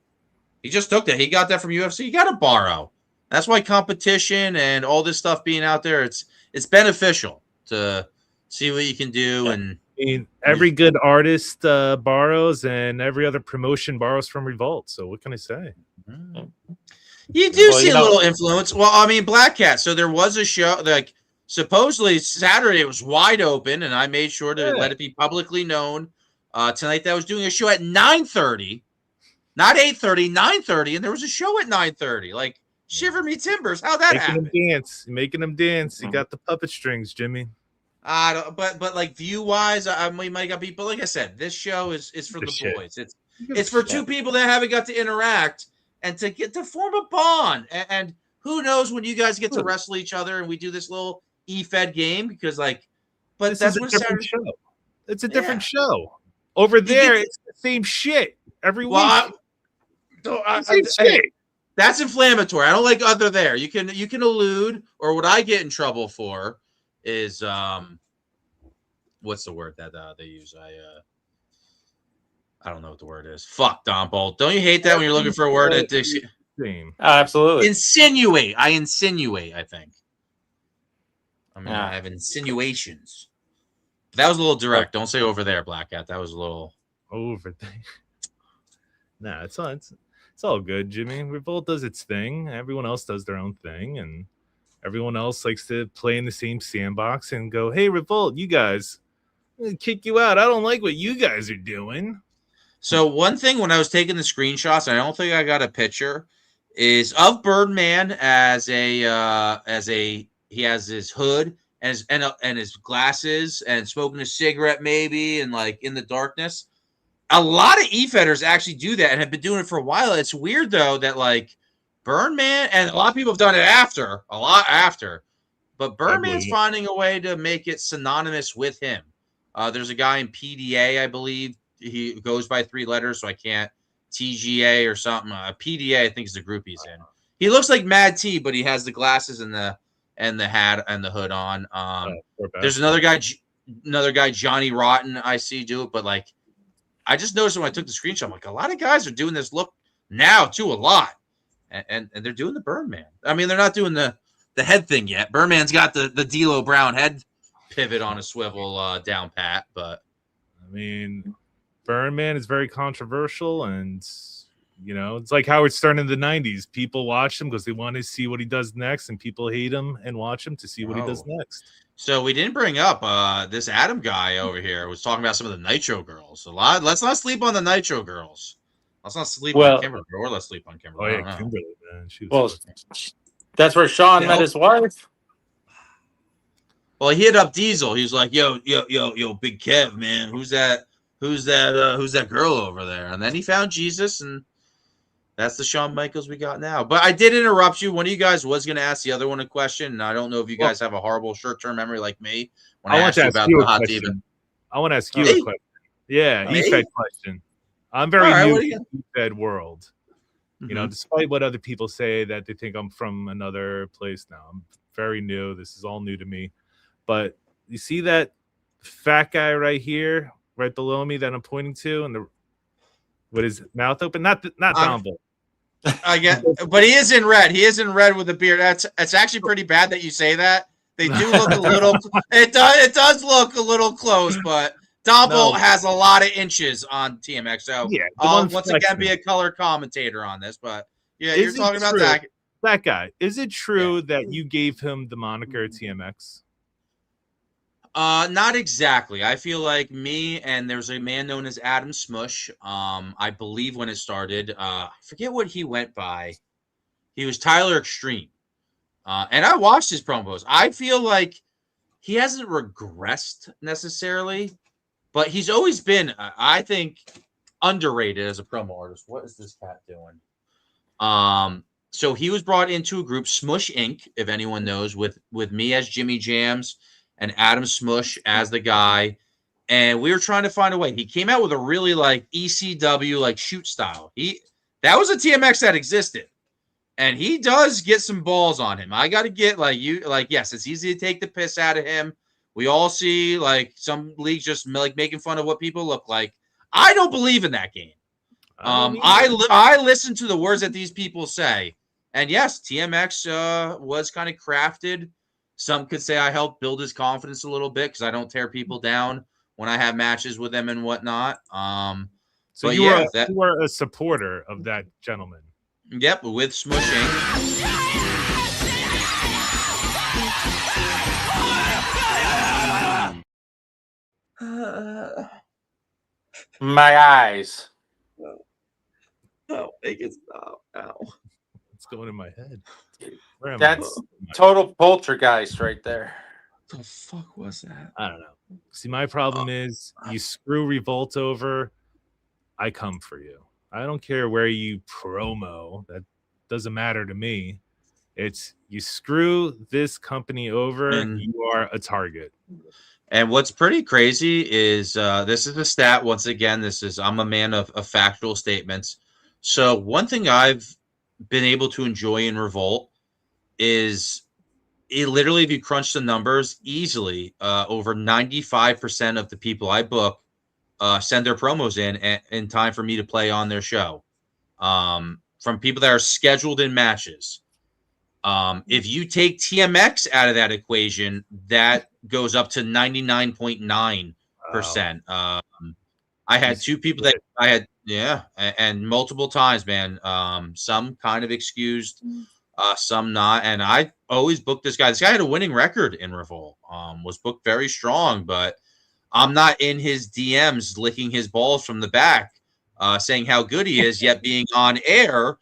He just took that. He got that from UFC. You got to borrow. That's why competition and all this stuff being out there, it's beneficial to see what you can do. And I mean, every good artist borrows, and every other promotion borrows from Revolt. So what can I say? You do see a little influence. Well, I mean, Black Cat. So there was a show, supposedly Saturday it was wide open, and I made sure to let it be publicly known tonight that I was doing a show at 9:30, not 8:30, 9:30, and there was a show at 9:30. Shiver me timbers, how that happened? Making them dance. You got the puppet strings, Jimmy. But view wise, we might got people. Like I said, this show is for the boys. It's for two people that haven't got to interact and to get to form a bond. And who knows when you guys get to wrestle each other and we do this little E-Fed game because but that's what Saturday show. It's a different show. Over there, it's the same shit every week. That's inflammatory. I don't like other there. You can allude, or what I get in trouble for is what's the word that they use? I don't know what the word is. Fuck, Don Bolt. Don't you hate that when you're looking for a word that absolutely insinuate? I insinuate. I think. I mean, I have insinuations. That was a little direct. Don't say over there, Black Cat. That was a little over there. Nah, it's all good, Jimmy. Revolt does its thing. Everyone else does their own thing, and everyone else likes to play in the same sandbox and go, "Hey, Revolt, you guys, I'm gonna kick you out. I don't like what you guys are doing." So one thing when I was taking the screenshots, I don't think I got a picture, is of Birdman as he has his hood and his glasses and smoking a cigarette maybe and like in the darkness. A lot of E-Fedders actually do that and have been doing it for a while. It's weird though that like Birdman and a lot of people have done it a lot after, but Birdman's finding a way to make it synonymous with him. There's a guy in PDA, I believe. He goes by 3 letters, so I can't. TGA or something. PDA, I think, is the group he's in. He looks like Mad T, but he has the glasses and the hat and the hood on. There's another guy, Johnny Rotten, I see do it, but like I just noticed when I took the screenshot, I'm like, a lot of guys are doing this look now too, a lot, and they're doing the Birdman. I mean, they're not doing the head thing yet. Birdman's got the D'Lo Brown head pivot on a swivel down pat, but I mean, Birdman is very controversial, and it's like Howard Stern in the 90s. People watch him because they want to see what he does next, and people hate him and watch him to see what he does next. So we didn't bring up this Adam guy over here was talking about some of the Nitro girls. Let's not sleep on the Nitro girls. Let's not sleep on Kimberly, or let's sleep on Kimberly. Oh yeah, Kimberly, man. That's where Sean met his wife. Well, he hit up Diesel. He was like, "Yo, Big Kev, man, who's that girl over there?" And then he found Jesus, and that's the Shawn Michaels we got now. But I did interrupt you. One of you guys was going to ask the other one a question, and I don't know if you guys have a horrible short-term memory like me. When I asked you about the Hot Diva. I want to ask you a question. Yeah, E-Fed question. I'm very new to the E-Fed world. Mm-hmm. Despite what other people say that they think I'm from another place now, I'm very new. This is all new to me. But you see that fat guy right here, right below me that I'm pointing to, and with his mouth open? Not Don Bull. I get, but he is in red. He is in red with a beard. It's actually pretty bad that you say that. They do look a little. It does look a little close, but Don Bull has a lot of inches on TMX. So yeah, I'll once again be a color commentator on this. But yeah, you're talking about that guy. Is it true that you gave him the moniker TMX? Not exactly. I feel like me and there's a man known as Adam Smush. I believe when it started, I forget what he went by. He was Tyler Extreme. And I watched his promos. I feel like he hasn't regressed necessarily, but he's always been, I think, underrated as a promo artist. What is this cat doing? So he was brought into a group, Smush Inc., if anyone knows, with me as Jimmy Jams and Adam Smush as the guy. And we were trying to find a way. He came out with a really like ECW, like shoot style. That was a TMX that existed. And he does get some balls on him. I got to get yes, it's easy to take the piss out of him. We all see like some leagues just like making fun of what people look like. I don't believe in that game. I listen to the words that these people say. And yes, TMX was kind of crafted. Some could say I helped build his confidence a little bit because I don't tear people down when I have matches with them and whatnot. So you were a supporter of that gentleman. Yep, with Smushing. My eyes. No, make it stop. Ow. It's going in my head. That's total poltergeist right there. What the fuck was that? I don't know. See, my problem is you screw Revolt over, I come for you. I don't care where you promo. That doesn't matter to me. It's you screw this company over, and you are a target. And what's pretty crazy is this is the stat. Once again, I'm a man of factual statements. So one thing I've been able to enjoy in Revolt is literally, if you crunch the numbers easily, over 95% of the people I book send their promos in time for me to play on their show. From people that are scheduled in matches. If you take TMX out of that equation, that goes up to 99.9%. I had two people that I had, and multiple times, man. Some kind of excused, some not. And I always booked this guy. This guy had a winning record in Revolt. Was booked very strong, but I'm not in his DMs licking his balls from the back, saying how good he is, yet being on air,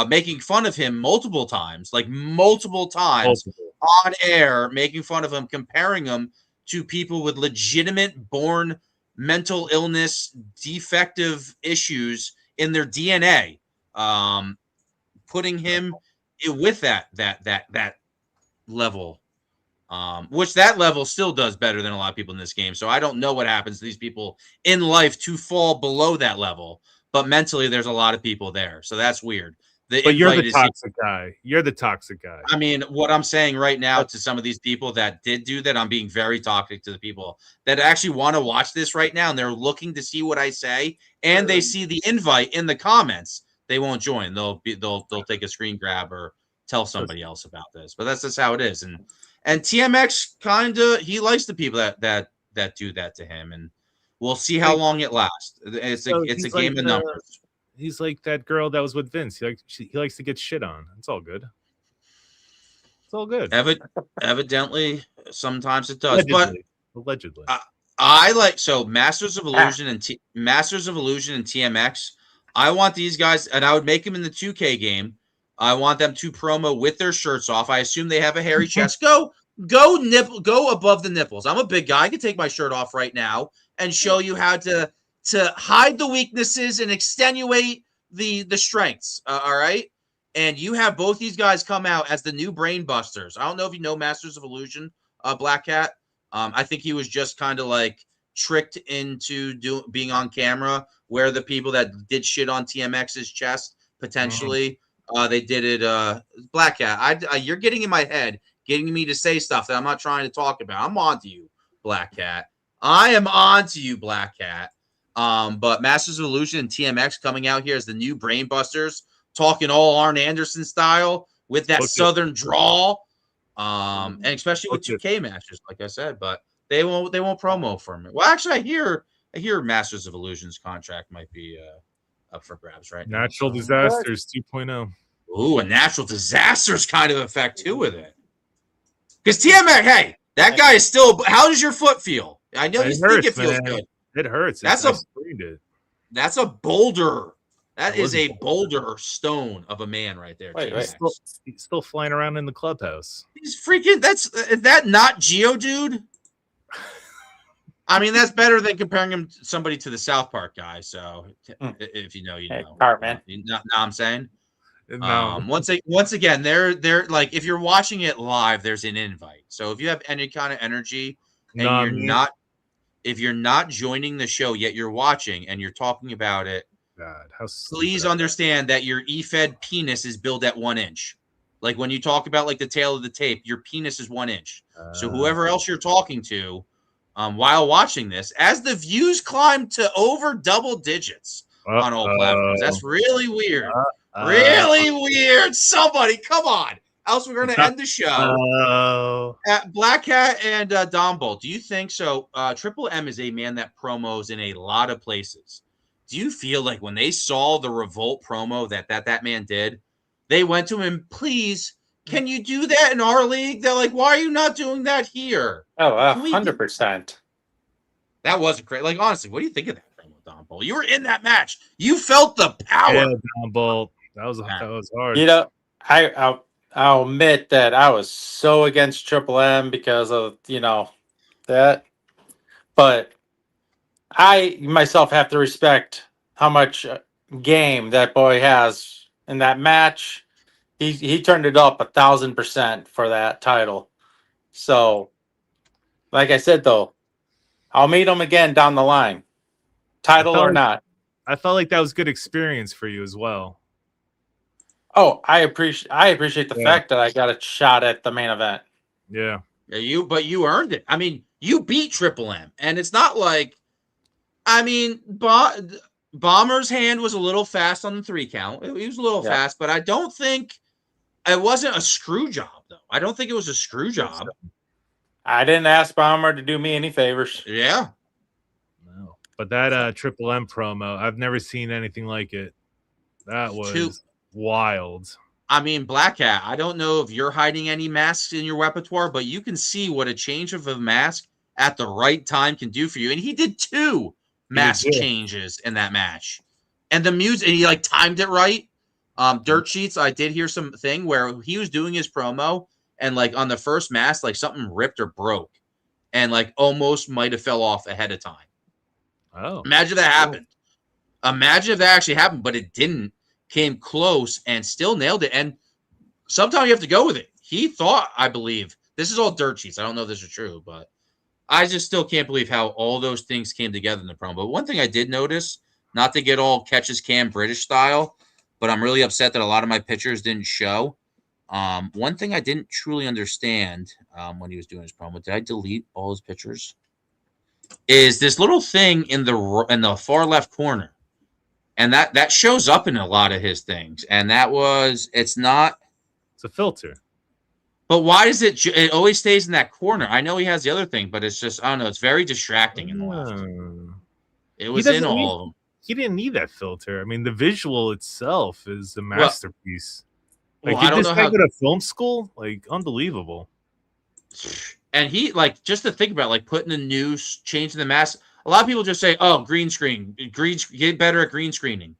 making fun of him multiple times on air, making fun of him, comparing him to people with legitimate born mental illness, defective issues in their DNA, putting him with that level. Which that level still does better than a lot of people in this game. So I don't know what happens to these people in life to fall below that level, but mentally there's a lot of people there. So that's weird. But you're the toxic guy. You're the toxic guy. I mean, what I'm saying right now to some of these people that did do that, I'm being very toxic to the people that actually want to watch this right now and they're looking to see what I say and they see the invite in the comments. They won't join. They'll take a screen grab or tell somebody else about this. But that's just how it is. And TMX he likes the people that do that to him, and we'll see how long it lasts. It's a game of numbers. He's like that girl that was with Vince. He likes to get shit on. It's all good. It's all good. Evidently, sometimes it does. Allegedly. I like Masters of Illusion and TMX. I want these guys, and I would make them in the 2K game. I want them to promo with their shirts off. I assume they have a hairy chest. Go above the nipples. I'm a big guy. I can take my shirt off right now and show you how to hide the weaknesses and extenuate the strengths. All right. And you have both these guys come out as the new brain busters. I don't know if you know Masters of Illusion, Black Cat. I think he was just kind of like tricked into being on camera, where the people that did shit on TMX's chest potentially. They did it. Black Cat, you're getting in my head, getting me to say stuff that I'm not trying to talk about. I'm on to you, Black Cat. I am on to you, Black Cat. But Masters of Illusion and TMX coming out here as the new brain busters, talking all Arn Anderson style with that southern drawl, and especially with 2K matches, like I said. But they won't promo for me. Well, actually, I hear Masters of Illusion's contract might be up for grabs right now. Natural Disasters 2.0. Ooh, a natural disasters kind of effect too with it. Because TMX, hey, that guy is still. How does your foot feel? I know you think it feels good. It hurts. That's a boulder. That is a boulder stone of a man right there. He's still flying around in the clubhouse. He's freaking. Is that not Geodude? I mean, that's better than comparing him to somebody to the South Park guy. So, if you know, you know. Cartman. Know I'm saying. No. Once again, they're like, if you're watching it live, there's an invite. So if you have any kind of energy and if you're not joining the show yet, you're watching and you're talking about it. God, please understand that your E-fed penis is built at 1 inch. Like when you talk about like the tail of the tape, your penis is 1 inch. So whoever else you're talking to, while watching this, as the views climb to over double digits on all platforms, that's really weird. Really weird. Somebody, come on. Else we're going to end the show. Black Cat and Dom Bolt, do you think so? Triple M is a man that promos in a lot of places. Do you feel like when they saw the Revolt promo that man did, they went to him, please, can you do that in our league? They're like, why are you not doing that here? Oh, 100%. That wasn't great. Like, honestly, what do you think of that promo, Dom Bolt? You were in that match. You felt the power. Yeah, Dom Bolt. That was hard. You know, I'll admit that I was so against Triple M because of, that. But I myself have to respect how much game that boy has in that match. He turned it up 1,000% for that title. So, like I said, though, I'll meet him again down the line, title or not. I felt like that was good experience for you as well. Oh, I appreciate the fact that I got a shot at the main event. Yeah. But you earned it. I mean, you beat Triple M, and it's not like, I mean, Bomber's hand was a little fast on the 3 count. He was a little fast, but I don't think it wasn't a screw job, though. I don't think it was a screw job. I didn't ask Bomber to do me any favors. Yeah. No. But that Triple M promo, I've never seen anything like it. That was wild. I mean, Black Cat, I don't know if you're hiding any masks in your repertoire, but you can see what a change of a mask at the right time can do for you. And he did 2 mask changes in that match. And the music, and he like timed it right. Dirt Sheets, I did hear something where he was doing his promo, and like on the first mask, like something ripped or broke, and like almost might have fell off ahead of time. Oh, imagine that happened. Imagine if that actually happened, but it didn't. Came close and still nailed it. And sometimes you have to go with it. He thought, I believe, this is all Dirt Sheets. I don't know if this is true, but I just still can't believe how all those things came together in the promo. But one thing I did notice, not to get all catches Cam British style, but I'm really upset that a lot of my pictures didn't show. One thing I didn't truly understand when he was doing his promo, did I delete all his pictures? Is this little thing in the far left corner. And that shows up in a lot of his things. And it's a filter. But why does it always stays in that corner? I know he has the other thing, but it's just, I don't know, it's very distracting in the left. It was in all of them. He didn't need that filter. I mean, the visual itself is a masterpiece. Like, did this guy go to film school? Like, unbelievable. And he, like, just to think about, like, putting the news, changing the mask. A lot of people just say, oh, green screen, get better at green screening.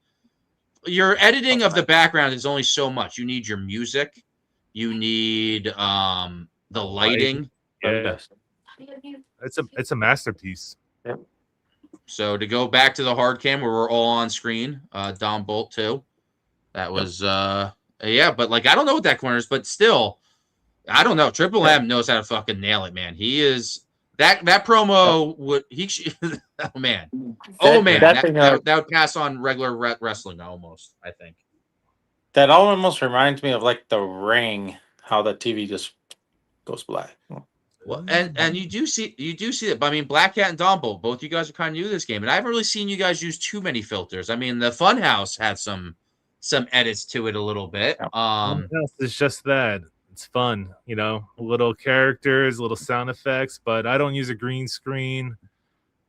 Your editing of the background is only so much. You need your music. You need the lighting. Yeah. It's a masterpiece. Yep. So to go back to the hard cam where we're all on screen, Dom Bolt too. That was but like I don't know what that corner is, but still, I don't know. Triple M knows how to fucking nail it, man. He is that promo would oh man. That would pass on regular wrestling almost, I think. That almost reminds me of like The Ring, how the TV just goes black. Well, and you do see it. But I mean, Black Cat and Dom Bolt, both you guys are kind of new to this game, and I haven't really seen you guys use too many filters. I mean, the Funhouse had some edits to it a little bit. It's just that. It's fun, little characters, little sound effects, but I don't use a green screen.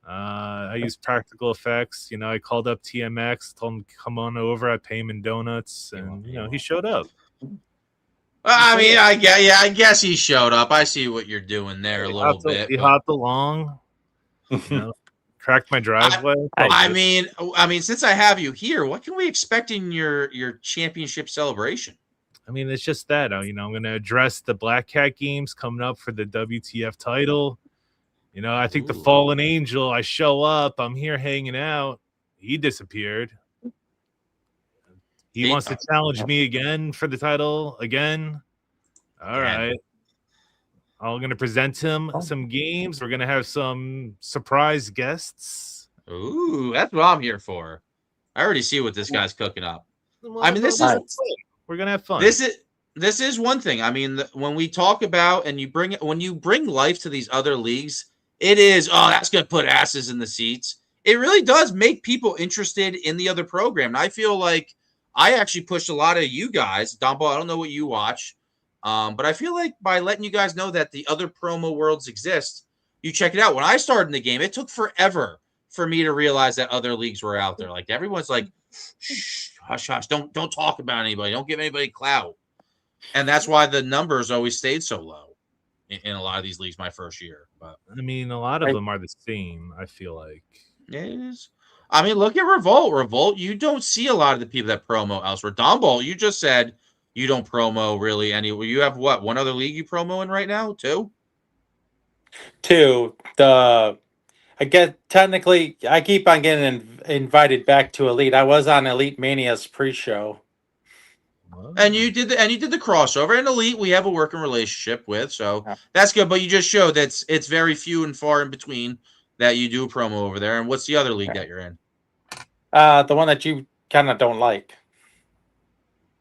I use practical effects. I called up TMX, told him to come on over. I pay him in donuts, and he showed up. I mean, I guess he showed up. I see what you're doing there a little bit. He hopped along, cracked my driveway. I mean, since I have you here, what can we expect in your championship celebration? I mean, it's just that, I'm going to address the Black Cat games coming up for the WTF title. I think the Fallen Angel, I show up, I'm here hanging out. He disappeared. He wants to challenge me again for the title again. All right. I'm going to present him some games. We're going to have some surprise guests. Ooh, that's what I'm here for. I already see what this guy's cooking up. I mean, this is... We're gonna have fun. This is one thing. I mean, when we talk about and when you bring life to these other leagues, it is that's gonna put asses in the seats. It really does make people interested in the other program. And I feel like I actually pushed a lot of you guys. Dumbo, I don't know what you watch, but I feel like by letting you guys know that the other promo worlds exist, you check it out. When I started in the game, it took forever for me to realize that other leagues were out there. Like everyone's like, shh, hush, hush, don't talk about anybody. Don't give anybody clout. And that's why the numbers always stayed so low in a lot of these leagues my first year. But I mean, a lot of them are the same, I feel like. Yeah, it is. I mean, look at Revolt. Revolt, you don't see a lot of the people that promo elsewhere. Dombo, you just said you don't promo really anywhere. You have what? One other league you promo in right now? Two? I guess technically, I keep on getting invited back to Elite. I was on Elite Mania's pre-show, and you did the crossover. And Elite, we have a working relationship with, so that's good. But you just showed that it's very few and far in between that you do a promo over there. And what's the other league that you're in? The one that you kind of don't like.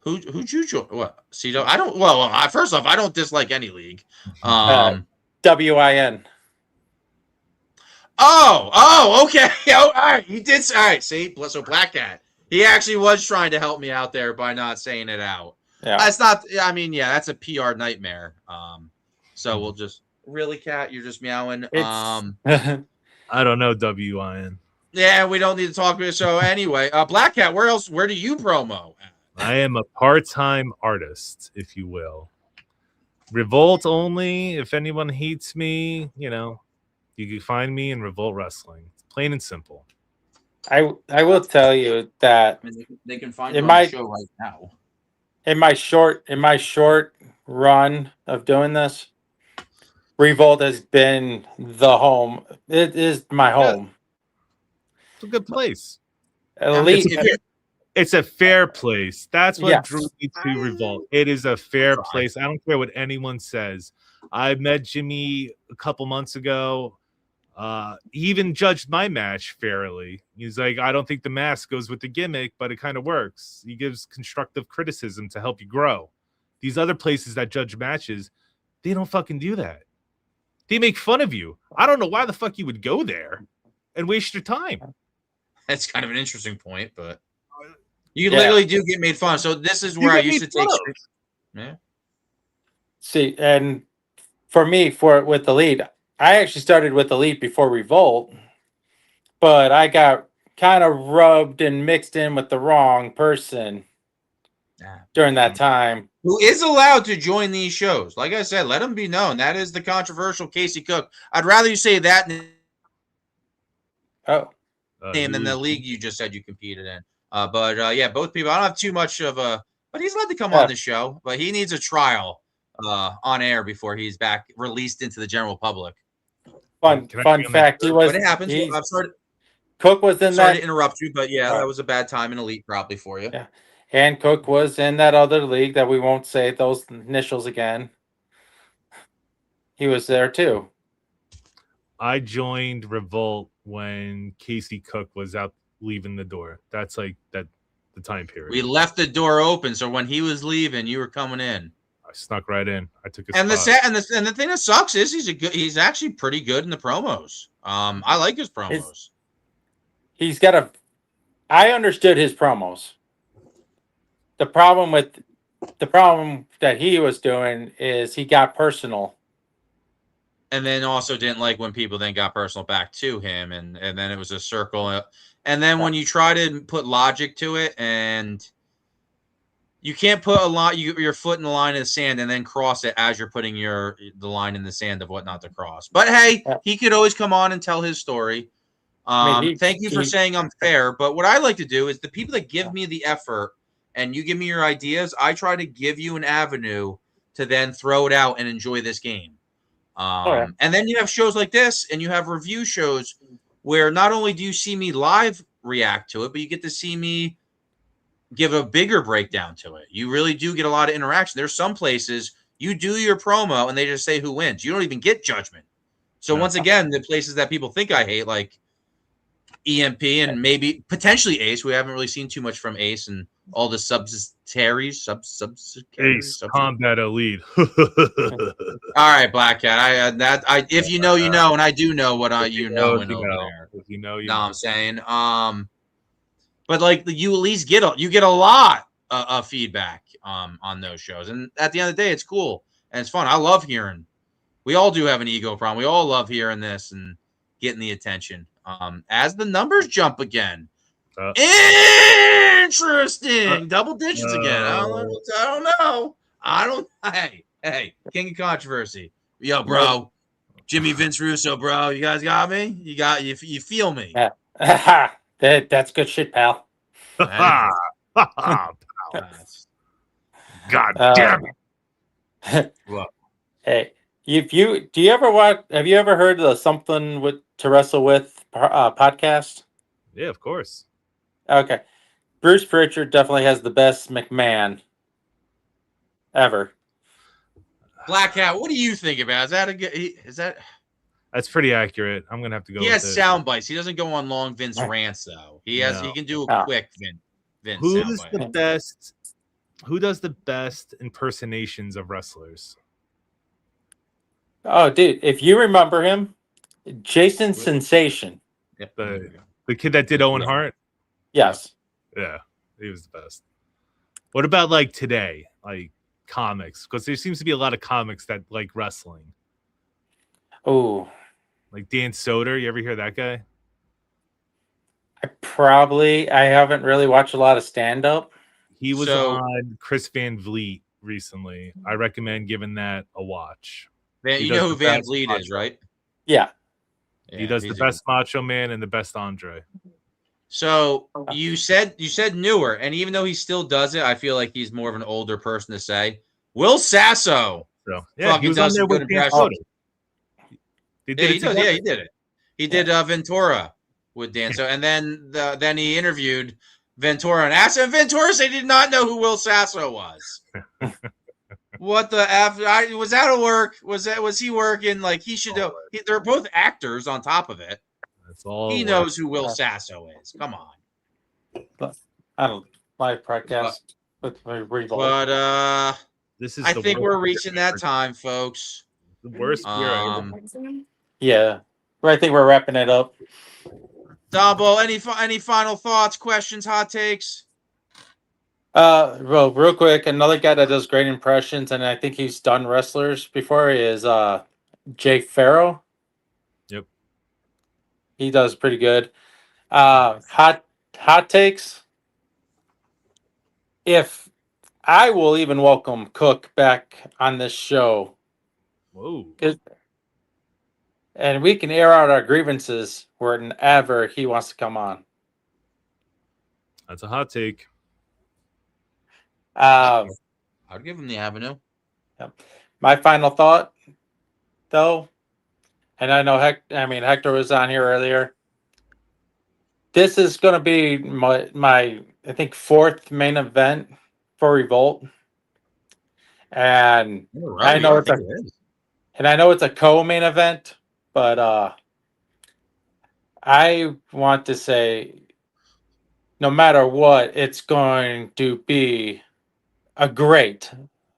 Who'd you join? What? See, I don't. Well, first off, I don't dislike any league. WIN. Oh, okay. Oh, all right. You did. All right. See, so Black Cat. He actually was trying to help me out there by not saying it out. Yeah. That's not. I mean, yeah, that's a PR nightmare. So we'll just really, Cat. You're just meowing. I don't know WIN. Yeah, we don't need to talk about it. So anyway, Black Cat. Where do you promo? I am a part-time artist, if you will. Revolt only. If anyone hates me, you can find me in Revolt Wrestling. It's plain and simple. I will tell you that they can find you on the show right now. In my short run of doing this, Revolt has been the home. It is my home. It's a good place. Elite. It's a fair place. That's what drew me to Revolt. It is a fair place. I don't care what anyone says. I met Jimmy a couple months ago. He even judged my match fairly. He's like, I don't think the mask goes with the gimmick, but it kind of works. He gives constructive criticism to help you grow. These other places that judge matches, they don't fucking do that. They make fun of you. I don't know why the fuck you would go there and waste your time. That's kind of an interesting point, but you literally do get made fun of. So this is where I used to take. Yeah. See, and for me, with the lead, I actually started with Elite before Revolt, but I got kind of rubbed and mixed in with the wrong person during that time. Who is allowed to join these shows? Like I said, let them be known. That is the controversial Casey Cook. I'd rather you say that than the league you just said you competed in. But both people. I don't have too much of a. But he's allowed to come on the show. But he needs a trial on air before he's back released into the general public. Fun fact: he was. But it happens. I'm sorry. Cook was in that. Sorry to interrupt you, but that was a bad time in Elite probably for you. Yeah, and Cook was in that other league that we won't say those initials again. He was there too. I joined Revolt when Casey Cook was out leaving the door. That's like the time period. We left the door open, so when he was leaving, you were coming in. I snuck right in. I took a and spot. The thing that sucks is he's actually pretty good in the promos. I like his promos. I understood his promos. The problem that he was doing is he got personal. And then also didn't like when people then got personal back to him, and then it was a circle. And then when you try to put logic to it, and you can't put your foot in the line of the sand and then cross it as you're putting the line in the sand of what not to cross. But hey, he could always come on and tell his story. Thank you for saying I'm fair. But what I like to do is the people that give me the effort and you give me your ideas, I try to give you an avenue to then throw it out and enjoy this game. And then you have shows like this, and you have review shows where not only do you see me live react to it, but you get to see me give a bigger breakdown to it. You really do get a lot of interaction. There's some places you do your promo and they just say who wins. You don't even get judgment. So once again, the places that people think I hate, like EMP and maybe potentially Ace, we haven't really seen too much from Ace and all the subsidiaries. Ace Combat Elite. All right, Black Cat. If you know, you know, and I do know what you know. If you know, you know. I'm saying. But like you at least get a lot of feedback on those shows, and at the end of the day, it's cool and it's fun. I love hearing. We all do have an ego problem. We all love hearing this and getting the attention. As the numbers jump again. Interesting. Double digits again. I don't know. Hey, King of Controversy. Yo, bro. Jimmy Vince Russo, bro. You guys got me? You feel me? That's good shit, pal. God damn it. Hey, have you ever heard of Something to Wrestle With podcast? Yeah, of course. Okay. Bruce Pritchard definitely has the best McMahon ever. Black Cat, what do you think about it? Is that That's pretty accurate. I'm gonna have to go. He with has it. sound bites. He doesn't go on long Vince rants though. He can do a quick Vince Who's soundbite. the best? Who does the best impersonations of wrestlers? Oh, dude, if you remember him, Jason Sensation. Yep. The kid that did Owen Hart? Yes. Yeah, he was the best. What about like today, like comics? Because there seems to be a lot of comics that like wrestling. Oh, like Dan Soder. You ever hear that guy? I haven't really watched a lot of stand up. He was on Chris Van Vliet recently. I recommend giving that a watch. You know who Van Vliet is, right? Yeah. He does the best Macho Man and the best Andre. So you said newer, and even though he still does it, I feel like he's more of an older person to say. Will Sasso, he was on there with Dan Soder. He did it. He did Ventura with Dan Soder, and then he interviewed Ventura and asked him. Ventura said he did not know who Will Sasso was. What the F? Was that a work? Was he working? Like he should know. They're both actors on top of it. That's all. He knows who Will Sasso is. Come on. I don't live podcast with my Revolt. But this is. I think we're reaching that time, folks. The worst year. Yeah, I think we're wrapping it up. Dumbo, any final thoughts, questions, hot takes? Well, real quick, another guy that does great impressions, and I think he's done wrestlers before, is Jay Farrow. Yep. He does pretty good. Hot takes. If I will even welcome Cook back on this show. Whoa. And we can air out our grievances whenever he wants to come on. That's a hot take. I'd give him the avenue. Yep. My final thought, though, and I know Hector was on here earlier. This is going to be my I think fourth main event for Revolt, and I know it's a co-main event, but I want to say, no matter what, it's going to be a great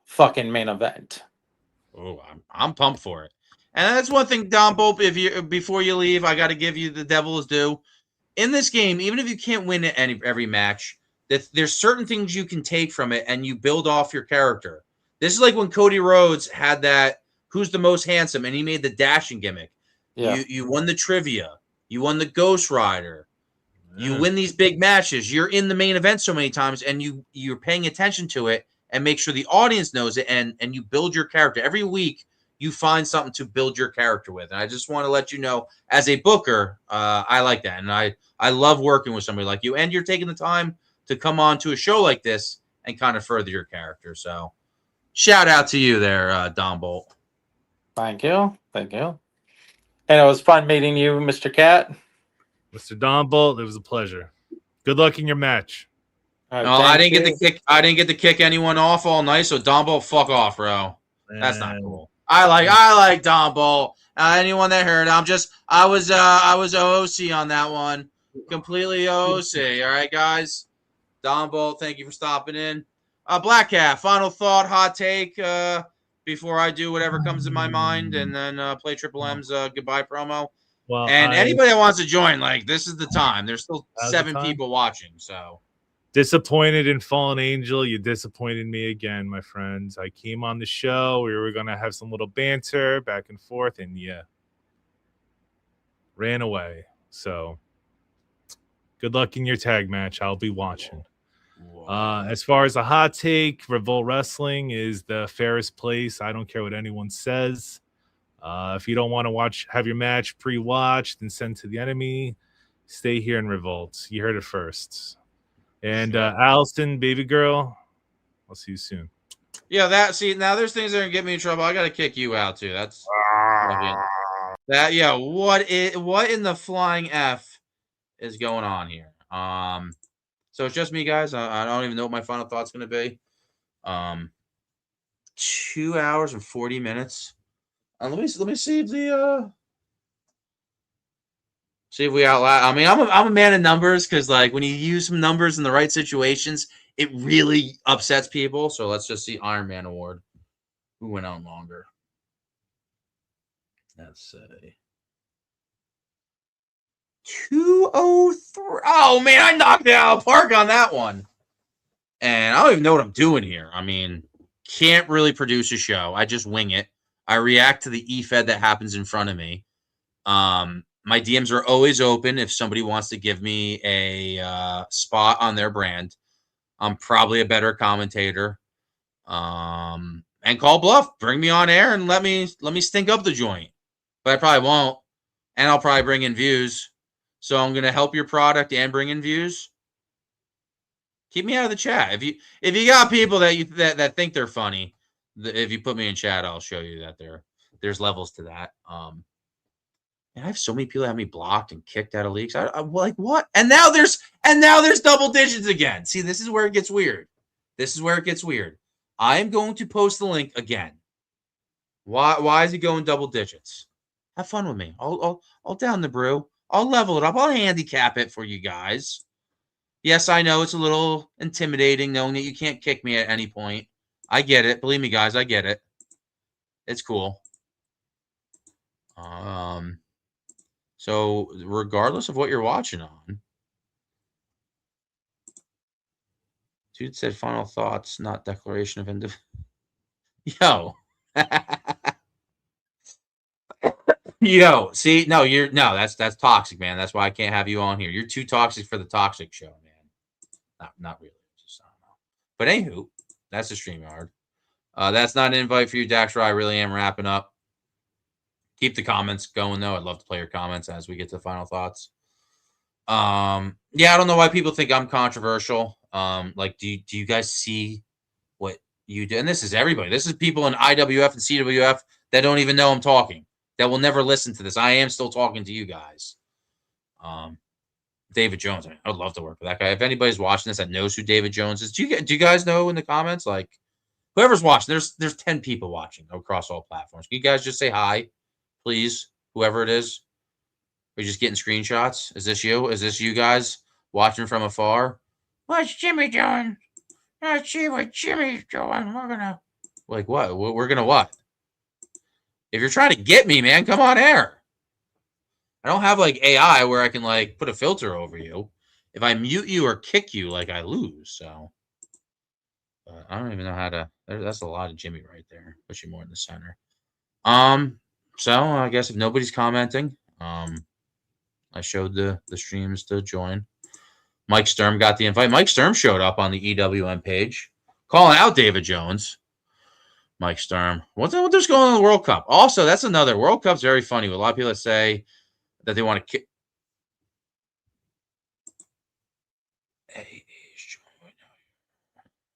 fucking main event. Oh, I'm pumped for it. And that's one thing, Don Bope, before you leave, I got to give you the devil is due. In this game, even if you can't win every match, there's certain things you can take from it and you build off your character. This is like when Cody Rhodes had that who's the most handsome, and he made the dashing gimmick. Yeah. You won the trivia. You won the Ghost Rider. You win these big matches. You're in the main event so many times, and you're paying attention to it and make sure the audience knows it, and you build your character. Every week, you find something to build your character with. And I just want to let you know, as a booker, I like that. And I love working with somebody like you. And you're taking the time to come on to a show like this and kind of further your character. So shout out to you there, Don Bolt. Thank you. Thank you. And it was fun meeting you, Mr. Cat. Mr. Don Bolt, it was a pleasure. Good luck in your match. No, I didn't get the kick. I didn't get to kick anyone off all night. So Don Bolt, fuck off, bro. That's not cool. I like Don Bolt. Anyone that heard, I was OOC on that one. Completely OOC. All right, guys. Don Bolt, thank you for stopping in. Black Cat, final thought, hot take before I do whatever comes in my mind, and then play Triple M's goodbye promo. Well, and anybody that wants to join, like, this is the time. There's still 7 people watching, so. Disappointed in Fallen Angel. You disappointed me again, my friends. I came on the show. We were going to have some little banter back and forth, and ran away. So good luck in your tag match. I'll be watching. As far as a hot take, Revolt Wrestling is the fairest place. I don't care what anyone says. If you don't want to have your match pre-watched and sent to the enemy, stay here in Revolt. You heard it first. And Allison, baby girl, I'll see you soon. Yeah, now there's things that are gonna get me in trouble. I gotta kick you out too. That's that. Yeah, what in the flying F is going on here? So it's just me, guys. I don't even know what my final thought's gonna be. 2 hours and 40 minutes. Let me see if the See if we outlast. I mean, I'm a man of numbers because like when you use some numbers in the right situations, it really upsets people. So let's just see Iron Man Award. Who went on longer? Let's say 203. Oh man, I knocked it out of the park on that one. And I don't even know what I'm doing here. I mean, can't really produce a show. I just wing it. I react to the e-fed that happens in front of me. My DMs are always open if somebody wants to give me a spot on their brand. I'm probably a better commentator. And call bluff. Bring me on air and let me stink up the joint. But I probably won't. And I'll probably bring in views. So I'm gonna help your product and bring in views. Keep me out of the chat. If you got people that think they're funny, if you put me in chat, I'll show you that there's levels to that. And I have so many people that have me blocked and kicked out of leagues. I'm like, what? And now there's double digits again. See, this is where it gets weird. I am going to post the link again. Why is it going double digits? Have fun with me. I'll down the brew. I'll level it up. I'll handicap it for you guys. Yes, I know it's a little intimidating knowing that you can't kick me at any point. I get it. Believe me, guys, I get it. It's cool. So regardless of what you're watching on, dude said final thoughts, not declaration of individual. Yo. Yo, see, that's toxic, man. That's why I can't have you on here. You're too toxic for the toxic show, man. Not really. Just, I don't know. But anywho, that's the StreamYard. That's not an invite for you, Daxter. I really am wrapping up. Keep the comments going, though. I'd love to play your comments as we get to the final thoughts. Yeah, I don't know why people think I'm controversial. Like, do you guys see what you do? And this is everybody. This is people in IWF and CWF that don't even know I'm talking, that will never listen to this. I am still talking to you guys. David Jones. I mean, I would love to work with that guy. If anybody's watching this that knows who David Jones is, do you guys know in the comments? Like, whoever's watching, there's 10 people watching across all platforms. Can you guys just say hi, please? Whoever it is. Are you just getting screenshots? Is this you? Is this you guys watching from afar? What's Jimmy doing? Let's see what Jimmy's doing. We're gonna like what? We're gonna what? If you're trying to get me, man, come on air. I don't have like AI where I can like put a filter over you. If I mute you or kick you, like I lose. So I don't even know how to. That's a lot of Jimmy right there. Put you more in the center. So I guess if nobody's commenting, I showed the streams to join. Mike Sturm got the invite. Mike Sturm showed up on the EWM page, calling out David Jones. Mike Sturm. What's going on in the World Cup? Also, that's another. World Cup's very funny. With a lot of people that say that they want to kick.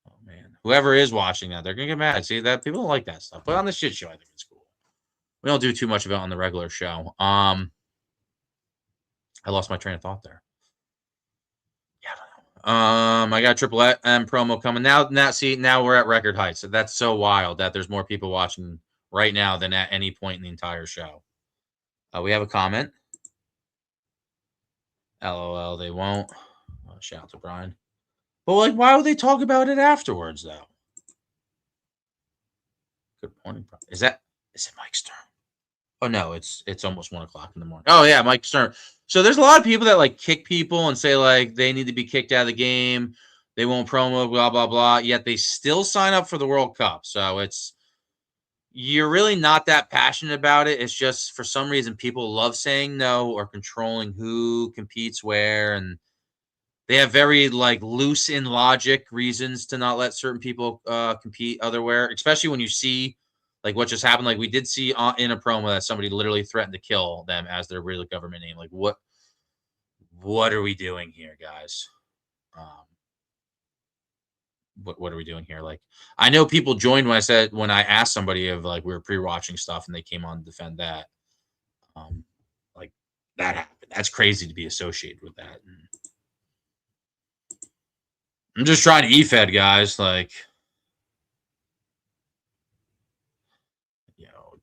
Oh man, whoever is watching that, they're gonna get mad. See that people don't like that stuff, but on the shit show, I think it's cool. We don't do too much of it on the regular show. I lost my train of thought there. Yeah, I don't know. I got Triple M promo coming now. Now we're at record heights. So that's so wild that there's more people watching right now than at any point in the entire show. We have a comment. LOL, they won't. Shout out to Brian. But like, why would they talk about it afterwards, though? Good morning. Is it Mike Stern? Oh no, it's almost 1 o'clock in the morning. Oh yeah, Mike Stern. So there's a lot of people that like kick people and say like they need to be kicked out of the game. They won't promo, blah blah blah. Yet they still sign up for the World Cup. So you're really not that passionate about it. It's just for some reason people love saying no or controlling who competes where, and they have very like loose in logic reasons to not let certain people compete otherwhere, especially when you see like what just happened. Like we did see in a promo that somebody literally threatened to kill them as their real government name. Like what are we doing here, guys? What are we doing here? Like I know people joined when I asked somebody if like we were pre-watching stuff and they came on to defend that. Like that happened. That's crazy to be associated with that. And I'm just trying to e-fed, guys. Like,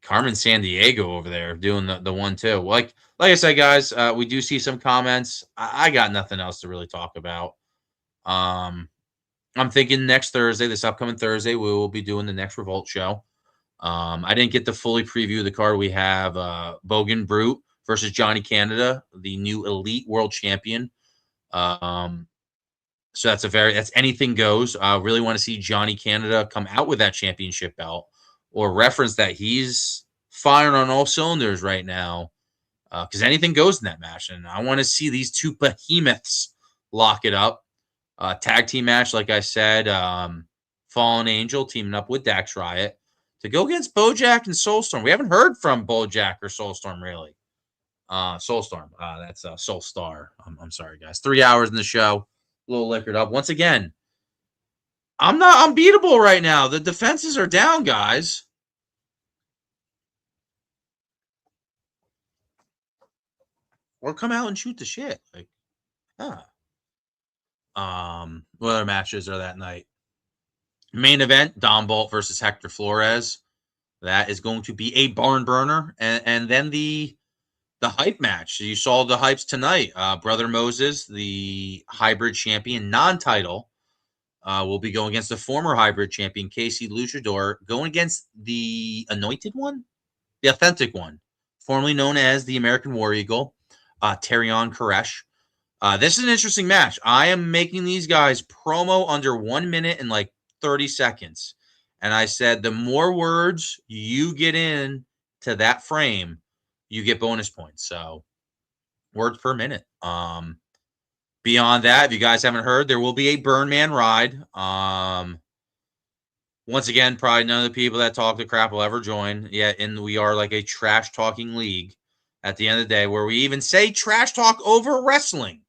Carmen Sandiego over there doing the 1-2. Like I said, guys, we do see some comments. I got nothing else to really talk about. I'm thinking next Thursday, this upcoming Thursday, we will be doing the next Revolt show. I didn't get to fully preview the card. We have Bogan Brute versus Johnny Canada, the new Elite World Champion. So that's anything goes. I really want to see Johnny Canada come out with that championship belt or reference that he's firing on all cylinders right now, because anything goes in that match. And I want to see these two behemoths lock it up. Tag team match, like I said, Fallen Angel teaming up with Dax Riot to go against Bojack and Soulstorm. We haven't heard from Bojack or Soulstorm, really. Soulstorm. That's Soulstar. I'm sorry, guys. 3 hours in the show. A little liquored up. Once again, I'm not unbeatable right now. The defenses are down, guys. Or come out and shoot the shit. Like, what other matches are that night? Main event, Dom Bolt versus Hector Flores. That is going to be a barn burner. And then the hype match. You saw the hypes tonight. Brother Moses, the hybrid champion, non-title, will be going against the former hybrid champion, Casey Luchador, going against the anointed one? The authentic one, formerly known as the American War Eagle, Terion Koresh. This is an interesting match. I am making these guys promo under 1 minute and like 30 seconds. And I said, the more words you get in to that frame, you get bonus points. So words per minute. Beyond that, if you guys haven't heard, there will be a Burn Man ride. Once again, probably none of the people that talk the crap will ever join. Yeah, and we are like a trash talking league at the end of the day, where we even say trash talk over wrestling.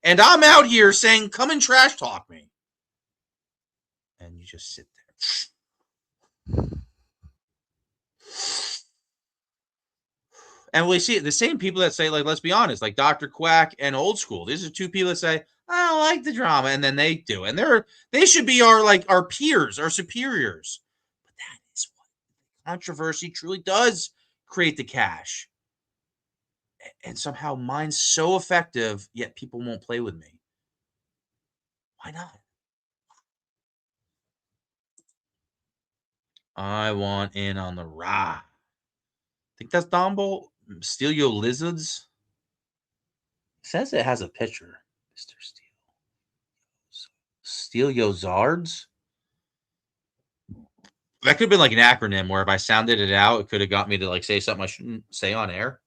And I'm out here saying, come and trash talk me. And you just sit there. And we see the same people that say, like, let's be honest, like Dr. Quack and Old School. These are two people that say, I don't like the drama, and then they do. And they should be our peers, our superiors. But that is what controversy truly does create the cash. And somehow mine's so effective, yet people won't play with me. Why not? I want in on the rah. I think that's Dombo. Steelio Lizards. It says it has a picture. Mr. Steelio Zards. That could have been like an acronym where if I sounded it out, it could have got me to like say something I shouldn't say on air.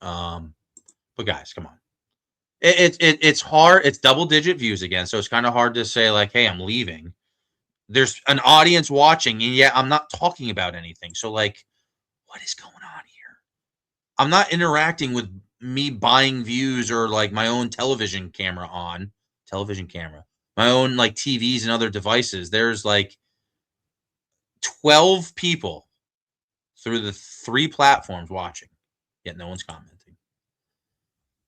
But guys, come on. It's hard. It's double-digit views again, so it's kind of hard to say like, hey, I'm leaving. There's an audience watching, and yet I'm not talking about anything. So like, what is going on here? I'm not interacting with me buying views or like my own television camera, my own like TVs and other devices. There's like 12 people through the 3 platforms watching, yet no one's commenting.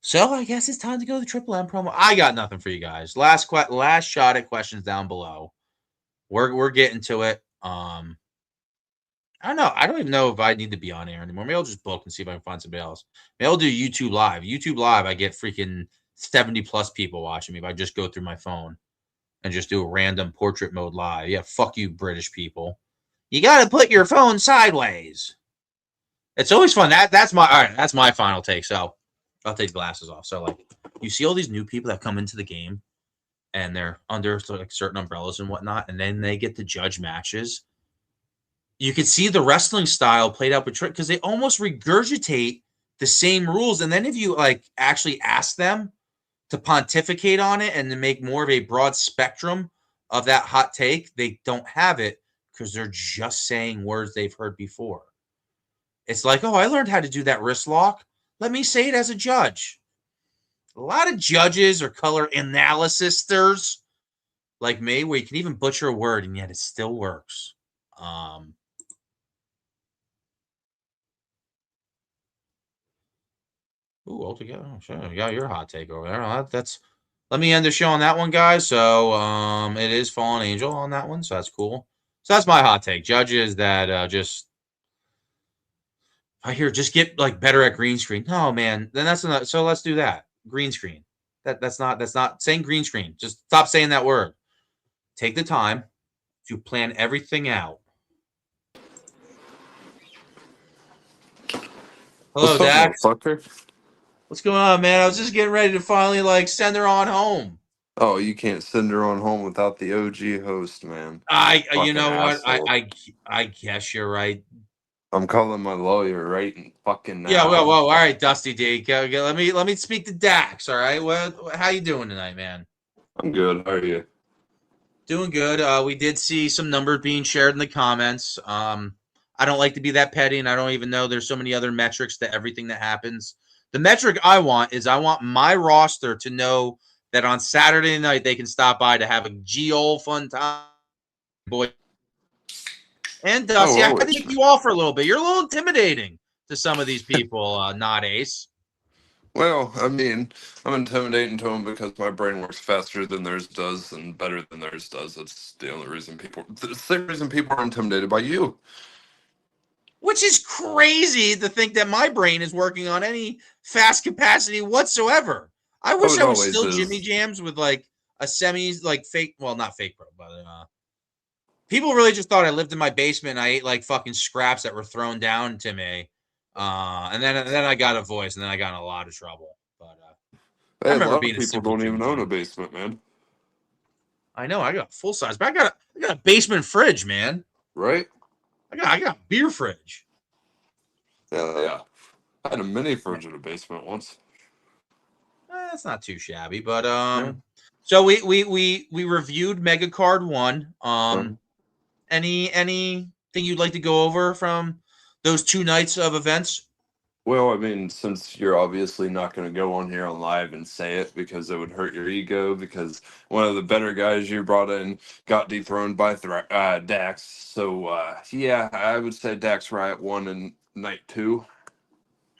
So I guess it's time to go to the Triple M promo. I got nothing for you guys. Last shot at questions down below. We're getting to it. I don't know. I don't even know if I need to be on air anymore. Maybe I'll just book and see if I can find somebody else. Maybe I'll do YouTube Live. YouTube Live, I get freaking 70 plus people watching me if I just go through my phone and just do a random portrait mode live. Yeah, fuck you, British people. You got to put your phone sideways. It's always fun. That's my final take. So I'll take the glasses off. So like, you see all these new people that come into the game, and they're under like certain umbrellas and whatnot, and then they get to judge matches. You can see the wrestling style played out because they almost regurgitate the same rules. And then if you like actually ask them to pontificate on it and to make more of a broad spectrum of that hot take, they don't have it because they're just saying words they've heard before. It's like, oh, I learned how to do that wrist lock. Let me say it as a judge. A lot of judges or color analysisters like me, where you can even butcher a word and yet it still works. Ooh, altogether. Oh, sure. Yeah, your hot take over there. That's. Let me end the show on that one, guys. So it is Fallen Angel on that one, so that's cool. So that's my hot take. Judges that just I hear just get like better at green screen. No, man, then that's not. So let's do that. Green screen. That's not saying green screen. Just stop saying that word. Take the time to plan everything out. Hello, What's up, Dax. motherfucker? What's going on, man? I was just getting ready to finally like send her on home. Oh, you can't send her on home without the OG host, man. You know what? Asshole. I guess you're right. I'm calling my lawyer right fucking now. Yeah, well, all right, Dusty D. Let me speak to Dax. All right, how you doing tonight, man? I'm good. How are you? Doing good. We did see some numbers being shared in the comments. I don't like to be that petty, and I don't even know there's so many other metrics to everything that happens. The metric I want my roster to know that on Saturday night they can stop by to have a G-old fun time. Boy. And Dusty, I had to kick you off for a little bit. You're a little intimidating to some of these people, not Ace. Well, I mean, I'm intimidating to them because my brain works faster than theirs does and better than theirs does. That's the only reason the same reason people are intimidated by you. Which is crazy to think that my brain is working on any fast capacity whatsoever. I wish I was still Jimmy Jams with like a fake, well, not fake, bro, but people really just thought I lived in my basement and I ate like fucking scraps that were thrown down to me. And then I got a voice, and then I got in a lot of trouble. But I remember being people don't even own a basement, man. I know. I got full size, but I got a basement fridge, man. Right? I got a beer fridge. Yeah. I had a mini fridge in the basement once. That's not too shabby, but So we reviewed Mega Card 1. Anything you'd like to go over from those 2 nights of events? Well, I mean, since you're obviously not going to go on here on live and say it because it would hurt your ego, because one of the better guys you brought in got dethroned by Dax. So, yeah, I would say Dax Riot won in night 2.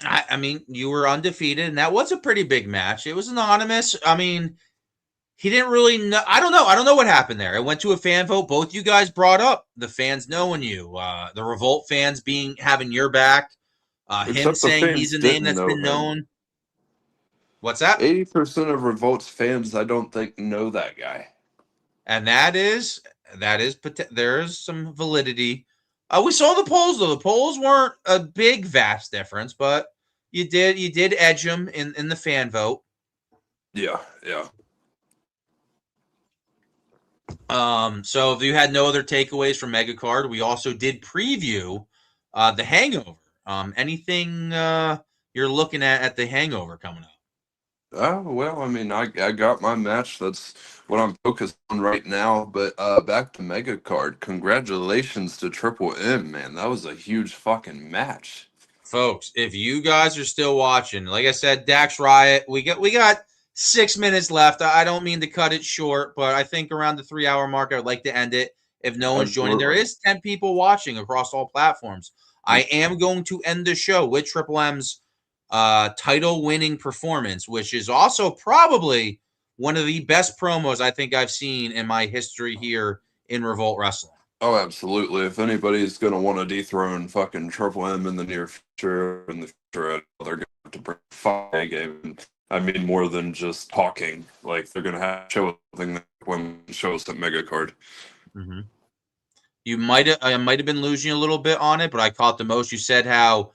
I mean, you were undefeated, and that was a pretty big match. It was anonymous. I mean, he didn't really know. I don't know what happened there. It went to a fan vote. Both you guys brought up the fans knowing you, the Revolt fans having your back. Him saying he's a name that's been known. What's that? 80% of Revolt's fans, I don't think, know that guy. And there is some validity. We saw the polls though. The polls weren't a big, vast difference, but you did edge him in the fan vote. Yeah. So if you had no other takeaways from Mega Card, we also did preview the Hangover. Anything you're looking at the Hangover coming up? Oh, well, I mean, I got my match. That's what I'm focused on right now. But back to Mega Card. Congratulations to Triple M, man. That was a huge fucking match. Folks, if you guys are still watching, like I said, Dax Riot, we got 6 minutes left. I don't mean to cut it short, but I think around the 3-hour mark, I would like to end it. If no one's joining, there is 10 people watching across all platforms. I am going to end the show with Triple M's title-winning performance, which is also probably one of the best promos I think I've seen in my history here in Revolt Wrestling. Oh, absolutely. If anybody's going to want to dethrone fucking Triple M in the near future, they're going to have to bring a game. I mean, more than just talking. Like, they're going to have to show something that when shows at Mega Card. Mm-hmm. I might have been losing a little bit on it, but I caught the most. You said how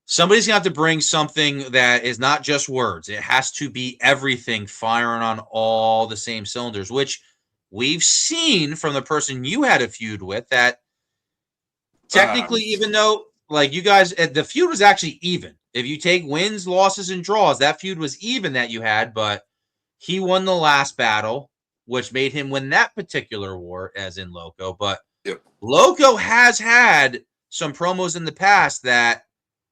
somebody's going to have to bring something that is not just words. It has to be everything firing on all the same cylinders, which we've seen from the person you had a feud with that technically, even though like you guys, the feud was actually even. If you take wins, losses, and draws, that feud was even that you had, but he won the last battle, which made him win that particular war, as in Loco. But Loco has had some promos in the past that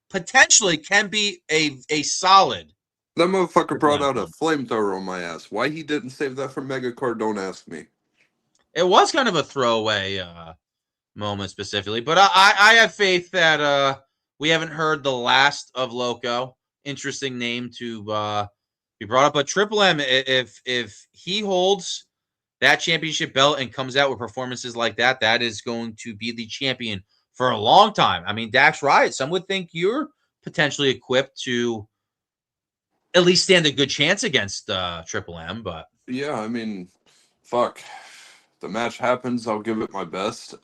potentially can be a solid. That motherfucker brought out a flamethrower on my ass. Why he didn't save that for Mega Card, don't ask me. It was kind of a throwaway moment specifically, but I have faith that we haven't heard the last of Loco. Interesting name to be brought up, but Triple M, if he holds that championship belt and comes out with performances like that, that is going to be the champion for a long time. I mean, Dax Riot, some would think you're potentially equipped to at least stand a good chance against Triple M, but yeah, I mean, fuck. The match happens, I'll give it my best.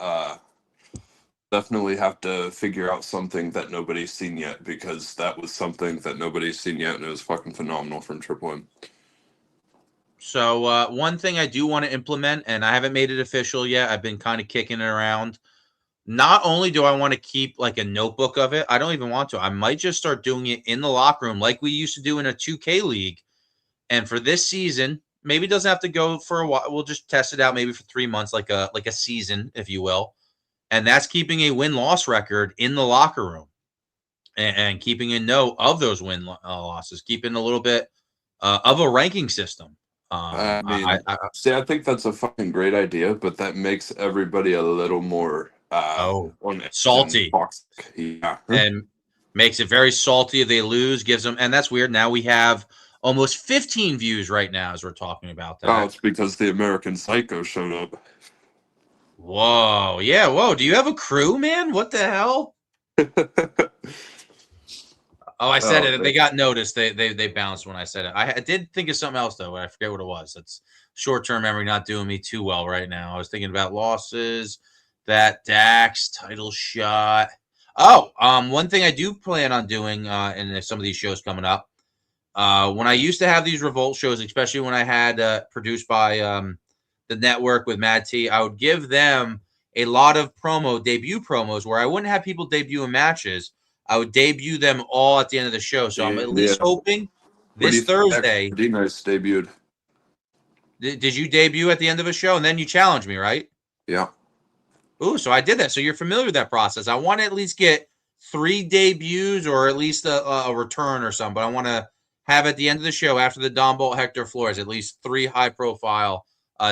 Definitely have to figure out something that nobody's seen yet, because that was something that nobody's seen yet, and it was fucking phenomenal from Triple M. So one thing I do want to implement, and I haven't made it official yet, I've been kind of kicking it around. Not only do I want to keep like a notebook of it, I don't even want to. I might just start doing it in the locker room like we used to do in a 2K league. And for this season, maybe it doesn't have to go for a while. We'll just test it out maybe for 3 months, like a season, if you will. And that's keeping a win-loss record in the locker room and keeping a note of those win-losses, keeping a little bit of a ranking system. I think that's a fucking great idea, but that makes everybody a little more salty. Yeah. And makes it very salty if they lose, gives them, and that's weird. Now we have almost 15 views right now as we're talking about that. Oh, it's because the American Psycho showed up. Whoa, yeah, whoa. Do you have a crew, man? What the hell? Oh, I said it. They got noticed. They bounced when I said it. I did think of something else, though, but I forget what it was. It's short-term memory not doing me too well right now. I was thinking about losses, that Dax title shot. Oh, one thing I do plan on doing in some of these shows coming up, when I used to have these Revolt shows, especially when I had produced by the network with Mad T, I would give them a lot of debut promos where I wouldn't have people debut in matches. I would debut them all at the end of the show. So I'm at least hoping this Thursday. D-Nice debuted. Did you debut at the end of a show and then you challenged me, right? Yeah. Ooh, so I did that. So you're familiar with that process. I want to at least get 3 debuts or at least a return or something. But I want to have at the end of the show after the Don Bolt Hector Flores at least 3 high-profile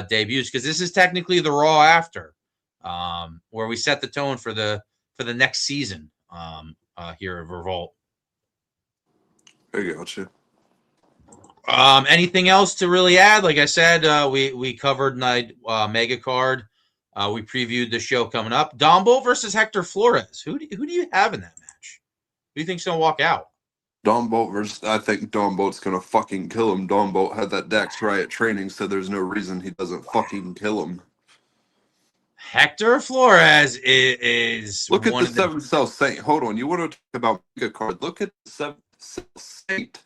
debuts, because this is technically the Raw after, where we set the tone for the next season here of Revolt. I got you. Anything else to really add? Like I said, we covered night mega card. We previewed the show coming up. Don Bolt versus Hector Flores. Who do you have in that match? Who do you think's gonna walk out? Don Bolt versus. I think Don Bolt's gonna fucking kill him. Don Bolt had that Dax Riot training, so there's no reason he doesn't fucking kill him. Hector Flores is look at the 7 Cell Saint. Hold on, you want to talk about mega card? Look at the 7 Cell Saint,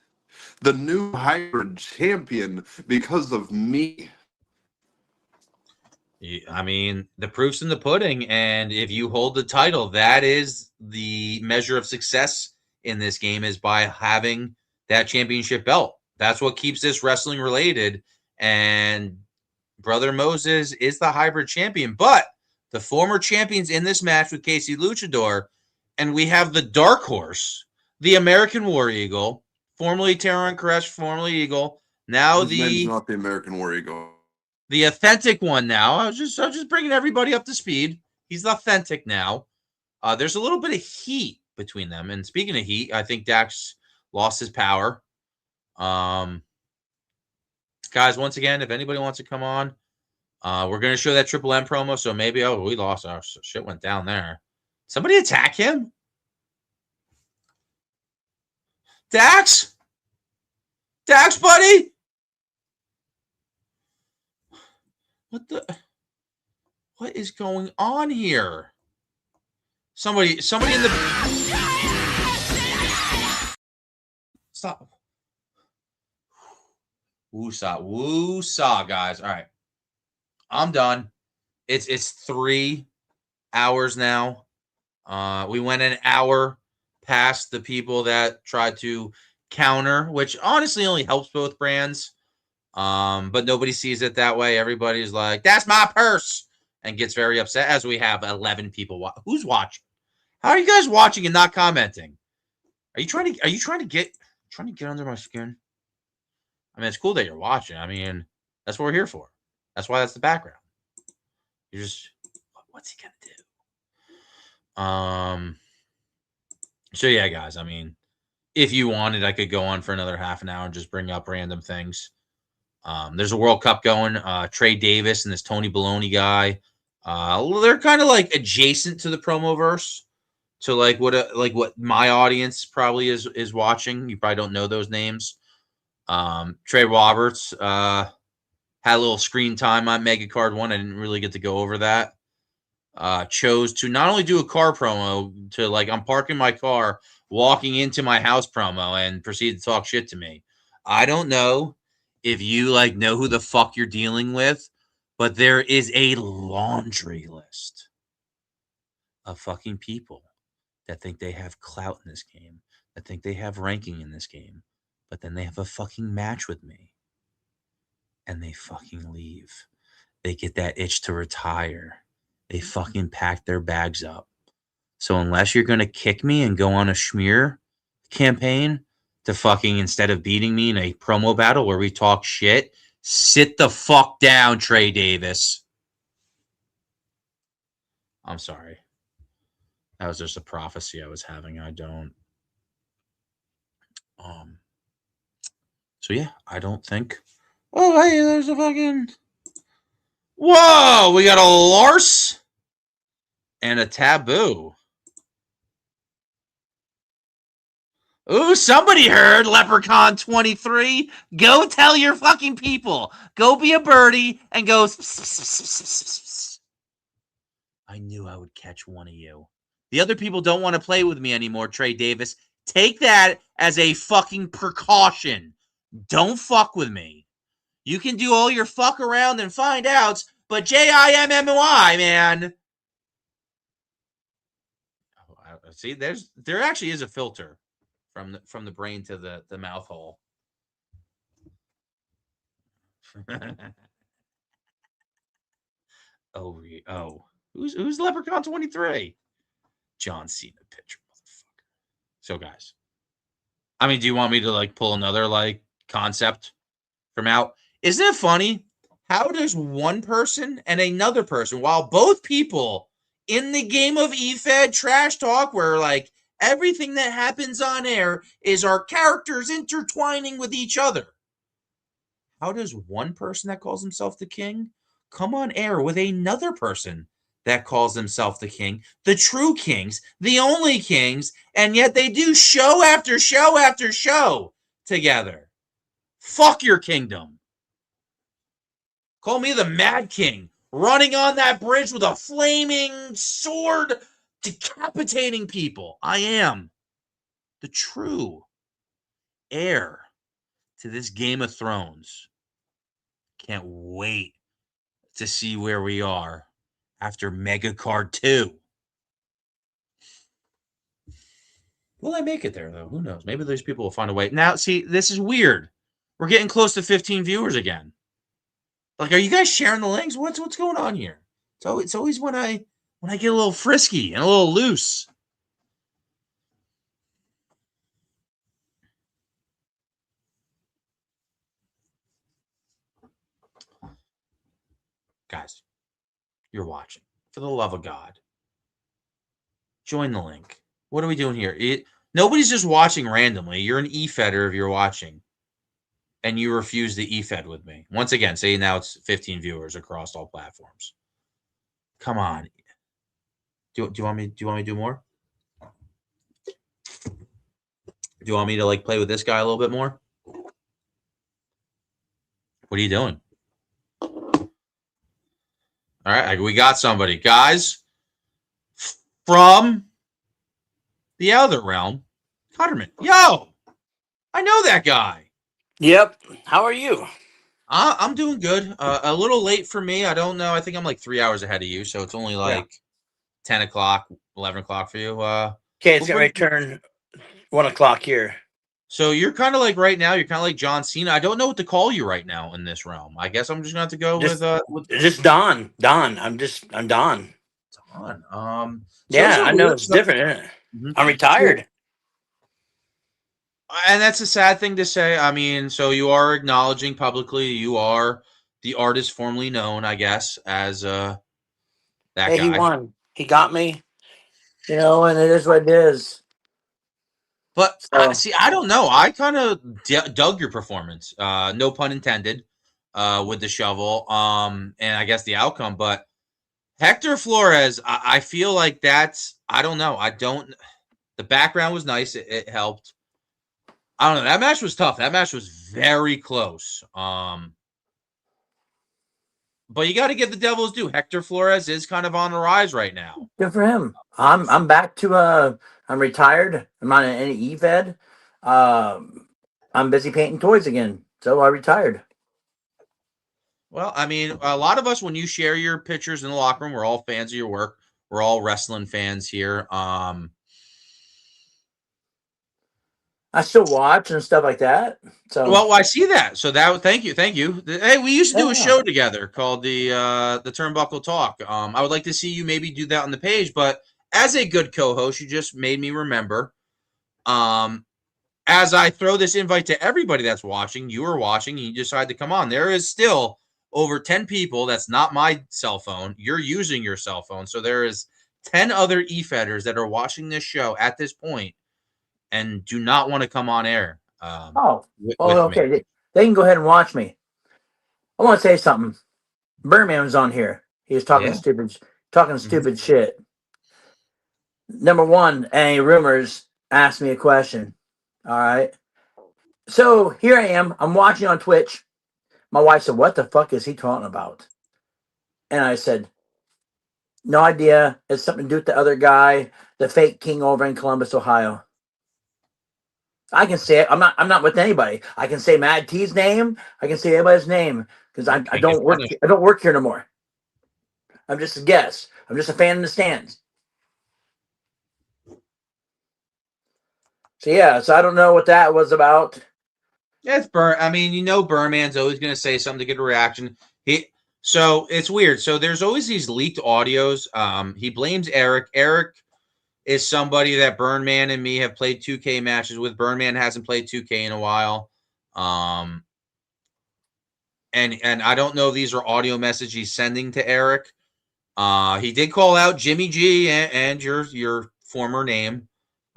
the new hybrid champion because of me. I mean, the proof's in the pudding, and if you hold the title, that is the measure of success in this game, is by having that championship belt. That's what keeps this wrestling related, and Brother Moses is the hybrid champion, but the former champions in this match with Casey Luchador, and we have the dark horse, the American War Eagle, formerly Taron Koresh, formerly Eagle, now His name's not the American War Eagle. The authentic one now. I'm just bringing everybody up to speed. He's authentic now. There's a little bit of heat between them. And speaking of heat, I think Dax lost his power. Guys, once again, if anybody wants to come on, we're going to show that Triple M promo. So maybe, we lost. Our shit went down there. Somebody attack him? Dax? Dax, buddy? What is going on here? Somebody in the stop. Woo-saw, guys. All right. I'm done. It's 3 hours now. We went an hour past the people that tried to counter, which honestly only helps both brands. But nobody sees it that way. Everybody's like, that's my purse, and gets very upset, as we have 11 people. Who's watching? How are you guys watching and not commenting? Are you trying to get under my skin? I mean, it's cool that you're watching. I mean, that's what we're here for. That's why that's the background. You're just, what's he gonna do? So yeah, guys, I mean, if you wanted, I could go on for another half an hour and just bring up random things. There's a World Cup going. Trey Davis and this Tony Baloney guy They're kind of like adjacent to the promoverse, to like what my audience probably is watching. You probably don't know those names. Trey Roberts had a little screen time on Mega Card 1. I didn't really get to go over that. Chose to not only do a car promo, to like, I'm parking my car, walking into my house promo, and proceed to talk shit to me. I don't know if you like know who the fuck you're dealing with, but there is a laundry list of fucking people that think they have clout in this game, that think they have ranking in this game, but then they have a fucking match with me and they fucking leave. They get that itch to retire. They fucking pack their bags up. So unless you're going to kick me and go on a schmear campaign to fucking, instead of beating me in a promo battle where we talk shit, sit the fuck down, Trey Davis. I'm sorry. That was just a prophecy I was having. I don't. So yeah, I don't think. Oh, hey, there's a fucking. Whoa, we got a Lars and a Taboo. Ooh, somebody heard Leprechaun 23. Go tell your fucking people. Go be a birdie and go. I knew I would catch one of you. The other people don't want to play with me anymore, Trey Davis. Take that as a fucking precaution. Don't fuck with me. You can do all your fuck around and find outs, but JIMMY, man. Oh, see, there actually is a filter from the brain to the mouth hole. oh, who's Leprechaun 23? John Cena picture, motherfucker. So, guys, I mean, do you want me to like pull another like concept from out? Isn't it funny how there's one person and another person, while both people in the game of eFed trash talk, where like everything that happens on air is our characters intertwining with each other? How does one person that calls himself the king come on air with another person that calls himself the king, the true kings, the only kings, and yet they do show after show after show together? Fuck your kingdom. Call me the Mad King, running on that bridge with a flaming sword, decapitating people. I am the true heir to this Game of Thrones. Can't wait to see where we are after Mega Card 2. Will I make it there, though? Who knows? Maybe those people will find a way. Now, see, this is weird. We're getting close to 15 viewers again. Like, are you guys sharing the links? What's going on here? It's always when I get a little frisky and a little loose. Guys, you're watching. For the love of God, join the link. What are we doing here? Nobody's just watching randomly. You're an e-fedder if you're watching, and you refuse the e-fed with me. Once again, say now it's 15 viewers across all platforms. Come on. Do you want me to do more? Do you want me to like play with this guy a little bit more? What are you doing? All right, we got somebody. Guys, from the other realm, Cutterman. Yo, I know that guy. Yep. How are you? I'm doing good. A little late for me. I don't know. I think I'm like 3 hours ahead of you, so it's only like 10 o'clock, 11 o'clock for you. Okay, it's going to turn 1 o'clock here. So you're kind of like right now, you're kind of like John Cena. I don't know what to call you right now in this realm. I guess I'm just going to have to go with just Don. Don. I'm Don. Don. Yeah, I know it's different, isn't it? Mm-hmm. I'm retired. And that's a sad thing to say. I mean, so you are acknowledging publicly you are the artist formerly known, I guess, as that guy. He won. He got me. You know, and it is what it is. But see, I don't know. I kind of dug your performance. No pun intended. With the shovel. And I guess the outcome. But Hector Flores, I feel like that's, I don't know. The background was nice. It helped. I don't know. That match was tough. That match was very close. But you got to give the Devils due. Hector Flores is kind of on the rise right now. Good for him. I'm back to I'm retired. I'm not in any EVED. I'm busy painting toys again. So I retired. Well, I mean, a lot of us, when you share your pictures in the locker room, we're all fans of your work. We're all wrestling fans here. I still watch and stuff like that. So well, I see that. So thank you. Hey, we used to do a show together called the Turnbuckle Talk. I would like to see you maybe do that on the page, but as a good co-host, you just made me remember. As I throw this invite to everybody that's watching, you are watching, and you decide to come on. There is still over 10 people. That's not my cell phone. You're using your cell phone. So there is 10 other e-fedders that are watching this show at this point and do not want to come on air. okay. Me. They can go ahead and watch me. I want to say something. Birdman was on here. He was talking stupid shit. Number one, any rumors, asked me a question. All right. So here I am. I'm watching on Twitch. My wife said, "What the fuck is he talking about?" And I said, "No idea. It's something to do with the other guy, the fake king over in Columbus, Ohio." I can say it. I'm not with anybody. I can say Mad T's name. I can say anybody's name because I don't work. I don't work here no more. I'm just a guest. I'm just a fan in the stands. So yeah. So I don't know what that was about. Yeah, it's Burn. I mean, Burnman's always going to say something to get a reaction. So it's weird. So there's always these leaked audios. He blames Eric. Eric is somebody that Burnman and me have played 2K matches with. Burnman hasn't played 2K in a while. And I don't know if these are audio messages he's sending to Eric. He did call out Jimmy G and your former name.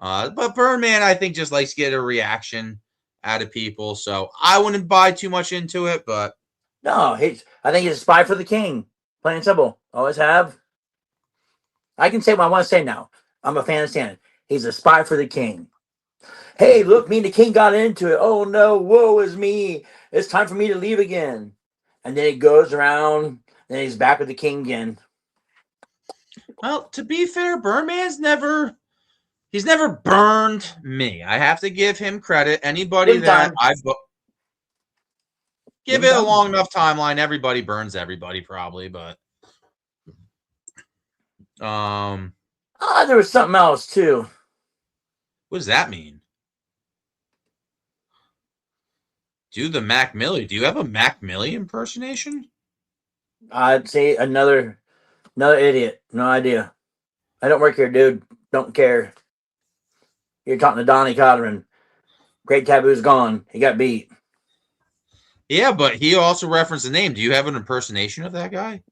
But Burnman, I think, just likes to get a reaction out of people. So I wouldn't buy too much into it, but no, I think he's a spy for the king. Plain and simple. Always have. I can say what I want to say now. I'm a fan of Stan. He's a spy for the king. Hey, look, me and the king got into it. Oh no, woe is me. It's time for me to leave again. And then he goes around, and he's back with the king again. Well, to be fair, Burnman's never burned me. I have to give him credit. Anybody that I give it a long enough timeline, everybody burns everybody probably, but there was something else too. What does that mean? Do the Mac Millie. Do you have a Mac Millie impersonation? I'd say another idiot. No idea. I don't work here, dude. Don't care. You're talking to Donnie Cotterman. Great Taboo's gone. He got beat. Yeah, but he also referenced the name. Do you have an impersonation of that guy?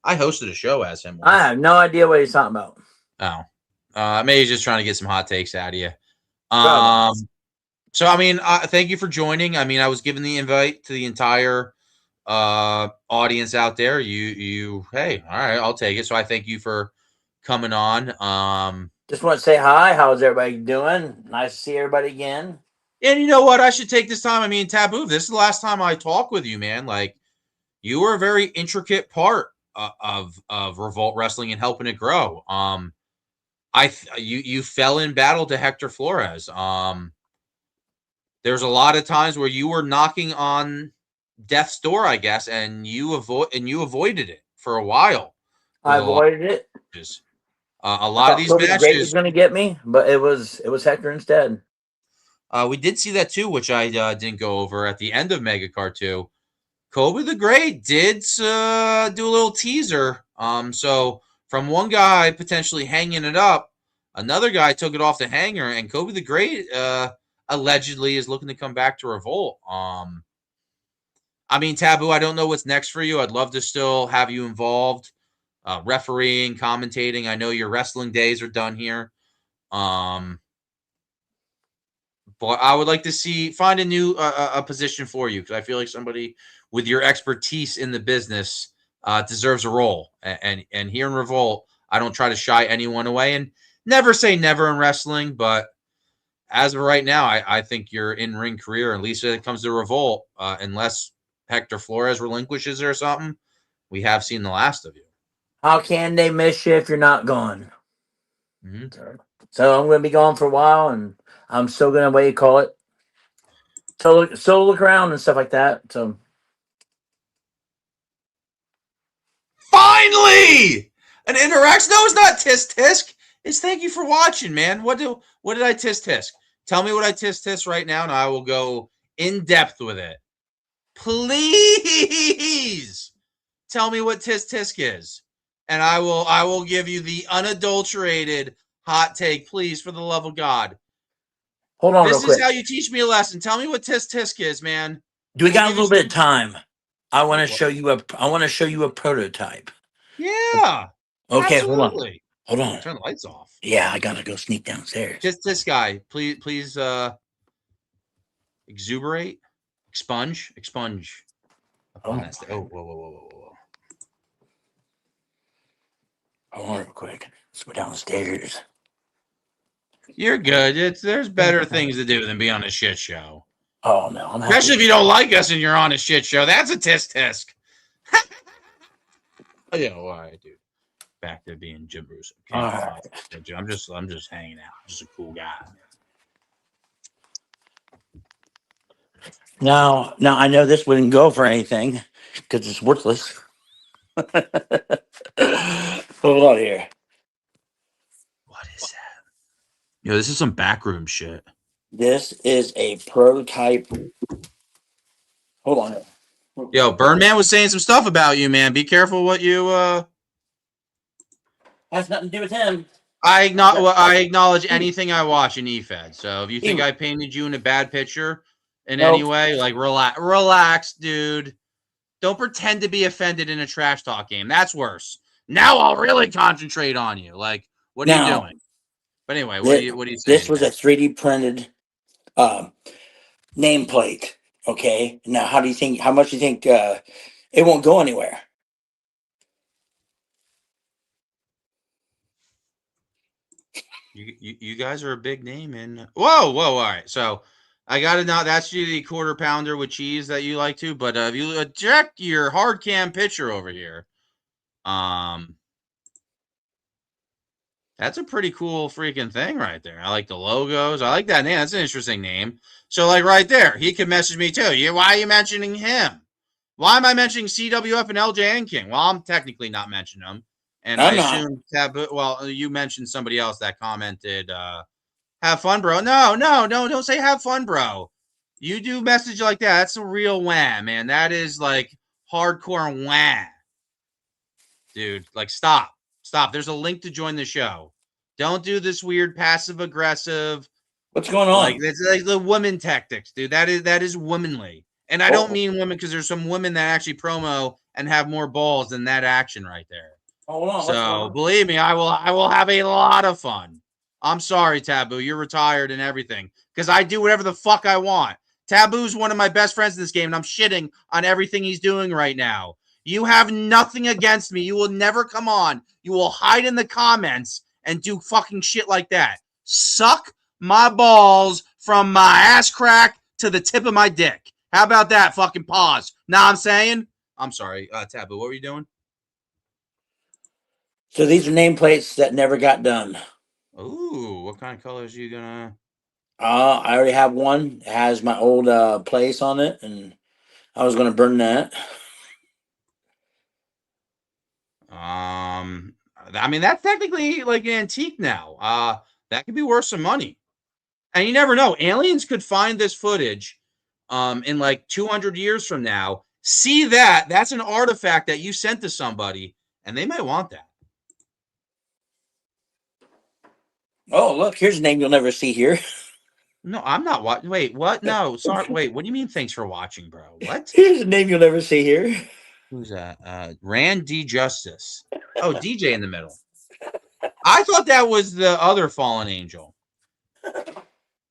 I hosted a show as him once. I have no idea what he's talking about. Oh. Maybe he's just trying to get some hot takes out of you. So, I mean, thank you for joining. I mean, I was given the invite to the entire audience out there. Hey, all right, I'll take it. So I thank you for coming on. Just want to say hi. How's everybody doing? Nice to see everybody again. And you know what? I should take this time. I mean, Taboo, this is the last time I talk with you, man. Like, you were a very intricate part of Revolt Wrestling and helping it grow. You fell in battle to Hector Flores. There's a lot of times where you were knocking on death's door, I guess, and you avoided it for a while. I avoided it. A lot of these matches was going to get me, but it was Hector instead. We did see that too, which I didn't go over at the end of Megacard 2. Kobe the Great did do a little teaser. So from one guy potentially hanging it up, another guy took it off the hanger, and Kobe the Great allegedly is looking to come back to Revolt. I mean, Taboo, I don't know what's next for you. I'd love to still have you involved, refereeing, commentating. I know your wrestling days are done here. But I would like to find a new a position for you, because I feel like somebody with your expertise in the business deserves a role. And here in Revolt, I don't try to shy anyone away, and never say never in wrestling. But as of right now, I think your in-ring career, at least when it comes to Revolt, unless Hector Flores relinquishes or something, we have seen the last of you. How can they miss you if you're not gone? Mm-hmm. So I'm going to be gone for a while, and I'm still going to, what do you call it? So look around and stuff like that. So finally, an interaction. No, it's not tisk tisk. It's thank you for watching, man. What did I tisk tisk? Tell me what I tisk tisk right now, and I will go in depth with it. Please tell me what tisk tisk is, and I will give you the unadulterated hot take. Please, for the love of God. Hold on, this real quick. Is how you teach me a lesson. Tell me what tisk tisk is, man. Do we got a little bit of time? I want to show you a prototype. Yeah. Okay, absolutely. Hold on. Turn the lights off. Yeah, I gotta go sneak downstairs. Just this guy, please exuberate, expunge. Upon that. Whoa. Hold on real quick. Let's go downstairs. You're good. There's better things to do than be on a shit show. Oh no, I'm especially if you don't like us and you're on a shit show. That's a tisk tisk. Yeah, why, dude? Back to being Jim Russo. Okay, right. I'm just hanging out. Just a cool guy. Now I know this wouldn't go for anything because it's worthless. Hold on here. What is that? Yo, this is some backroom shit. This is a prototype. Hold on. Yo, Birdman was saying some stuff about you, man. Be careful what you Has nothing to do with him. I acknowledge anything I watch in EFED. So if you think I painted you in a bad picture in any way, like relax, dude. Don't pretend to be offended in a trash talk game. That's worse. Now I'll really concentrate on you. Like, what are you doing? But anyway, what are you saying? This was a 3D printed nameplate. Okay. Now, how much do you think it won't go anywhere? You guys are a big name in whoa, all right. So I gotta know that's the quarter pounder with cheese that you like to, but if you check your hard cam picture over here, that's a pretty cool freaking thing right there. I like the logos. I like that name. That's an interesting name. So like right there, he could message me too. Why are you mentioning him? Why am I mentioning CWF and LJ King? Well, I'm technically not mentioning them. And I assume Taboo. Well, you mentioned somebody else that commented, "Have fun, bro." No, don't say "have fun, bro." You do message like that. That's a real wham, man. That is like hardcore wham, dude. Like, stop. There's a link to join the show. Don't do this weird passive aggressive. What's going on? Like that's like the woman tactics, dude. That is womanly, and I don't mean women because there's some women that actually promo and have more balls than that action right there. Hold on. So believe me, I will have a lot of fun. I'm sorry, Taboo. You're retired and everything because I do whatever the fuck I want. Taboo's one of my best friends in this game, and I'm shitting on everything he's doing right now. You have nothing against me. You will never come on. You will hide in the comments and do fucking shit like that. Suck my balls from my ass crack to the tip of my dick. How about that? Fucking pause. Know what I'm saying? I'm sorry, Taboo. What were you doing? So these are nameplates that never got done. Ooh, what kind of colors are you gonna? I already have one. It has my old place on it, and I was gonna burn that. I mean that's technically like an antique now. That could be worth some money, and you never know. Aliens could find this footage, in like 200 years from now. See that? That's an artifact that you sent to somebody, and they might want that. Oh, look, here's a name you'll never see here. No, I'm not watching. Wait, what? No, sorry. Wait, what do you mean? Thanks for watching, bro. What? Here's a name you'll never see here. Who's that? Rand D. Justice. Oh, DJ in the middle. I thought that was the other fallen angel.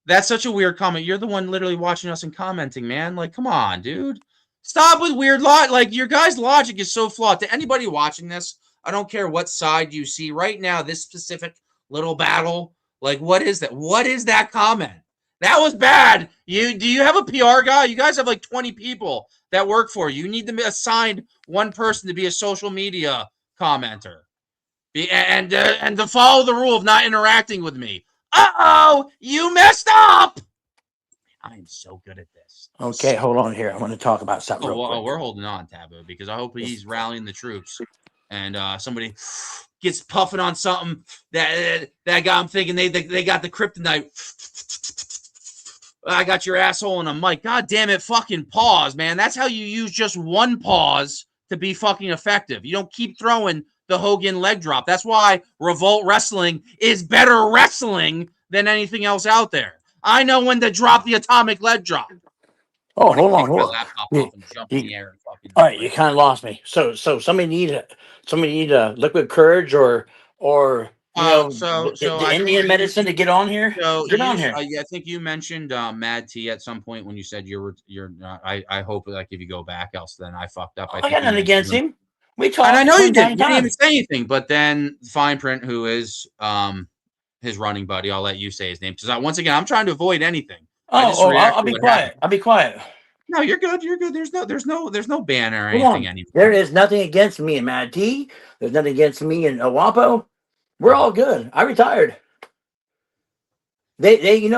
That's such a weird comment. You're the one literally watching us and commenting, man. Like, come on, dude. Stop with weird logic. Like, your guys' logic is so flawed. To anybody watching this, I don't care what side you see right now, this specific little battle, like, what is that? What is that comment? That was bad. Do you have a PR guy? You guys have like 20 people that work for you. You need to assign one person to be a social media commenter. And to follow the rule of not interacting with me. Uh-oh, you messed up. I am so good at this. Okay, hold on here. I want to talk about something real quick. We're holding on, Taboo, because I hope he's rallying the troops and somebody gets puffing on something that guy. I'm thinking they got the kryptonite. I got your asshole in a mic. God damn it, fucking pause, man. That's how you use just one pause to be fucking effective. You don't keep throwing the Hogan leg drop. That's why Revolt Wrestling is better wrestling than anything else out there. I know when to drop the atomic leg drop. Oh, hold on. Laptop off and jump in the air and fucking. All right, you kind of lost me. So somebody need a liquid courage or the Indian medicine to get on here. So get on here. I think you mentioned Mad T at some point when you said you're not. I hope like if you go back, else then I fucked up. I got nothing against him. We talked, and I know you did. You didn't even say anything. But then Fine Print, who is his running buddy, I'll let you say his name because once again I'm trying to avoid anything. I'll be quiet. Happened. I'll be quiet. No, you're good. You're good. There's no ban or anything anymore. There is nothing against me and Mad T. There's nothing against me and Awapo. We're all good. I retired. They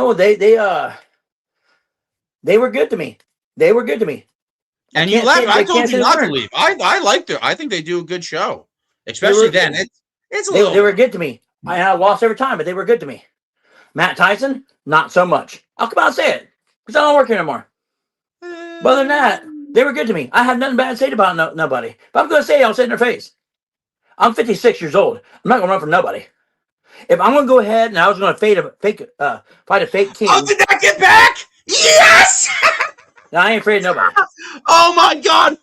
were good to me. They were good to me. And you left. I told you not to leave. I liked it. I think they do a good show, especially then. It's a little. They were good to me. I lost every time, but they were good to me. Matt Tyson, not so much. I'll come out and say it because I don't work here anymore. But other than that, they were good to me. I have nothing bad to say about nobody. If I'm going to say it, I'll say it in their face. I'm 56 years old. I'm not going to run from nobody. If I'm going to go ahead and I was going to fight a fake king. Oh, did that get back? Yes! No, I ain't afraid of nobody. Oh, my God.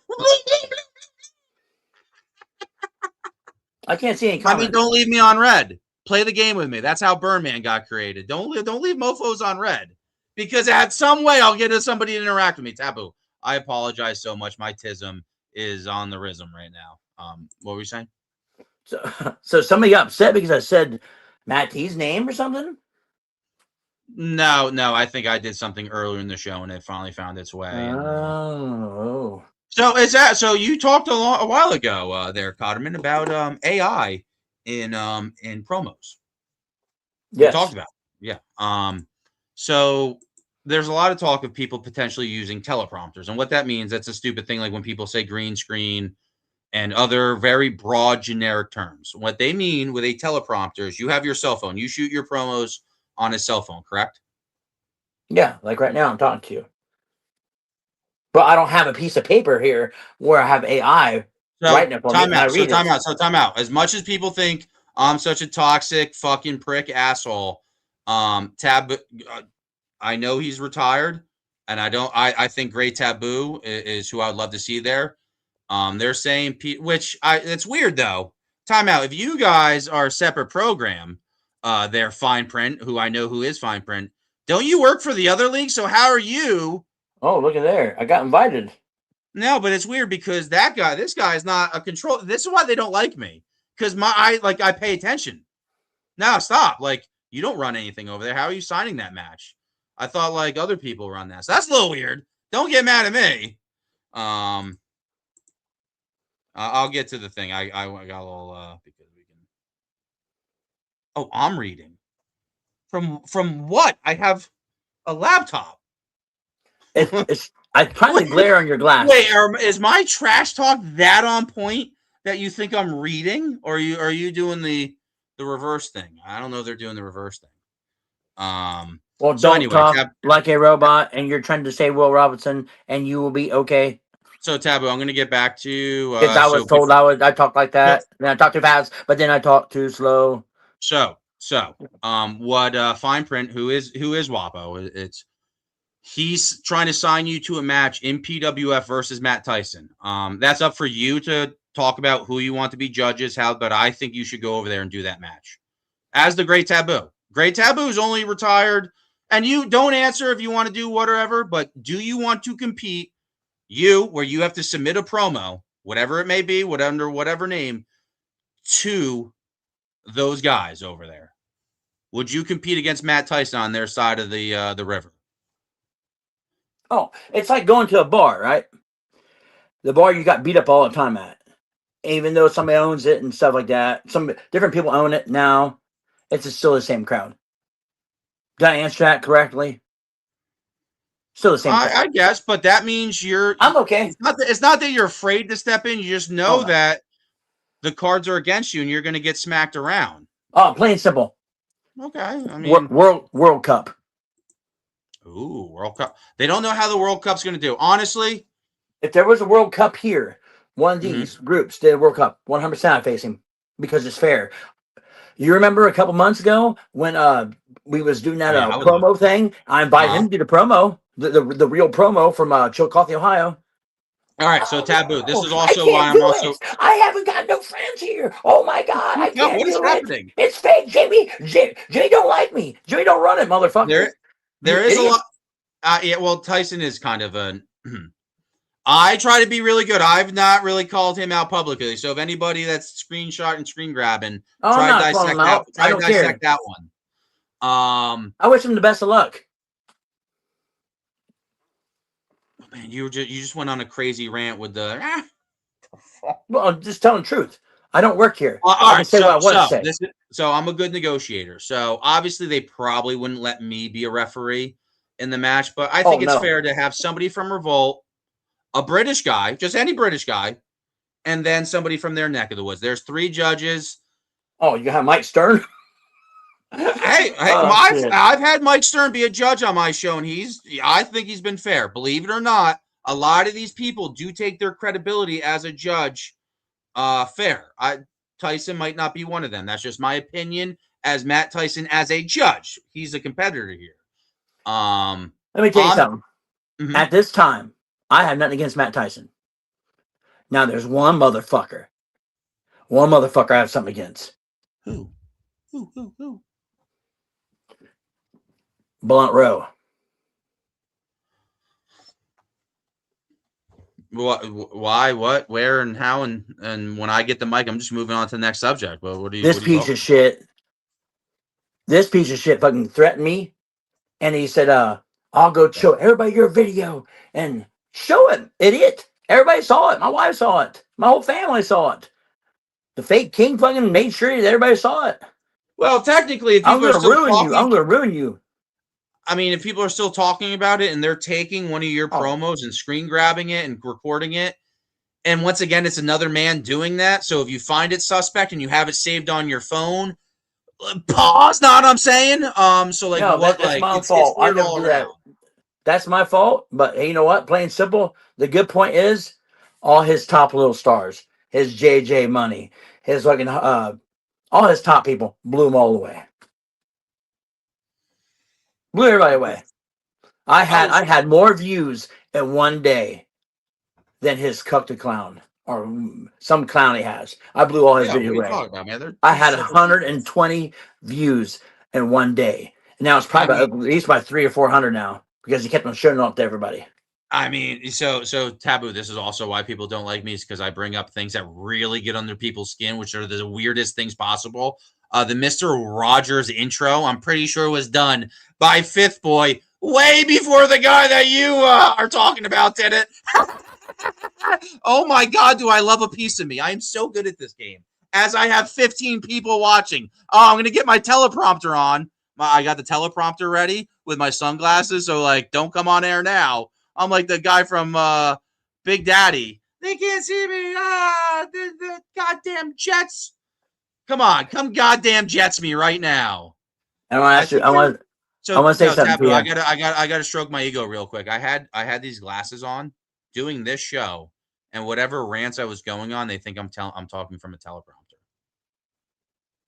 I can't see any comments. I mean, don't leave me on red. Play the game with me. That's how Burn Man got created. Don't leave mofos on red. Because at some way I'll get somebody to interact with me. Taboo. I apologize so much. My tism is on the rhythm right now. What were you saying? So somebody got upset because I said Matt T's name or something? No. I think I did something earlier in the show and it finally found its way. So is that so? You talked a while ago there, Cotterman, about AI in promos. Yes. We talked about it. Yeah. So there's a lot of talk of people potentially using teleprompters. And what that means, that's a stupid thing. Like when people say green screen and other very broad generic terms. What they mean with a teleprompter is you have your cell phone. You shoot your promos on a cell phone, correct? Yeah, like right now I'm talking to you. But I don't have a piece of paper here where I have AI right now. Time out. As much as people think I'm such a toxic fucking prick asshole, I know he's retired, and I think Great Taboo is who I would love to see there. They're saying, it's weird though. Time out. If you guys are a separate program, they're Fine Print, who I know who is Fine Print. Don't you work for the other league? So how are you? Oh, look at there. I got invited. No, but it's weird because this guy is not a control. This is why they don't like me. Because I pay attention. Now stop. Like, you don't run anything over there. How are you signing that match? I thought like other people run that. So that's a little weird. Don't get mad at me. I'll get to the thing. I got a little because we can. Oh, I'm reading. From what? I have a laptop. I kind of glare on your glass. Wait, is my trash talk that on point that you think I'm reading, or are you doing the reverse thing? I don't know if they're doing the reverse thing. Well, don't talk like a robot, and you're trying to say Will Robinson, and you will be okay. So Taboo, I'm going to get back to. Because I was told I talked like that, then I talked too fast, but then I talked too slow. So, what Fine Print, who is WAPO, he's trying to sign you to a match in PWF versus Matt Tyson. That's up for you to talk about who you want to be judges, but I think you should go over there and do that match as the Great Taboo. Great Taboo is only retired, and you don't answer if you want to do whatever. But do you want to compete? where you have to submit a promo, whatever it may be, under whatever name, to those guys over there. Would you compete against Matt Tyson on their side of the river? Oh, it's like going to a bar, right? The bar you got beat up all the time at. Even though somebody owns it and stuff like that. Some different people own it now. It's still the same crowd. Did I answer that correctly? Still the same crowd. I guess, but that means I'm okay. It's not that you're afraid to step in. You just know that the cards are against you and you're going to get smacked around. Oh, plain and simple. Okay. I mean, World Cup. Ooh, World Cup. They don't know how the World Cup's going to do. Honestly, if there was a World Cup here, one of these groups did a World Cup, 100% I face him because it's fair. You remember a couple months ago when we was doing that promo thing? I invited him to do the promo, the real promo from Chillicothe, Ohio. All right, so Taboo. This is also why I'm also. I haven't got no friends here. Oh my God, I can't what is do happening? It. It's fake, Jimmy. Jimmy don't like me. Jimmy don't run it, motherfucker. There is a lot. Yeah, well, Tyson is kind of a. I try to be really good. I've not really called him out publicly. So if anybody that's screenshot and screen grabbing, try to dissect that. Try to dissect that one. I wish him the best of luck. Man, you just went on a crazy rant with the. Well, I'm just telling the truth. I don't work here. All I can right, say what I want to say. So I'm a good negotiator. So obviously they probably wouldn't let me be a referee in the match, but I think it's fair to have somebody from Revolt, a British guy, just any British guy, and then somebody from their neck of the woods. There's 3 judges. Oh, you have Mike Stern? I've had Mike Stern be a judge on my show, and I think he's been fair. Believe it or not, a lot of these people do take their credibility as a judge fair. Tyson might not be one of them. That's just my opinion as Matt Tyson as a judge. He's a competitor here. Let me tell you something. At this time, I have nothing against Matt Tyson. Now there's one motherfucker I have something against. Who? Blunt Row. Why? What? Where? And how? And when I get the mic, I'm just moving on to the next subject. But what do you? This piece of shit fucking threatened me, and he said, "I'll go show everybody your video and show it, idiot." Everybody saw it. My wife saw it. My whole family saw it. The fake king fucking made sure that everybody saw it. Well, technically, if I'm going to ruin you. I mean, if people are still talking about it and they're taking one of your promos and screen grabbing it and recording it, and once again, it's another man doing that. So if you find it suspect and you have it saved on your phone, pause. Know what I'm saying? So like, no, that's my fault. I never do that. That's my fault. But hey, you know what? Plain simple. The good point is, all his top little stars, his JJ Money, his fucking all his top people blew them all away. Blew everybody away. I had more views in one day than his Cuck the Clown or some clown he has. I blew all his videos away. I had 120 views in one day. And now it's probably at least by 300 or 400 now because he kept on showing up to everybody. I mean, so Taboo, this is also why people don't like me, is because I bring up things that really get under people's skin, which are the weirdest things possible. The Mr. Rogers intro, I'm pretty sure was done by Fifth Boy way before the guy that you are talking about did it. Oh my God, do I love a piece of me. I am so good at this game. As I have 15 people watching. Oh, I'm going to get my teleprompter on. I got the teleprompter ready with my sunglasses, so like, don't come on air now. I'm like the guy from Big Daddy. They can't see me. The goddamn Jets. Come on, come goddamn Jets me right now. I want to say something. Taboo, I gotta stroke my ego real quick. I had these glasses on doing this show, and whatever rants I was going on, they think I'm talking from a teleprompter,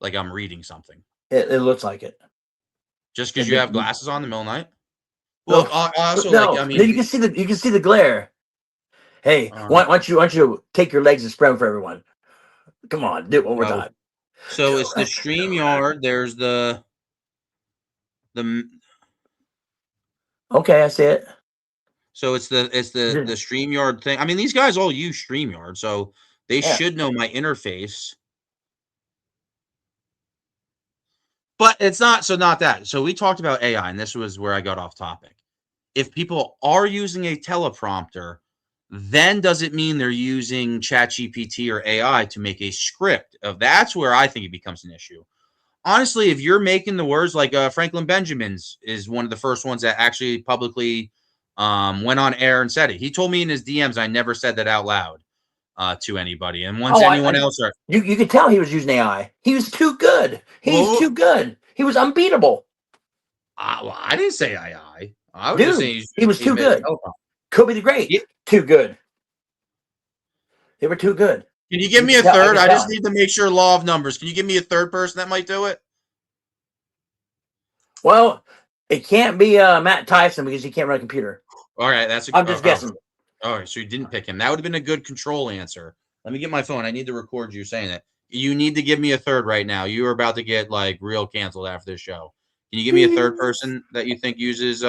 like I'm reading something. It looks like it. Just because you have glasses on in the middle of the night. Well, also, like, I mean, you can see the glare. Hey, why don't you take your legs and spread them for everyone? Come on, do it one more time. So it's the StreamYard. There's the. Okay, I see it. So it's the StreamYard thing. I mean, these guys all use StreamYard, so they should know my interface. But it's not that. So we talked about AI, and this was where I got off topic. If people are using a teleprompter, then does it mean they're using ChatGPT or AI to make a script? That's where I think it becomes an issue. Honestly, if you're making the words like Franklin Benjamin's is one of the first ones that actually publicly went on air and said it. He told me in his DMs, I never said that out loud to anybody. And once else are you could tell he was using AI. He was too good. He's too good. He was unbeatable. Well, I didn't say AI. I was Dude, just saying he was too good. Kobe the Great, too good. They were too good. Can you give me a third? I just need to make sure law of numbers. Can you give me a third person that might do it? Well, it can't be Matt Tyson because he can't run a computer. All right, I'm just guessing. All right, so you didn't pick him. That would have been a good control answer. Let me get my phone. I need to record you saying that. You need to give me a third right now. You are about to get like real canceled after this show. Can you give me a third person that you think uses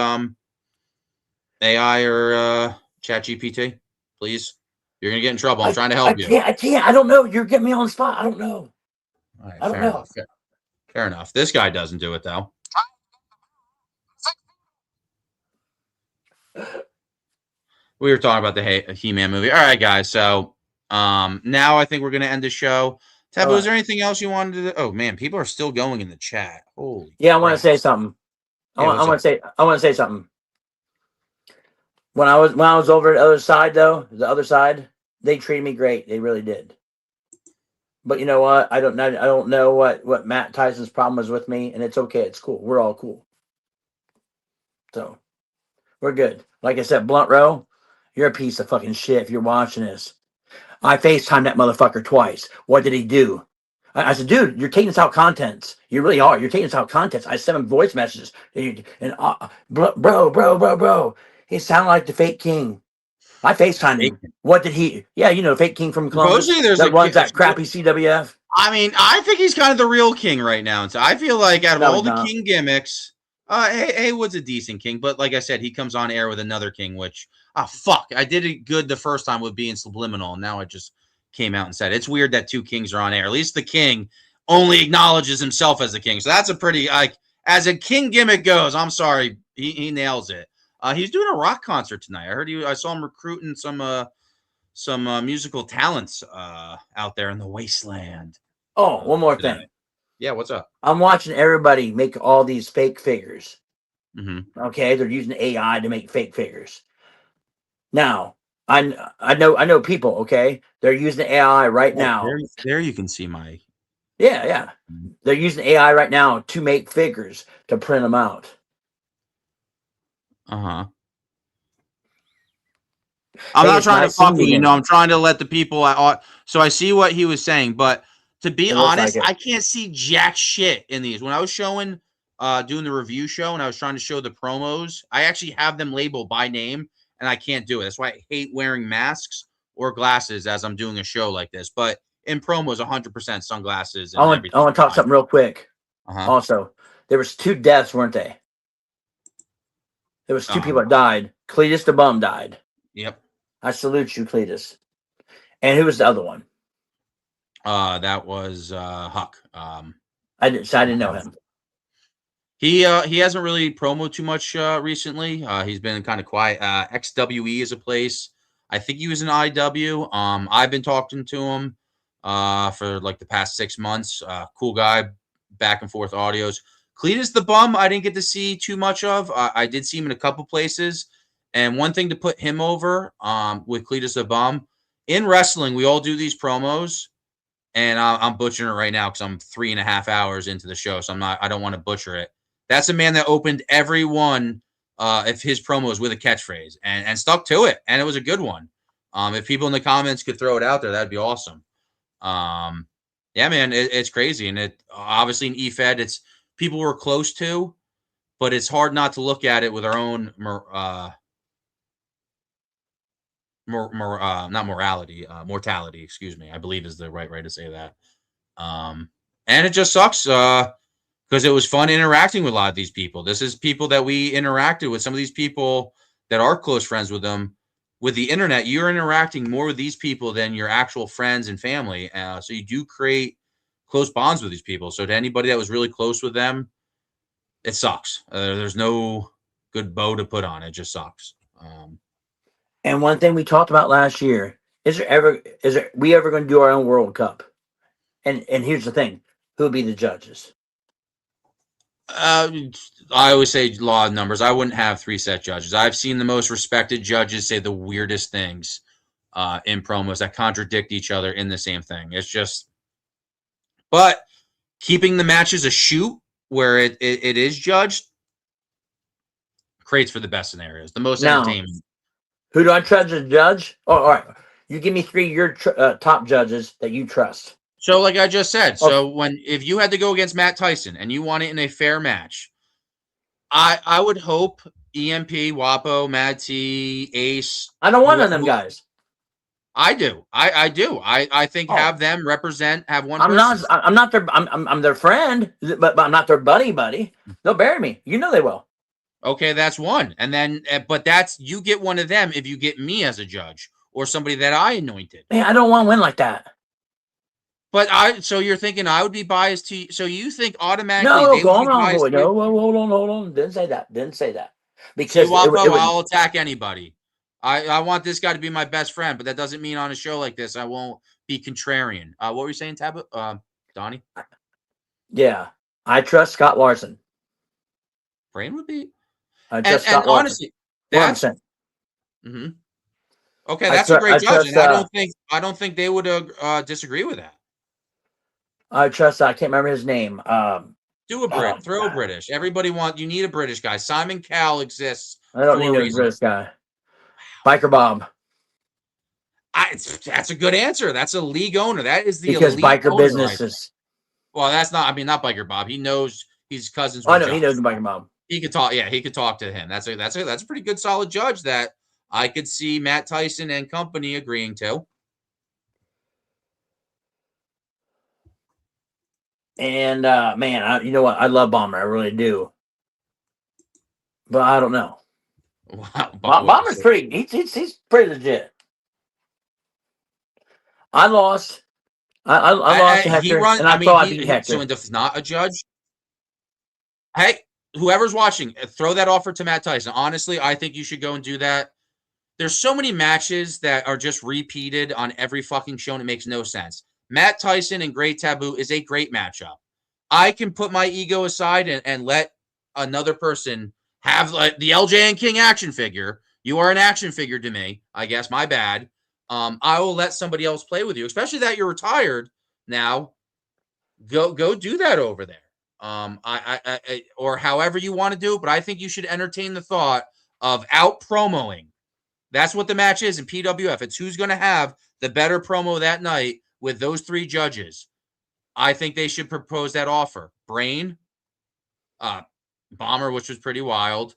AI or ChatGPT, please? You're gonna get in trouble. I'm trying to help you. I can't. I don't know. You're getting me on the spot. I don't know. All right, I don't know. Fair enough. This guy doesn't do it though. We were talking about the He-Man movie. All right, guys. So now I think we're gonna end the show. Taboo, is there anything else you wanted to? Oh man, people are still going in the chat. Holy. Yeah, I want to say something. I want to say something. When I was over the other side, they treated me great. They really did. But you know what? I don't know what Matt Tyson's problem was with me, and it's okay. It's cool. We're all cool. So we're good. Like I said, Blunt Row, you're a piece of fucking shit if you're watching this. I FaceTimed that motherfucker twice. What did he do? I said, dude, you're taking us out contents. You really are. You're taking us out contents. I sent him voice messages. And bro. He sounded like the fake king. I FaceTimed him. What did he? Yeah, you know, fake king from Columbus. Supposedly that runs that crappy CWF. I mean, I think he's kind of the real king right now. So I feel like out of all the king gimmicks, Haywood's a decent king. But like I said, he comes on air with another king, which, fuck. I did it good the first time with being subliminal. And now I just came out and said it's weird that two kings are on air. At least the king only acknowledges himself as the king. So that's a pretty, as a king gimmick goes, I'm sorry. He nails it. He's doing a rock concert tonight. I saw him recruiting some musical talents out there in the wasteland. Oh, one more thing. Yeah, what's up? I'm watching everybody make all these fake figures. Mm-hmm. Okay, they're using AI to make fake figures. Now, I know people. Okay, they're using AI right now. There you can see my. Yeah. They're using AI right now to make figures to print them out. I'm not trying to fuck with you. No, I'm trying to let the people. So I see what he was saying, but to be honest, I can't see jack shit in these. When I was showing, doing the review show, and I was trying to show the promos, I actually have them labeled by name, and I can't do it. That's why I hate wearing masks or glasses as I'm doing a show like this. But in promos, 100% sunglasses. And I want to talk something real quick. Also, there was 2 deaths, weren't they? There was 2 people that died. Cletus the Bum died. Yep. I salute you, Cletus. And who was the other one? That was Huck. I didn't know him. He hasn't really promoted too much recently. He's been kind of quiet. XWE is a place. I think he was in IW. I've been talking to him for like the past 6 months. Cool guy, back and forth audios. Cletus the Bum, I didn't get to see too much of. I did see him in a couple places. And one thing to put him over with Cletus the Bum, in wrestling, we all do these promos. And I'm butchering it right now because I'm 3.5 hours into the show. So I don't want to butcher it. That's a man that opened every one of his promos with a catchphrase and stuck to it. And it was a good one. If people in the comments could throw it out there, that'd be awesome. Yeah, man, it's crazy. And it obviously in EFED, it's people we're close to, but it's hard not to look at it with our own mortality, excuse me, I believe is the right way to say that. And it just sucks because it was fun interacting with a lot of these people. This is people that we interacted with. Some of these people that are close friends with them. With the internet, you're interacting more with these people than your actual friends and family. So you do create close bonds with these people. So to anybody that was really close with them, it sucks. There's no good bow to put on it. It just sucks. And one thing we talked about last year, is we ever going to do our own World Cup? And here's the thing, who will be the judges? I always say law of numbers. I wouldn't have 3 set judges. I've seen the most respected judges say the weirdest things in promos that contradict each other in the same thing. It's just, but keeping the matches a shoot where it is judged creates for the best scenarios, the most entertainment. Who do I trust as judge? Oh, all right. You give me 3 your top judges that you trust. So, like I just said, so if you had to go against Matt Tyson and you want it in a fair match, I would hope EMP, WAPO, Mad T, Ace. I don't want none of them guys. I do. I do. I think have them represent. Have one. I'm not their. I'm their friend, but I'm not their buddy. They'll bury me. You know they will. Okay, that's one. And then, but that's you get one of them if you get me as a judge or somebody that I anointed. Man, I don't want to win like that. But so you're thinking I would be biased to? So you think automatically? No, hold on. Didn't say that. Because I'll attack anybody. I want this guy to be my best friend, but that doesn't mean on a show like this I won't be contrarian. What were you saying, Tab? Donnie? Yeah, I trust Scott Larson. Brain would be. I trust Scott Larson. Honestly, that's. Mm-hmm. Okay, that's a great judge, and I don't think they would disagree with that. I trust. I can't remember his name. Do a Brit. Throw a British. Everybody you need a British guy. Simon Cowell exists. I don't need a British guy. Biker Bob. That's a good answer. That's a league owner. That is the because elite biker businesses. Well, that's not. I mean, not Biker Bob. He knows he's cousins. I know he knows Biker Bob. He could talk. Yeah, he could talk to him. That's a pretty good, solid judge that I could see Matt Tyson and company agreeing to. And man, you know what? I love Bomber. I really do. But I don't know. Wow, Bomber's pretty. He's pretty legit. I lost. I lost to Hector, and I thought I beat Hector. So if not a judge, hey, whoever's watching, throw that offer to Matt Tyson. Honestly, I think you should go and do that. There's so many matches that are just repeated on every fucking show, and it makes no sense. Matt Tyson and Great Taboo is a great matchup. I can put my ego aside and let another person have like the LJ and King action figure. You are an action figure to me, I guess. My bad. I will let somebody else play with you, especially that you're retired now. Go do that over there. I or however you want to do it, but I think you should entertain the thought of out promoing. That's what the match is in PWF. It's who's going to have the better promo that night with those 3 judges. I think they should propose that offer. Brain, Bomber, which was pretty wild.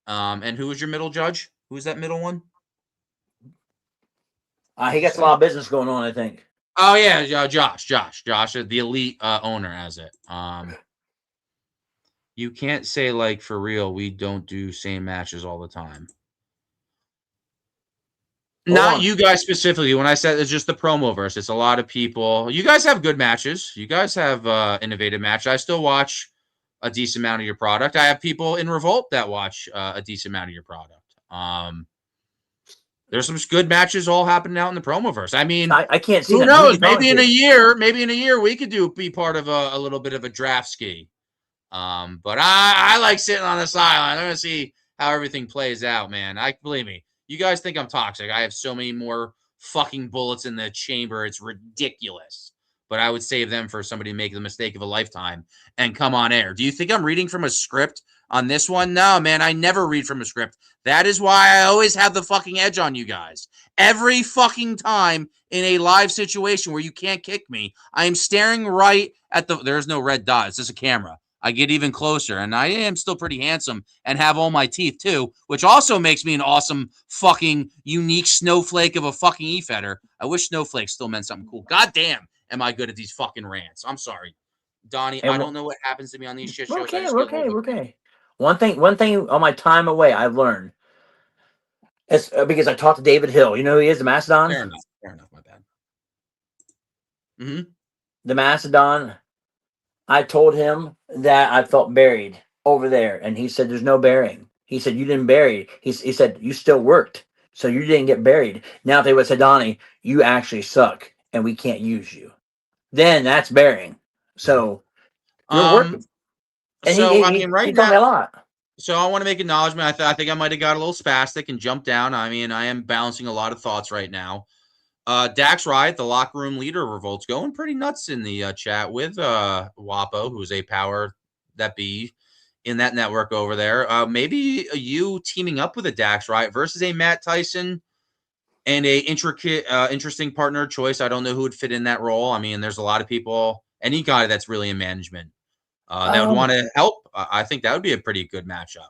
And who was your middle judge? Who's that middle one? He got a lot of business going on, I think. Oh yeah, Josh, the elite owner has it. You can't say like for real. We don't do same matches all the time. Not you guys specifically. When I said it's just the promo verse, it's a lot of people. You guys have good matches. You guys have innovative matches. I still watch a decent amount of your product. I have people in Revolt that watch a decent amount of your product. There's some good matches all happening out in the promoverse. I mean, I can't see. Who knows? Maybe in a year, we could be part of a little bit of a draft ski. But I like sitting on the sideline. I'm gonna see how everything plays out, man. Believe me. You guys think I'm toxic. I have so many more fucking bullets in the chamber. It's ridiculous. But I would save them for somebody to make the mistake of a lifetime and come on air. Do you think I'm reading from a script on this one? No, man, I never read from a script. That is why I always have the fucking edge on you guys. Every fucking time in a live situation where you can't kick me, I am staring right at there's no red dot. It's just a camera. I get even closer, and I am still pretty handsome and have all my teeth too, which also makes me an awesome fucking unique snowflake of a fucking e-fetter. I wish snowflake still meant something cool. God damn, am I good at these fucking rants? I'm sorry, Donnie. I don't know what happens to me on these shit shows. Okay. One thing on my time away, I've learned It's because I talked to David Hill. You know who he is, the Mastodon? Fair enough. My bad. Mm-hmm. The Mastodon. I told him that I felt buried over there, and he said, "There's no burying." He said, "You didn't bury." He said, "You still worked, so you didn't get buried." Now, if they would have said, "Donnie, you actually suck, and we can't use you," then that's burying. So you're working. And So I he mean, right told me now, a lot. So I want to make acknowledgement. I think I might have got a little spastic and jumped down. I mean, I am balancing a lot of thoughts right now. Dax Riot, the locker room leader of Revolt's going pretty nuts in the chat with Wapo, who's a power that be in that network over there. Maybe you teaming up with a Dax Riot versus a Matt Tyson and a interesting partner choice. I don't know who would fit in that role. I mean, there's a lot of people, any guy that's really in management that would want to help. I think that would be a pretty good matchup.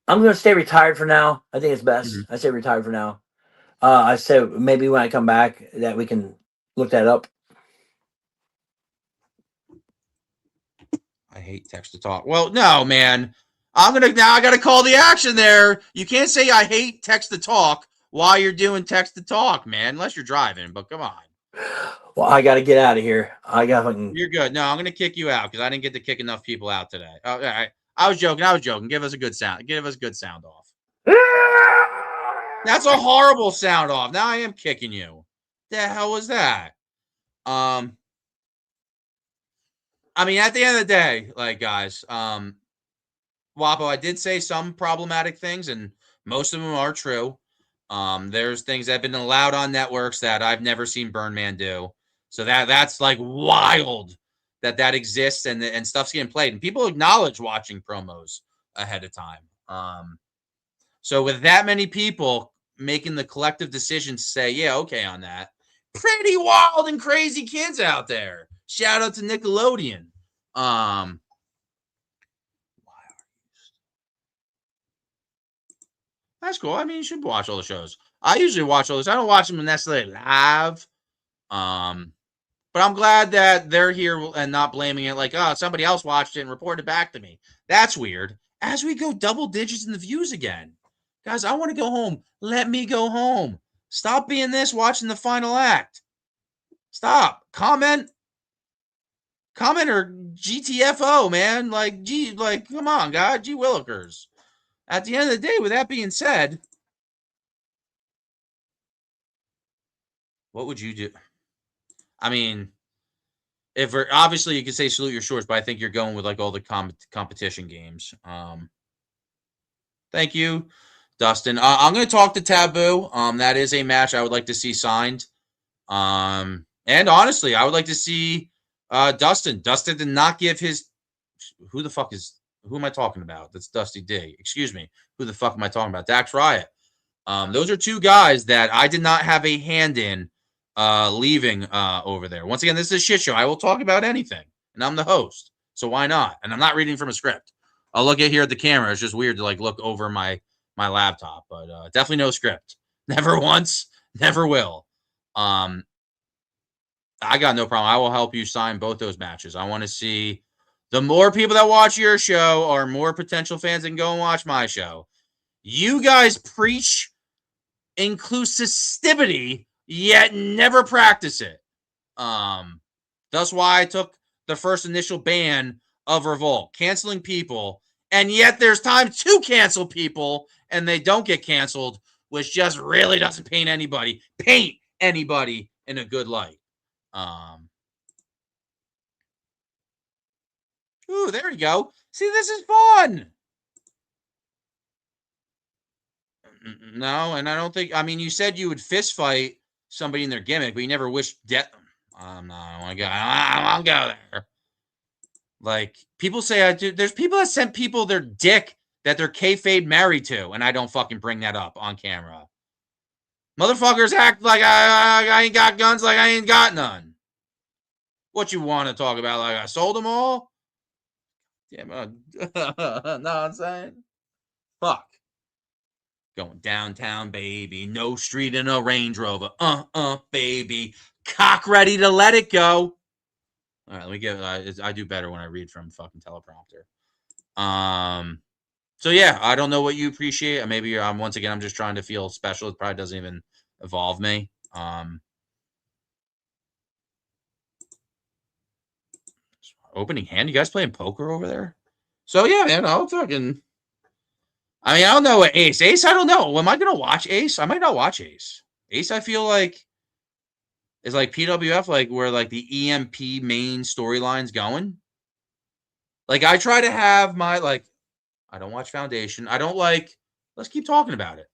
I'm going to stay retired for now. I think it's best. Mm-hmm. I say retired for now. I said maybe when I come back that we can look that up. I hate text to talk. Well, no, man. I gotta call the action there. You can't say I hate text to talk while you're doing text to talk, man, unless you're driving, but come on. Well, I got to get out of here. You're good. No, I'm gonna kick you out because I didn't get to kick enough people out today. Oh, all right. I was joking. Give us a good sound. Give us a good sound off. That's a horrible sound off. Now I am kicking you. The hell was that? I mean, at the end of the day, like, guys, Wapo, I did say some problematic things, and most of them are true. There's things that have been allowed on networks that I've never seen Burn Man do. So that's like wild that exists and stuff's getting played. And people acknowledge watching promos ahead of time. So with that many people making the collective decision to say, yeah, okay on that, pretty wild and crazy kids out there. Shout out to Nickelodeon. That's cool. I mean, you should watch all the shows. I usually watch all this. I don't watch them necessarily live. But I'm glad that they're here and not blaming it like, oh, somebody else watched it and reported back to me. That's weird. As we go double digits in the views again. Guys, I want to go home. Let me go home. Stop being this, watching the final act. Stop. Comment or GTFO, man. Like, come on, God. G Willikers. At the end of the day, with that being said, what would you do? I mean, if obviously you could say salute your shorts, but I think you're going with like all the competition games. Thank you, Dustin. I'm going to talk to Taboo. That is a match I would like to see signed. And honestly, I would like to see Dustin. Dustin did not give his. Who am I talking about? That's Dusty D. Excuse me. Who the fuck am I talking about? Dax Riot. Those are two guys that I did not have a hand in leaving over there. Once again, this is a shit show. I will talk about anything, and I'm the host, so why not? And I'm not reading from a script. I'll look at here at the camera. It's just weird to like look over my laptop, but definitely no script. Never once, never will. I got no problem. I will help you sign both those matches. I want to see the more people that watch your show are more potential fans that can go and watch my show. You guys preach inclusivity, yet never practice it. That's why I took the first initial ban of Revolt, canceling people, and yet there's time to cancel people, and they don't get canceled, which just really doesn't paint anybody in a good light. Ooh, there you go. See, this is fun. No, and I don't think. I mean, you said you would fist fight somebody in their gimmick, but you never wished death. No, I don't want to go. I don't go there. Like people say, I do. There's people that sent people their dick that they're kayfabe married to, and I don't fucking bring that up on camera. Motherfuckers act like I ain't got guns, like I ain't got none. What you want to talk about? Like I sold them all? Yeah, know what I'm saying? Fuck. Going downtown, baby. No street in a Range Rover. Baby. Cock ready to let it go. All right, let me get. I do better when I read from fucking teleprompter. So yeah, I don't know what you appreciate. Maybe once again, I'm just trying to feel special. It probably doesn't even involve me. Opening hand. You guys playing poker over there? So yeah, man, I'll fucking. I mean, I don't know what Ace. Ace, I don't know. Am I gonna watch Ace? I might not watch Ace. Ace, I feel like is like PWF, like where like the EMP main storyline's going. Like I try to have my like. I don't watch Foundation. I don't like. Let's keep talking about it.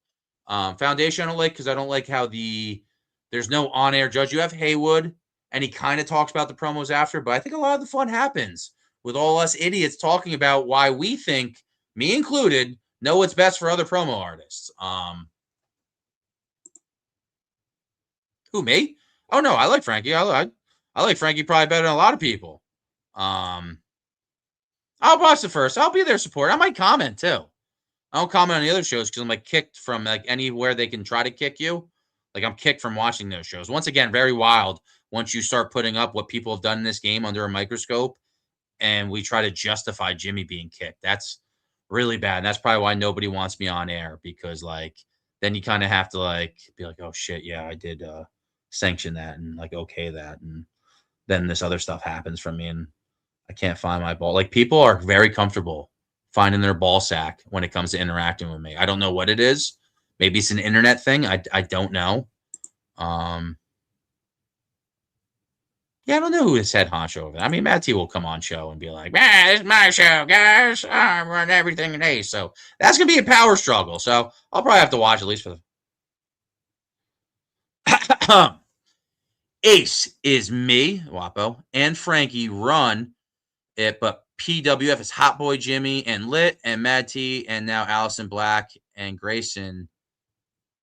Foundation I don't like because I don't like how there's no on-air judge. You have Haywood, and he kind of talks about the promos after, but I think a lot of the fun happens with all us idiots talking about why we think, me included, know what's best for other promo artists. Who, me? Oh no, I like Frankie. I like Frankie probably better than a lot of people. I'll watch the first. I'll be their support. I might comment too. I don't comment on the other shows because I'm like kicked from like anywhere they can try to kick you. Like I'm kicked from watching those shows. Once again, very wild once you start putting up what people have done in this game under a microscope and we try to justify Jimmy being kicked. That's really bad. And that's probably why nobody wants me on air because like then you kind of have to like be like, oh shit, yeah, I did sanction that and like okay that. And then this other stuff happens from me and I can't find my ball. Like people are very comfortable finding their ball sack when it comes to interacting with me. I don't know what it is. Maybe it's an internet thing. I don't know. Yeah, I don't know who is head honcho over there. I mean, Matt T will come on show and be like, man, this is my show, guys. I'm running everything in Ace. So that's going to be a power struggle. So I'll probably have to watch at least for the Ace is me, Wapo, and Frankie run it, but PWF is Hot Boy Jimmy and Lit and Mad T and now Allison Black and Grayson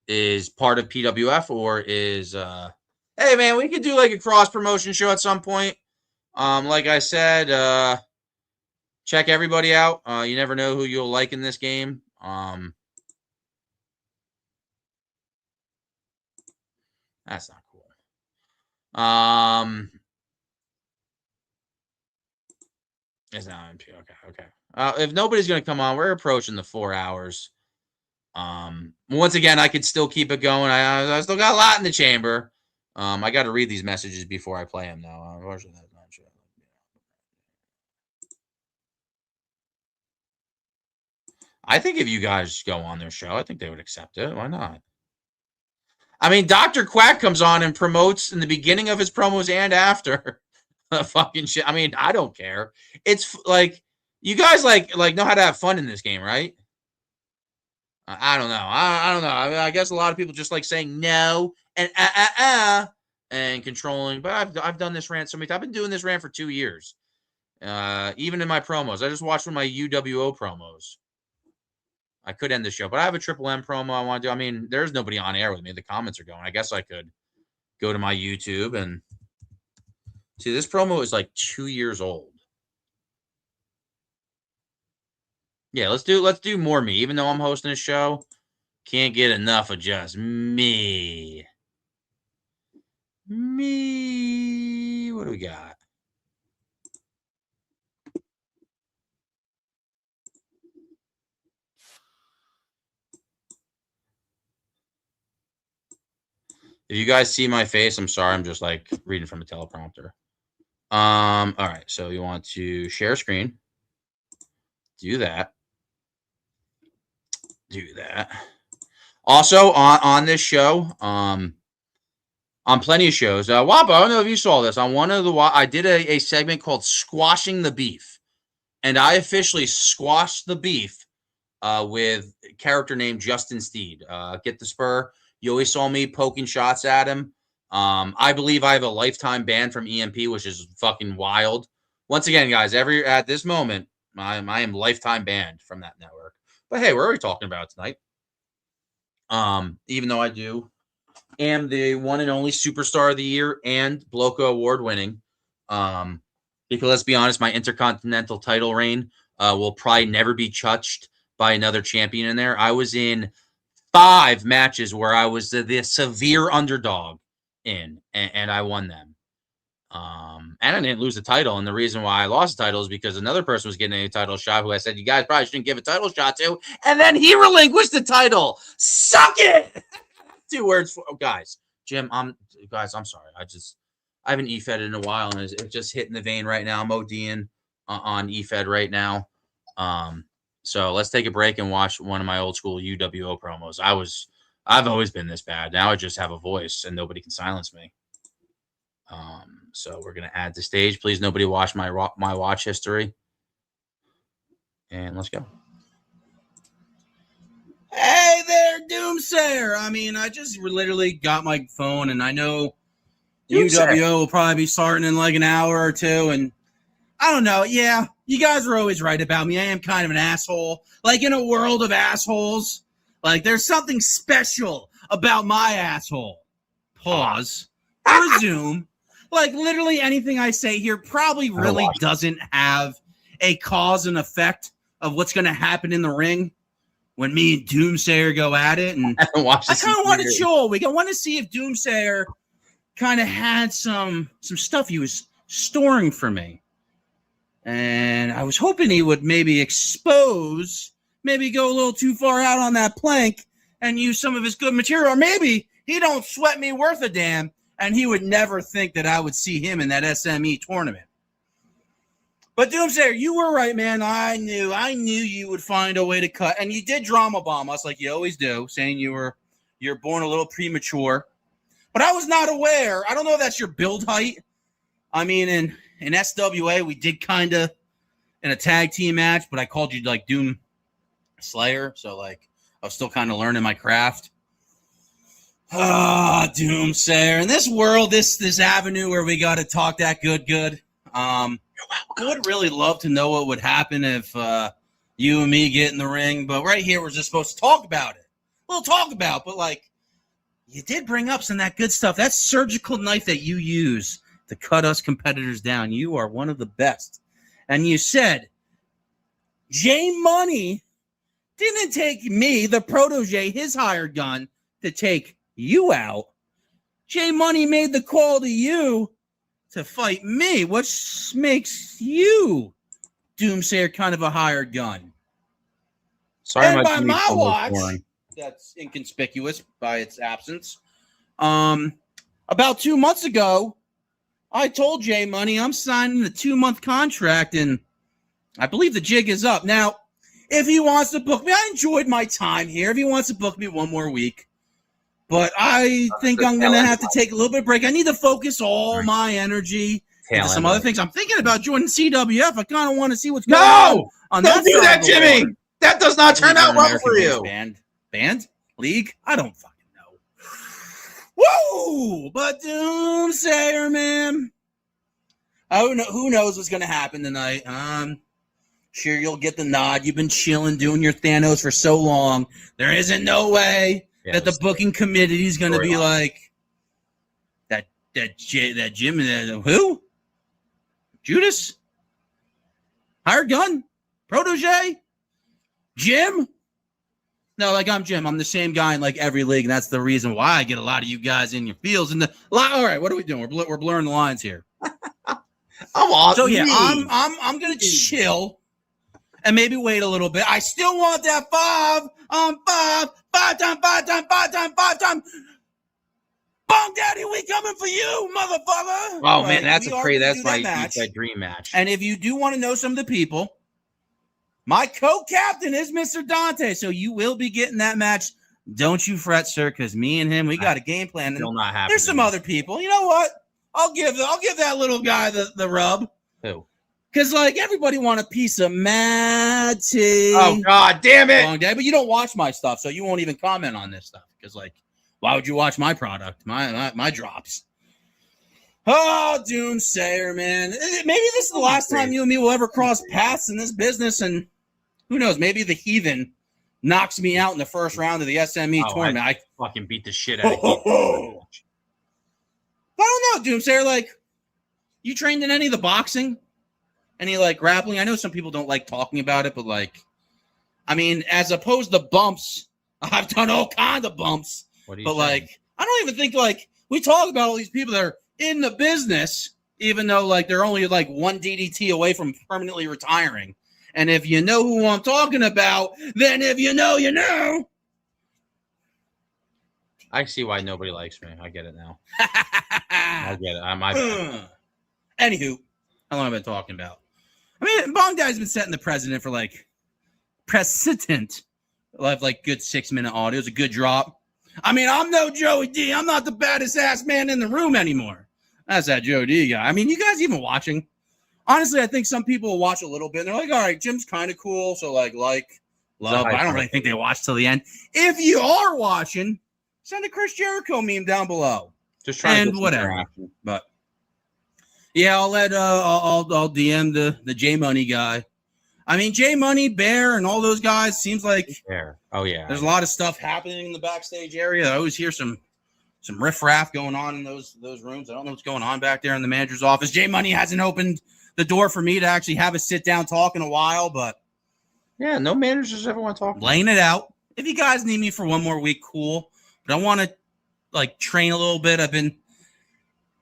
is part of PWF or is hey man, we could do like a cross promotion show at some point. Like I said, check everybody out. You never know who you'll like in this game. That's not cool. It's not MP. Okay. If nobody's gonna come on, we're approaching the 4 hours. Once again, I could still keep it going. I still got a lot in the chamber. I got to read these messages before I play them, though. Unfortunately, that's not true. I think if you guys go on their show, I think they would accept it. Why not? I mean, Dr. Quack comes on and promotes in the beginning of his promos and after. Fucking shit. I mean, I don't care. It's like you guys like know how to have fun in this game, right? I don't know. I don't know. I mean, I guess a lot of people just like saying no and and controlling. But I've done this rant so many times. I've been doing this rant for 2 years. Even in my promos, I just watched one of my UWO promos. I could end the show, but I have a Triple M promo I want to do. I mean, there's nobody on air with me. The comments are going. I guess I could go to my YouTube and see. This promo is like 2 years old. Yeah, let's do more me. Even though I'm hosting a show, can't get enough of just me. Me. What do we got? If you guys see my face, I'm sorry. I'm just like reading from a teleprompter. All right. So you want to share screen. Do that. Do that. Also on this show, on plenty of shows. Wapa, I don't know if you saw this. On one of the I did a segment called Squashing the Beef. And I officially squashed the beef with a character named Justin Steed. Get the spur. You always saw me poking shots at him. I believe I have a lifetime ban from EMP, which is fucking wild. Once again, guys, at this moment, I am lifetime banned from that network. But hey, we're already talking about it tonight. Even though I am the one and only superstar of the year and Bloco award winning. Because let's be honest, my intercontinental title reign will probably never be touched by another champion in there. I was in 5 matches where I was the severe underdog and I won them. And I didn't lose the title. And the reason why I lost the title is because another person was getting a title shot who I said, you guys probably shouldn't give a title shot to. And then he relinquished the title. Suck it. 2 words for guys. Jim, I'm sorry. I haven't E-Fed in a while, and it's just hitting the vein right now. I'm ODing on E-Fed right now. So let's take a break and watch one of my old school UWO promos. I've always been this bad. Now I just have a voice, and nobody can silence me. So we're gonna add the stage. Please, nobody watch my watch history. And let's go. Hey there, Doomsayer. I mean, I just literally got my phone, and I know UWO will probably be starting in like an hour or two, and I don't know. Yeah, you guys are always right about me. I am kind of an asshole. Like, in a world of assholes, like, there's something special about my asshole. Pause. Resume. Like, literally anything I say here probably really doesn't have a cause and effect of what's going to happen in the ring when me and Doomsayer go at it. And I kind of want to chill. I want to see if Doomsayer kind of had some stuff he was storing for me. And I was hoping he would maybe expose, maybe go a little too far out on that plank and use some of his good material. Or maybe he don't sweat me worth a damn, and he would never think that I would see him in that SME tournament. But Doomsayer, you were right, man. I knew you would find a way to cut. And you did drama bomb us like you always do, saying you're born a little premature. But I was not aware. I don't know if that's your build height. I mean, in SWA, we did kind of in a tag team match, but I called you like Doom Slayer. So like I was still kind of learning my craft. Doomsayer. In this world, this avenue where we got to talk that good. I would really love to know what would happen if you and me get in the ring. But right here, we're just supposed to talk about it. We'll talk about, but like, you did bring up some of that good stuff. That surgical knife that you use to cut us competitors down. You are one of the best. And you said, J Money didn't take me, the protege, his hired gun, to take you out. J Money made the call to you to fight me, which makes you, Doomsayer, kind of a hired gun. Sorry, and by my watch, that's inconspicuous by its absence. About 2 months ago, I told J Money I'm signing a 2-month contract, and I believe the jig is up. Now, if he wants to book me, I enjoyed my time here. If he wants to book me one more week, but I think I'm going to have to take a little bit of break. I need to focus all my energy into some other things. I'm thinking about joining CWF. I kind of want to see what's going on. Don't do that, Jimmy. That does not turn out well for you. Band? League? I don't fucking know. Woo! But Doomsayer, man. Who knows what's going to happen tonight? Sure, you'll get the nod. You've been chilling, doing your Thanos for so long. There isn't no way that the booking committee is going to be like that Jim, who? Judas? Hired gun? Protege? Jim? No, like I'm Jim. I'm the same guy in like every league, and that's the reason why I get a lot of you guys in your fields. All right, what are we doing? We're blurring the lines here. I'm awesome. So yeah, I'm gonna chill and maybe wait a little bit. I still want that five time. Bong Daddy, we coming for you, motherfucker. Oh man, that's my dream match. And if you do want to know some of the people, my co-captain is Mr. Dante, so you will be getting that match. Don't you fret, sir, because me and him, we got a game plan. Still not happening. There's some other people. You know what? I'll give that little guy the rub. Who? Because like everybody want a piece of Mad T. Oh God, damn it! Long day, but you don't watch my stuff, so you won't even comment on this stuff. Because like, why would you watch my product, my drops? Oh, Doomsayer, man. Maybe this is the last time you and me will ever cross paths in this business, and who knows? Maybe the Heathen knocks me out in the first round of the SME tournament. I fucking beat the shit out of you. I don't know, Doomsayer. Like, you trained in any of the boxing? Any, like, grappling? I know some people don't like talking about it, but, like, I mean, as opposed to bumps, I've done all kinds of bumps. But, like, I don't even think, like, we talk about all these people that are in the business, even though like they're only like one DDT away from permanently retiring. And if you know who I'm talking about, then if you know, you know. I see why nobody likes me. I get it now. I get it. Anywho, how long have I been talking about? I mean, Bong Daddy's been setting the precedent for like good 6-minute audio. It's a good drop. I mean, I'm no Joey D. I'm not the baddest ass man in the room anymore. That's that Joe D guy. I mean, you guys even watching? Honestly, I think some people will watch a little bit and they're like, all right, Jim's kind of cool. So love. But I don't really think they watch till the end. If you are watching, send a Chris Jericho meme down below. Just trying to whatever. But yeah, I'll let I'll DM the J Money guy. I mean, J Money, Bear, and all those guys seems like Bear. Oh yeah. There's a lot of stuff happening in the backstage area. I always hear some riffraff going on in those rooms. I don't know what's going on back there in the manager's office. J Money hasn't opened the door for me to actually have a sit down talk in a while, but yeah, no managers ever want to talk. Laying it out. If you guys need me for one more week, cool. But I want to like train a little bit. I've been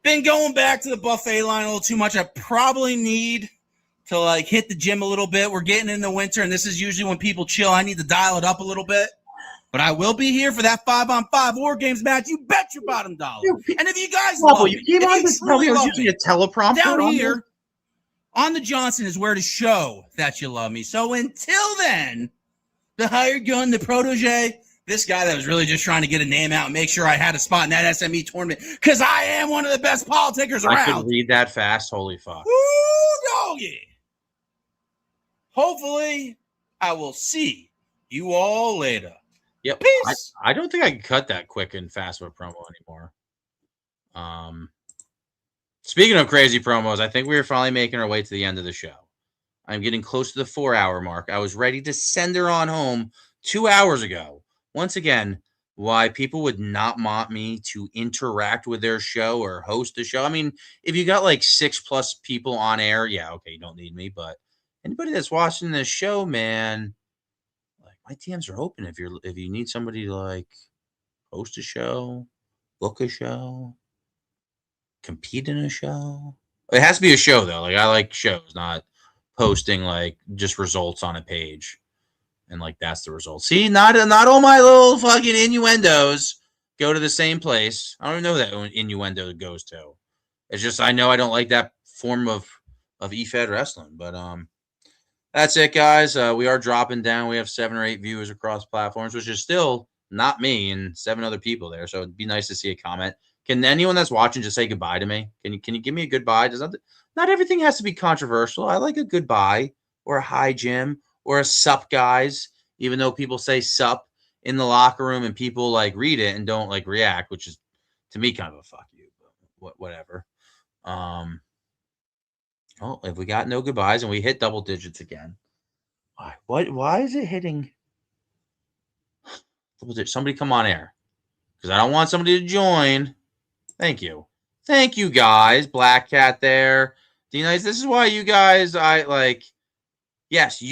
going back to the buffet line a little too much. I probably need to like hit the gym a little bit. We're getting in the winter, and this is usually when people chill. I need to dial it up a little bit. But I will be here for that 5-on-5 War Games match. You bet your bottom dollar. And if you guys love you came on this probably was usually a teleprompter down here on the Johnson is where to show that you love me. So until then, the hired gun, the protege, this guy that was really just trying to get a name out and make sure I had a spot in that SME tournament because I am one of the best politickers around. I could read that fast. Holy fuck. Woo, doggy. Hopefully, I will see you all later. Yep. Peace. I don't think I can cut that quick and fast of a promo anymore. Speaking of crazy promos, I think we are finally making our way to the end of the show. I'm getting close to the 4-hour mark. I was ready to send her on home 2 hours ago. Once again, why people would not want me to interact with their show or host the show. I mean, if you got like 6+ people on air, yeah, okay, you don't need me. But anybody that's watching this show, man, like my DMs are open if you need somebody to like host a show, book a show, compete in a show. It has to be a show though. Like I like shows, not posting like just results on a page. And like that's the result. See, not all my little fucking innuendos go to the same place. I don't even know that innuendo goes to. It's just I know I don't like that form of EFED wrestling. But that's it, guys. We are dropping down. We have 7 or 8 viewers across platforms, which is still not me and 7 other people there. So it'd be nice to see a comment. Can anyone that's watching just say goodbye to me? Can you give me a goodbye? Not everything has to be controversial. I like a goodbye or a hi, Jim, or a sup, guys, even though people say sup in the locker room and people like read it and don't like react, which is to me kind of a fuck you, but whatever. Oh, if we got no goodbyes and we hit double digits again, why is it hitting double digits? Somebody come on air because I don't want somebody to join. Thank you, guys. Black Cat there. D-Nice. This is why you guys, I like. Yes,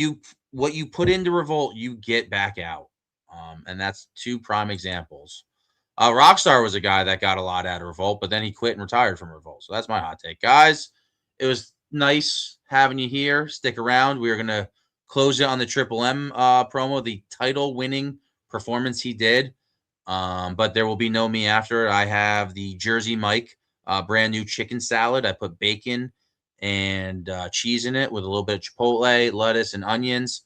what you put into Revolt, you get back out. And that's 2 prime examples. Rockstar was a guy that got a lot out of Revolt, but then he quit and retired from Revolt. So that's my hot take. Guys, it was nice having you here. Stick around. We are going to close it on the Triple M promo, the title-winning performance he did. But there will be no me after. I have the Jersey Mike brand new chicken salad. I put bacon and cheese in it with a little bit of chipotle, lettuce, and onions.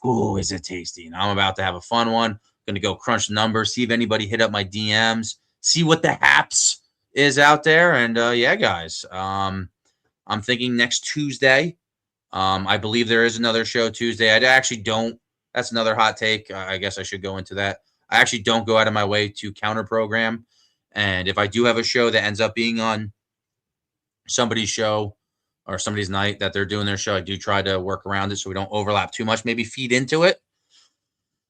Ooh, is it tasty? And I'm about to have a fun one. Going to go crunch the numbers, see if anybody hit up my DMs, see what the haps is out there. And yeah, guys, I'm thinking next Tuesday. I believe there is another show Tuesday. I actually don't. That's another hot take. I guess I should go into that. I actually don't go out of my way to counter program. And if I do have a show that ends up being on somebody's show or somebody's night that they're doing their show, I do try to work around it so we don't overlap too much, maybe feed into it,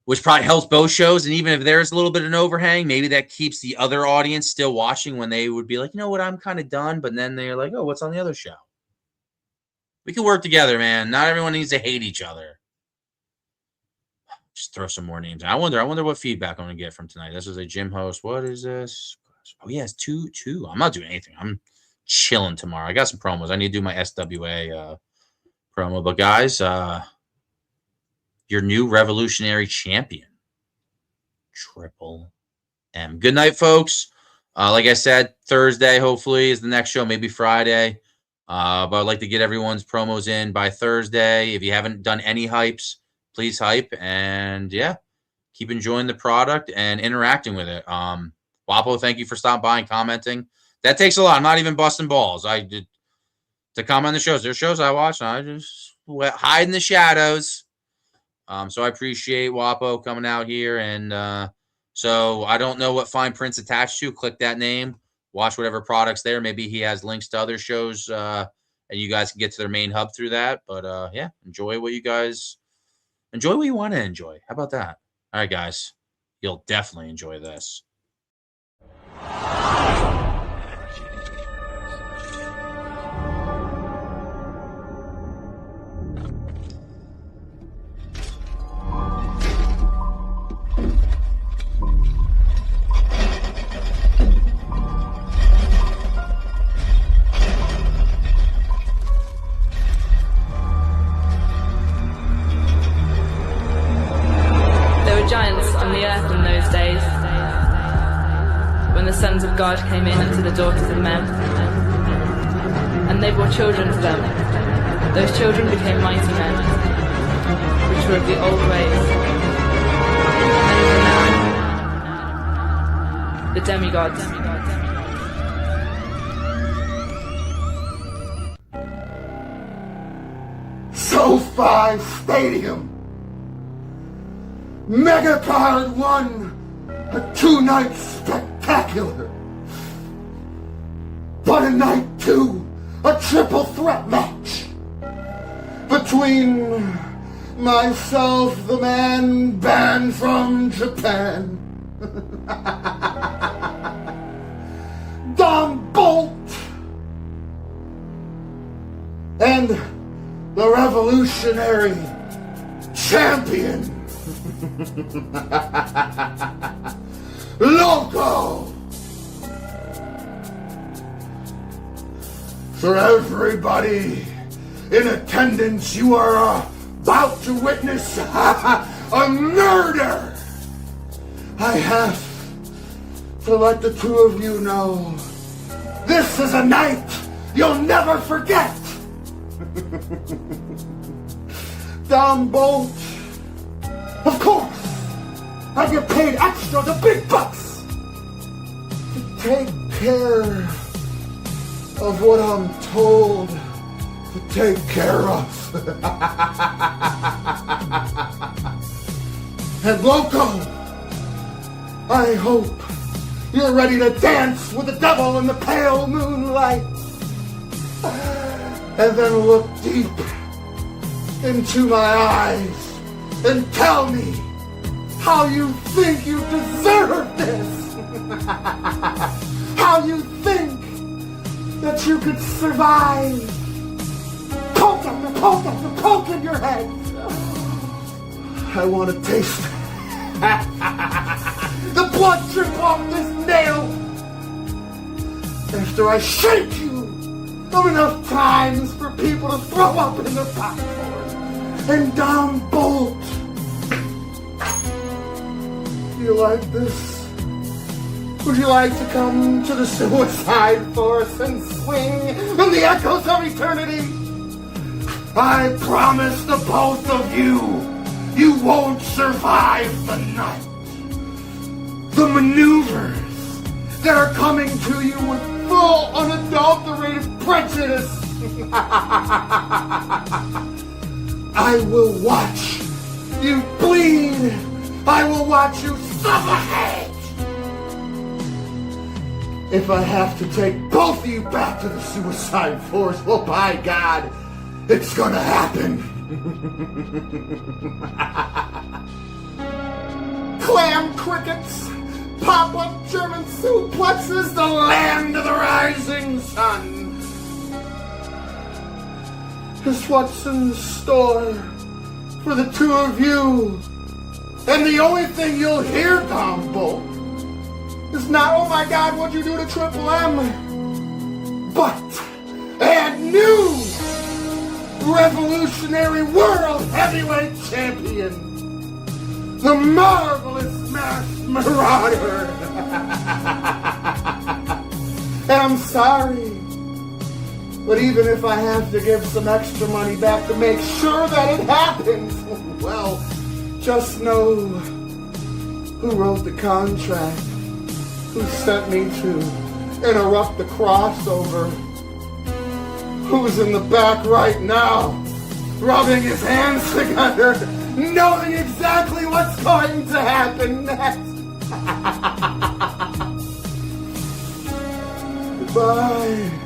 which probably helps both shows. And even if there's a little bit of an overhang, maybe that keeps the other audience still watching when they would be like, you know what, I'm kind of done. But then they're like, oh, what's on the other show? We can work together, man. Not everyone needs to hate each other. Just throw some more names. I wonder what feedback I'm going to get from tonight. This is a gym host. What is this? Oh, yeah, it's two. I'm not doing anything. I'm chilling tomorrow. I got some promos. I need to do my SWA promo. But guys, your new revolutionary champion, Triple M. Good night, folks. Like I said, Thursday hopefully is the next show, maybe Friday. But I'd like to get everyone's promos in by Thursday. If you haven't done any hypes, please hype. And yeah, keep enjoying the product and interacting with it. Wapo, thank you for stopping by and commenting. That takes a lot. I'm not even busting balls. I did to comment on the shows. There's shows I watch, and I just hide in the shadows. So I appreciate Wapo coming out here. And so I don't know what fine print's attached to. Click that name. Watch whatever product's there. Maybe he has links to other shows, and you guys can get to their main hub through that. But yeah, enjoy what you want to enjoy. How about that? All right, guys. You'll definitely enjoy this. Giants on the earth in those days, when the sons of God came in unto the daughters of men, and they bore children to them. Those children became mighty men, which were of the old ways. And even now, the demigods. SoFi Stadium. Megacard won a 2-night spectacular. But in night 2, a triple threat match between myself, the man banned from Japan, Dom Bolt, and the revolutionary champion, Loco. For everybody in attendance, you are about to witness a murder. I have to let the two of you know this is a night you'll never forget. Dom Bolt, of course, I get paid extra, the big bucks, to take care of what I'm told to take care of. And Loco, I hope you're ready to dance with the devil in the pale moonlight, and then look deep into my eyes and tell me how you think you deserve this. How you think that you could survive. Poke after poke after poke in your head. I want to taste the blood drip off this nail after I shake you enough times for people to throw up in their popcorn. And Dom Bolt, you like this? Would you like to come to the suicide force and swing in the echoes of eternity? I promise the both of you, you won't survive the night. The maneuvers that are coming to you with full, unadulterated prejudice. I will watch you bleed. I will watch you suffocate. If I have to take both of you back to the suicide force, well, by God, it's gonna happen. Clam crickets, pop-up German suplexes, the land of the rising sun. Is what's in store for the two of you. And the only thing you'll hear, Dom Bolt, is not, oh my God, what'd you do to Triple M? but and new revolutionary world heavyweight champion, the marvelous Masked Marauder. And I'm sorry, but even if I have to give some extra money back to make sure that it happens, well, just know who wrote the contract, who sent me to interrupt the crossover, who's in the back right now, rubbing his hands together, knowing exactly what's going to happen next. Goodbye.